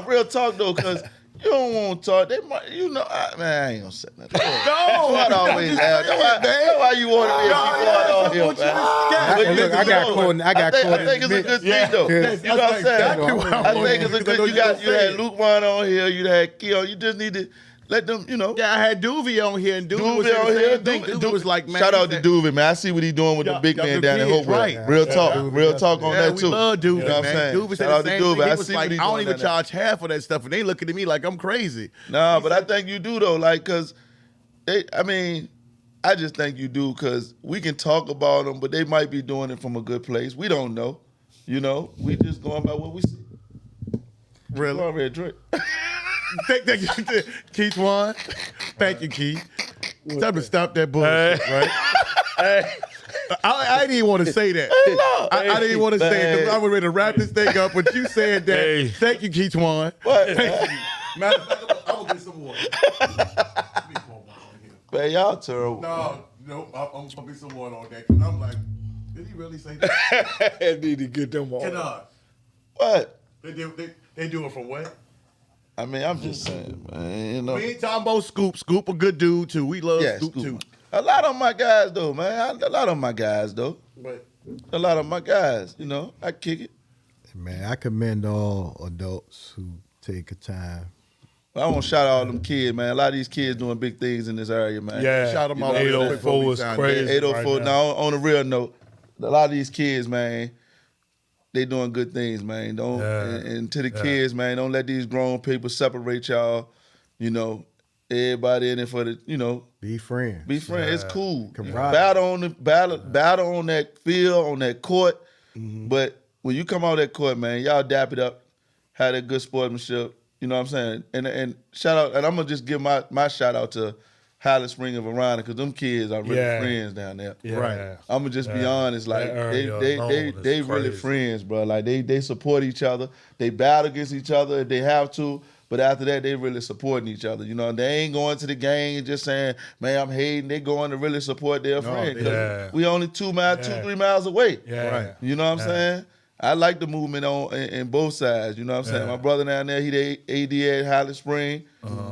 real talk though, because you don't want to talk. They might, man, I ain't gonna say nothing. That's why I always ask. That's why you want to be on here, man. Hey, look, I got caught. I think it's a good thing though. That's You know what I'm saying? exactly what I I wanted think it's a because I good. know You you gonna say had it. Luke Vaughn on here. You had Keon. You just need to let them. Yeah, I had Doovie on here, and Doovie was Doovie on here. Doovie was like, man, Shout out he to said- Doovie, man. I see what he doing with Yeah, the big yeah, man the down in kids, Hopewell. right. Real Yeah, talk, Doovie real does talk that. on Yeah, that we too. love Doovie, You know what I'm man. saying? Doovie said Shout the out to same Doovie. thing. I He was see like, what he I don't doing even down there. charge half of that stuff, and they looking at me like I'm crazy. Nah, but I think you do though, like, cause I just think you do, cause we can talk about them, but they might be doing it from a good place. We don't know, We just going by what we see. Really? Go ahead, Drake. Thank you, Kytwan. Thank you, Keith. It's time to stop that bullshit, right? I didn't even want to say that. I didn't even want to say it because I was ready to wrap this thing up, but you said that. Hey. Thank you, Kytwan. What? Thank you. Matter of fact, I'm going to get some water. Let me pour one on here. Man, y'all terrible. No, I'm going to get some water on that because I'm like, did he really say that? I need to get them on. Kennard. What? They do it from what? I mean, I'm just saying, man. We ain't talking about Scoop. Scoop a good dude too. We love Yeah, Scoop too. Scoop. A lot of my guys, though, man. A lot of my guys, though. But A lot of my guys, I kick it. Man, I commend all adults who take a time. I want to shout out all them kids, man. A lot of these kids doing big things in this area, man. Yeah, Shout 'em out. 804 is crazy. 804. right now. Now, on a real note, a lot of these kids, man, they doing good things, man. Don't and to the kids, man, don't let these grown people separate y'all. Everybody in it for the, Be friends. be friends. It's cool. Camaraderie. Battle on that field, on that court. But when you come out that court, man, y'all dap it up. had that good sportsmanship. You know what I'm saying? And shout out, and I'm gonna just give my shout out to Highland Spring and Verona, because them kids are really friends down there. Yeah. Right. I'm gonna just be honest, like That area alone is they really crazy. friends, bro. Like they support each other. They battle against each other if they have to, but after that they really supporting each other. You know, they ain't going to the game and just saying, "Man, I'm hating." They going to really support their friend. 'Cause Yeah. we only 2-3 miles away. Yeah. Right. You know what I'm saying? I like the movement in both sides. You know what I'm saying? Yeah. My brother down there, he the AD at Highland Spring.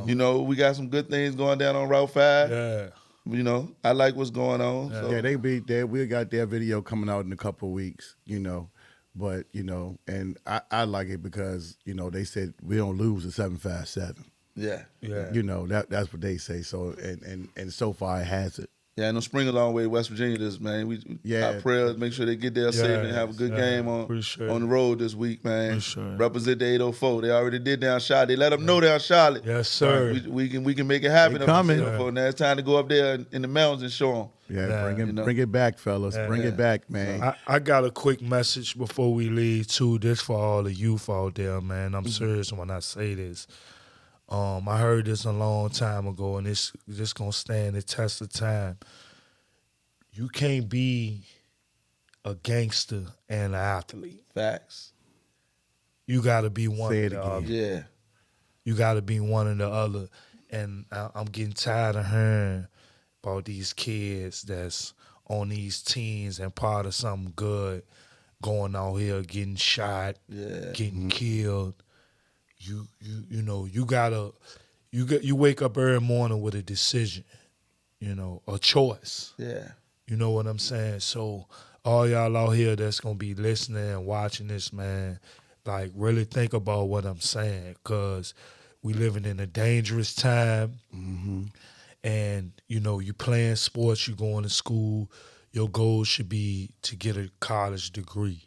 You know, we got some good things going down on Route 5. Yeah. You know, I like what's going on. So. Yeah, they be there. We got their video coming out in a couple of weeks, you know. But, you know, and I like it because, you know, they said we don't lose at 757. Yeah. Yeah. You know, that's what they say. So and so far it has it. Yeah, I know Spring a long way, West Virginia this, man. Our prayers, make sure they get there safe and have a good game on the road this week, man. Appreciate it. Represent the 804. They already did down Charlotte. They let them know they're Charlotte. Yes, sir. We can make it happen. They up in coming. 804. Now it's time to go up there in the mountains and show them. Yeah, bring it back, fellas. Bring it back, man. I got a quick message before we leave, too. This for all the youth out there, man. I'm serious when I say this. I heard this a long time ago, and it's just going to stand the test of time. You can't be a gangster and an athlete. Facts. You got to be one Say of it the again. other. Yeah. You got to be one or the other. And I'm getting tired of hearing about these kids that's on these teams and part of something good, going out here getting shot, getting killed. You know, you wake up every morning with a decision, you know, a choice. Yeah. You know what I'm saying? So all y'all out here that's going to be listening and watching this, man, like really think about what I'm saying, because we living in a dangerous time. And, you know, you playing sports, you going to school, your goal should be to get a college degree.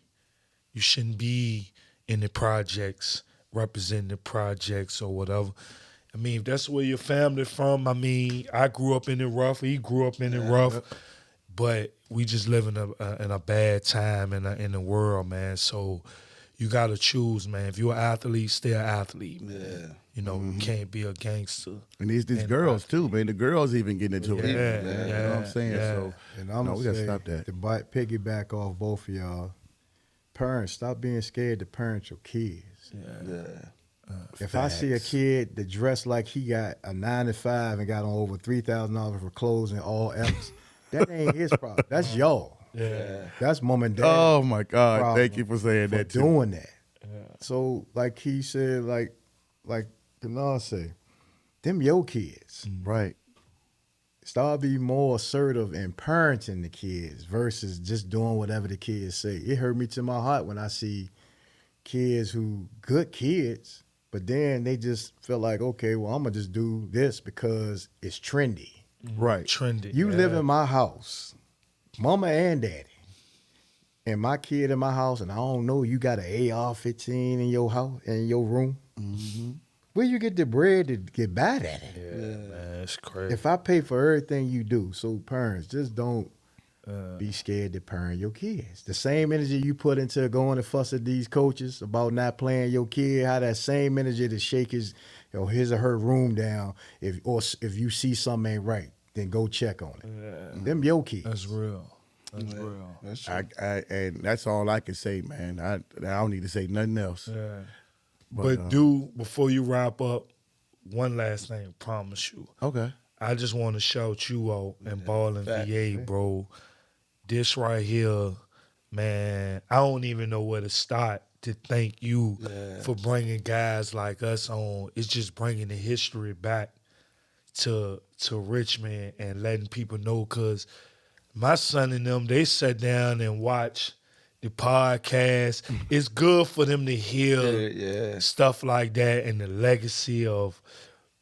You shouldn't be in the projects, representing the projects or whatever. I mean, if that's where your family from, I mean, I grew up in the rough, he grew up in the rough, but we just live in a bad time in the world, man. So you got to choose, man. If you're an athlete, stay an athlete, man. You know, you can't be a gangster. And these girls too, man. The girls even getting into it. Yeah, You know what I'm saying? yeah. So And I'm we gonna gotta say, stop that. to piggyback off both of y'all, parents, stop being scared to parent your kids. If I see a kid that dressed like he got a 9 to 5 and got on over $3,000 for clothes and all else, that ain't his problem. That's y'all. Yeah. That's mom and dad. Oh my God! problem Thank you for saying for that too. doing that. So like he said, like Kennard say, them your kids. Right. Start being more assertive in parenting the kids versus just doing whatever the kids say. It hurt me to my heart when I see kids who good kids, but then they just feel like, okay, well, I'm gonna just do this because it's trendy. Right. Trendy. You live in my house, mama and daddy, and my kid in my house, and I don't know you got an AR-15 in your house, in your room. Where you get the bread to get bad at it? Yeah, man, it's crazy. If I pay for everything you do, so parents, just don't be scared to parent your kids. The same energy you put into going to fuss at these coaches about not playing your kid, how that same energy to shake his or her room down if you see something ain't right, then go check on it. Yeah. Them your kids. That's real. That's real. That's true. And that's all I can say, man. I don't need to say nothing else. Yeah. But, But before you wrap up, one last thing, promise you. Okay. I just want to shout you out and BallinVA, bro. This right here, man, I don't even know where to start to thank you for bringing guys like us on. It's just bringing the history back to Richmond and letting people know, because my son and them, they sat down and watched the podcast. It's good for them to hear stuff like that and the legacy of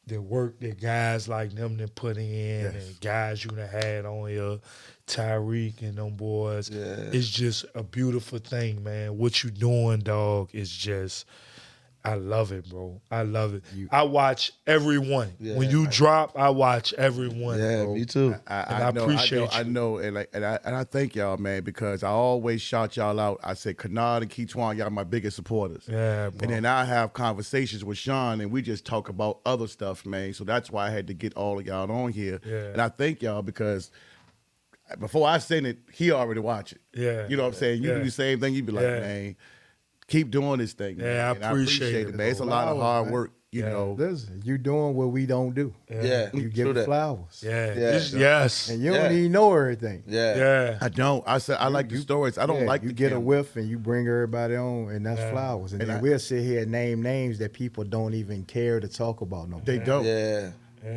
the work that guys like them done put in and guys you done had on here, Tyreek and them boys. It's just a beautiful thing, man. What you doing, dog, is just, I love it, bro. I love it. I watch every one. Yeah. When you drop, I watch every one, Yeah, bro. me too. I appreciate I you. know, and I thank y'all, man, because I always shout y'all out. I say, Kennard and Kytwan, y'all my biggest supporters. Yeah, bro. And then I have conversations with Shawn, and we just talk about other stuff, man. So that's why I had to get all of y'all on here. Yeah. And I thank y'all because before I send it, he already watch it. Yeah. You know what I'm saying? You Yeah. do the same thing. You be like, Yeah. man, keep doing this thing. Yeah, man. I And appreciate it, man. It's a bro. lot of hard Man. work, you Yeah. know. Listen, you doing what we don't do. Yeah, You true give that. flowers. Yeah. Yeah. Yes. And you Yeah. don't even know everything. Yeah, Yeah. I don't. I said I like the stories. I don't Yeah, like you the get a camera. whiff and you bring everybody on, and that's Yeah. flowers. And, And then I- we'll sit here and name names that people don't even care to talk about no more. They don't. yeah.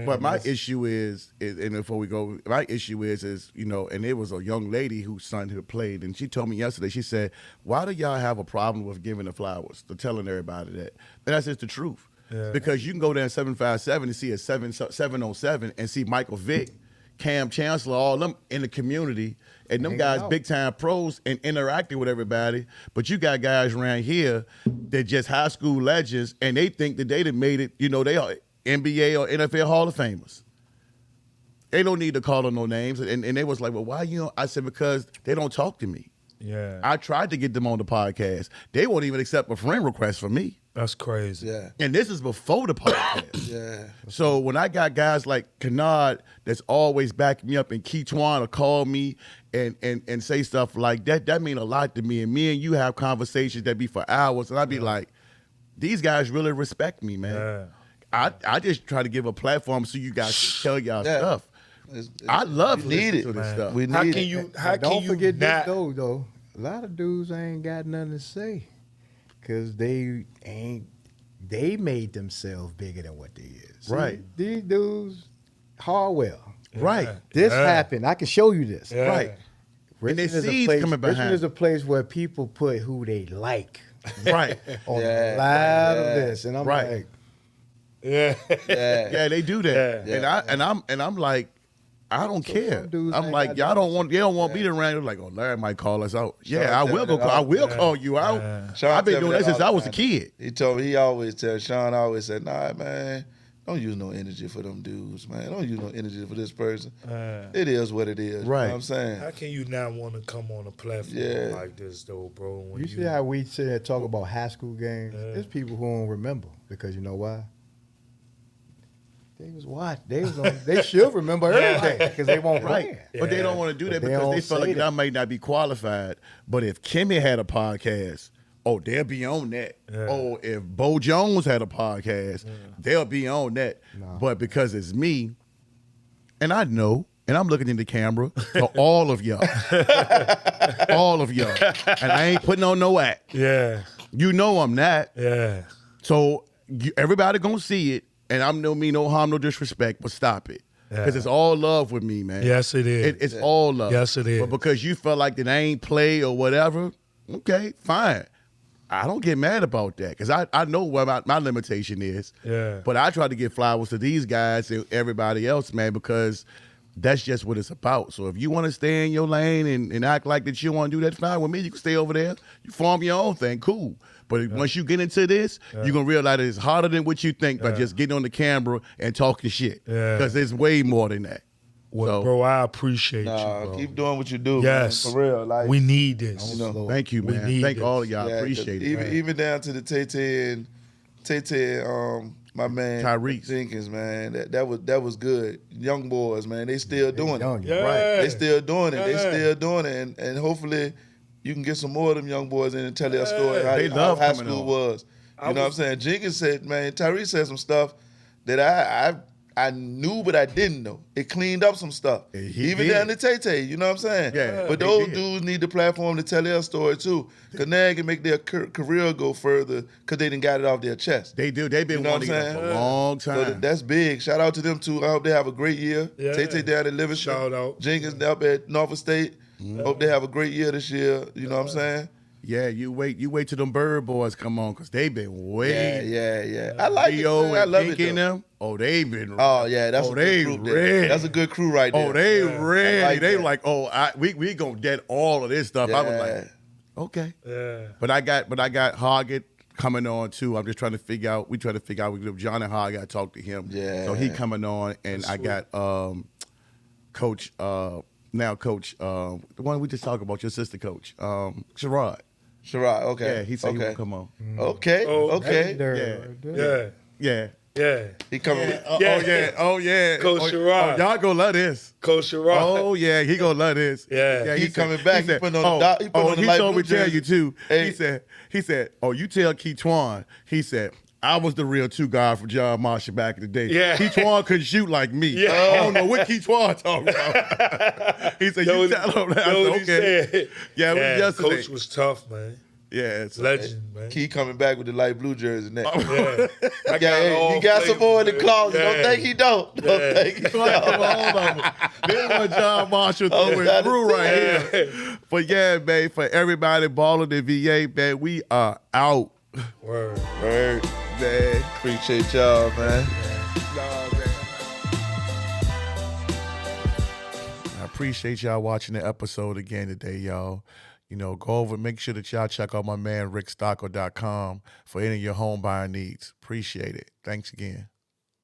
But my issue is, and before we go, my issue is, you know, and it was a young lady whose son had played, and she told me yesterday, she said, why do y'all have a problem with giving the flowers, to telling everybody that? And that's just the truth. Yeah. Because you can go down 757 and see a 707 and see Michael Vick, Cam Chancellor, all them in the community, and them Hanging guys out. big time pros and interacting with everybody. But you got guys around here that just high school legends, and they think that they done made it, you know, they are NBA or NFL Hall of Famers. They don't need to call on no names. And they was like, well, why you don't? I said, because they don't talk to me. Yeah. I tried to get them on the podcast. They won't even accept a friend request from me. That's crazy. Yeah, And this is before the podcast. yeah. So when I got guys like Kennard that's always backing me up, and Kytwan will call me and say stuff like that, that mean a lot to me. And me and you have conversations that be for hours, and I'd be like, these guys really respect me, man. Yeah. I just try to give a platform so you guys can tell y'all Yeah. stuff. It's- I love we need listening it. to this Man. stuff. We need How can it. you? But How can don't you forget not? this though. A lot of dudes ain't got nothing to say, cause they made themselves bigger than what they is. Right. These dudes, Harwell. Right. This Yeah. happened. I can show you this. Yeah. Right. And they Richmond is a seeds place- coming behind. Richmond is a place where people put who they like Right. on Yeah. a lot of Yeah. this, and I'm Right. like, Yeah. Yeah, Yeah, they do that. Yeah. And I'm like, I don't care. some dudes I'm ain't like, got y'all nothing. they don't want me to run. They're like, oh, Larry might call us out. Yeah, I Sean will tell go. me I that will all- call you out. Sean I've been tell me doing that that since all I the was a time. kid. He told me, he always tell Sean always said, nah, man, don't use no energy for them dudes, man. Don't use no energy for this person. It is what it is. Right. You know what I'm saying? How can you not want to come on a platform Yeah. like this, though, bro? When you see how we sit here and talk about high school games? Yeah. There's people who don't remember because you know why? They was watching. They was on. They should remember everything because they won't Right. play it. But they Yeah. don't want to do that But they because they don't feel say like that. I might not be qualified. But if Kimmy had a podcast, oh, they'll be on that. Yeah. Oh, if Bo Jones had a podcast, they'll be on that. No. But because it's me, and I know, and I'm looking in the camera for all of y'all. All of y'all. And I ain't putting on no act. Yeah. You know I'm not. Yeah. So everybody gonna see it, and I'm no mean no harm, no disrespect, but stop it. Because Yeah. it's all love with me, man. Yes, it is. It's all love. Yes, it is. But because you felt like that I ain't play or whatever, okay, fine. I don't get mad about that because I know what my limitation is. Yeah. But I try to give flowers to these guys and everybody else, man, because that's just what it's about. So if you want to stay in your lane and act like that you want to do that, fine with me. You can stay over there. You form your own thing, cool. But once you get into this, you're going to realize it's harder than what you think by just getting on the camera and talking shit. Yeah. Because it's way more than that. Well, So- bro, I appreciate Nah, you, bro. keep doing what you do, Yes. man. For real. Like, We need this. you know, Thank you, We man. need Thank this. all of y'all. yeah, Appreciate it. even down to the Tay, my man Tyrese. Jenkins, man. That was good. Young boys, man. They still doing young, it. Yeah. Right. They still doing it. They Yeah. still doing it, and hopefully you can get some more of them young boys in and tell their story how, They how love high coming school on. was. You know what I'm saying? Jenkins said, man, Tyrese said some stuff that I knew, but I didn't know. It cleaned up some stuff. He Even did. down to Tay, you know what I'm saying? Yeah, But they those did. dudes need the platform to tell their story too. Because now they can make their career go further because they done got it off their chest. They do. They've been You know wanting what to I'm get up for saying? a long So time. that's big. Shout out to them too. I hope they have a great year. Yeah. Tay down at Livingston. Shout out. Jenkins up at Norfolk State. Hope they have a great year this year. You know what I'm saying? Yeah, you wait till them Bird boys come on because they've been Yeah, waiting. yeah. I like it. Rio Man. I and love Pink it. and though. them. Oh, they've been. Oh yeah, that's Oh, a they good crew. ready. There. That's a good crew right there. Oh, they ready. I like they that. like, oh, we gonna get all of this stuff. I was Yeah. like, okay. Yeah. But I got Hoggett coming on too. I'm just trying to figure out. We try to figure out with John and how I got to talk to him. Yeah. So he coming on, and I got Coach. Now Coach, the one we just talked about, your sister Coach, Sherrod. Sherrod, okay. Yeah, he said he would come on. Okay, okay. Yeah. He coming. Oh yeah. Coach Oh, Sherrod. y'all gonna love this. Coach Sherrod. Oh yeah, he gonna love this. Yeah. He coming back. He putting on the he light told blue me to tell jersey. you too. Hey. He said, oh, you tell Kytwan. He said, I was the real two guy for John Marshall back in the day. Yeah. Kytwan couldn't shoot like me. Yeah. I don't know what Kytwan talking about. He said, you tell him that. I said, He okay. said. Yeah, it was yesterday. Coach was tough, man. Yeah, it's Legend, man. He coming back with the light blue jersey now. Yeah. I Yeah, he got some more in the closet. Don't think he don't. Don't think he Come on. This is what John Marshall throwing through right here. But yeah, man, for everybody balling the VA, man, we are out. Word. Word. Man. Appreciate y'all, man. I appreciate y'all watching the episode again today, y'all. You know, go over, make sure that y'all check out my man, rickstockel.com for any of your home buying needs. Appreciate it. Thanks again.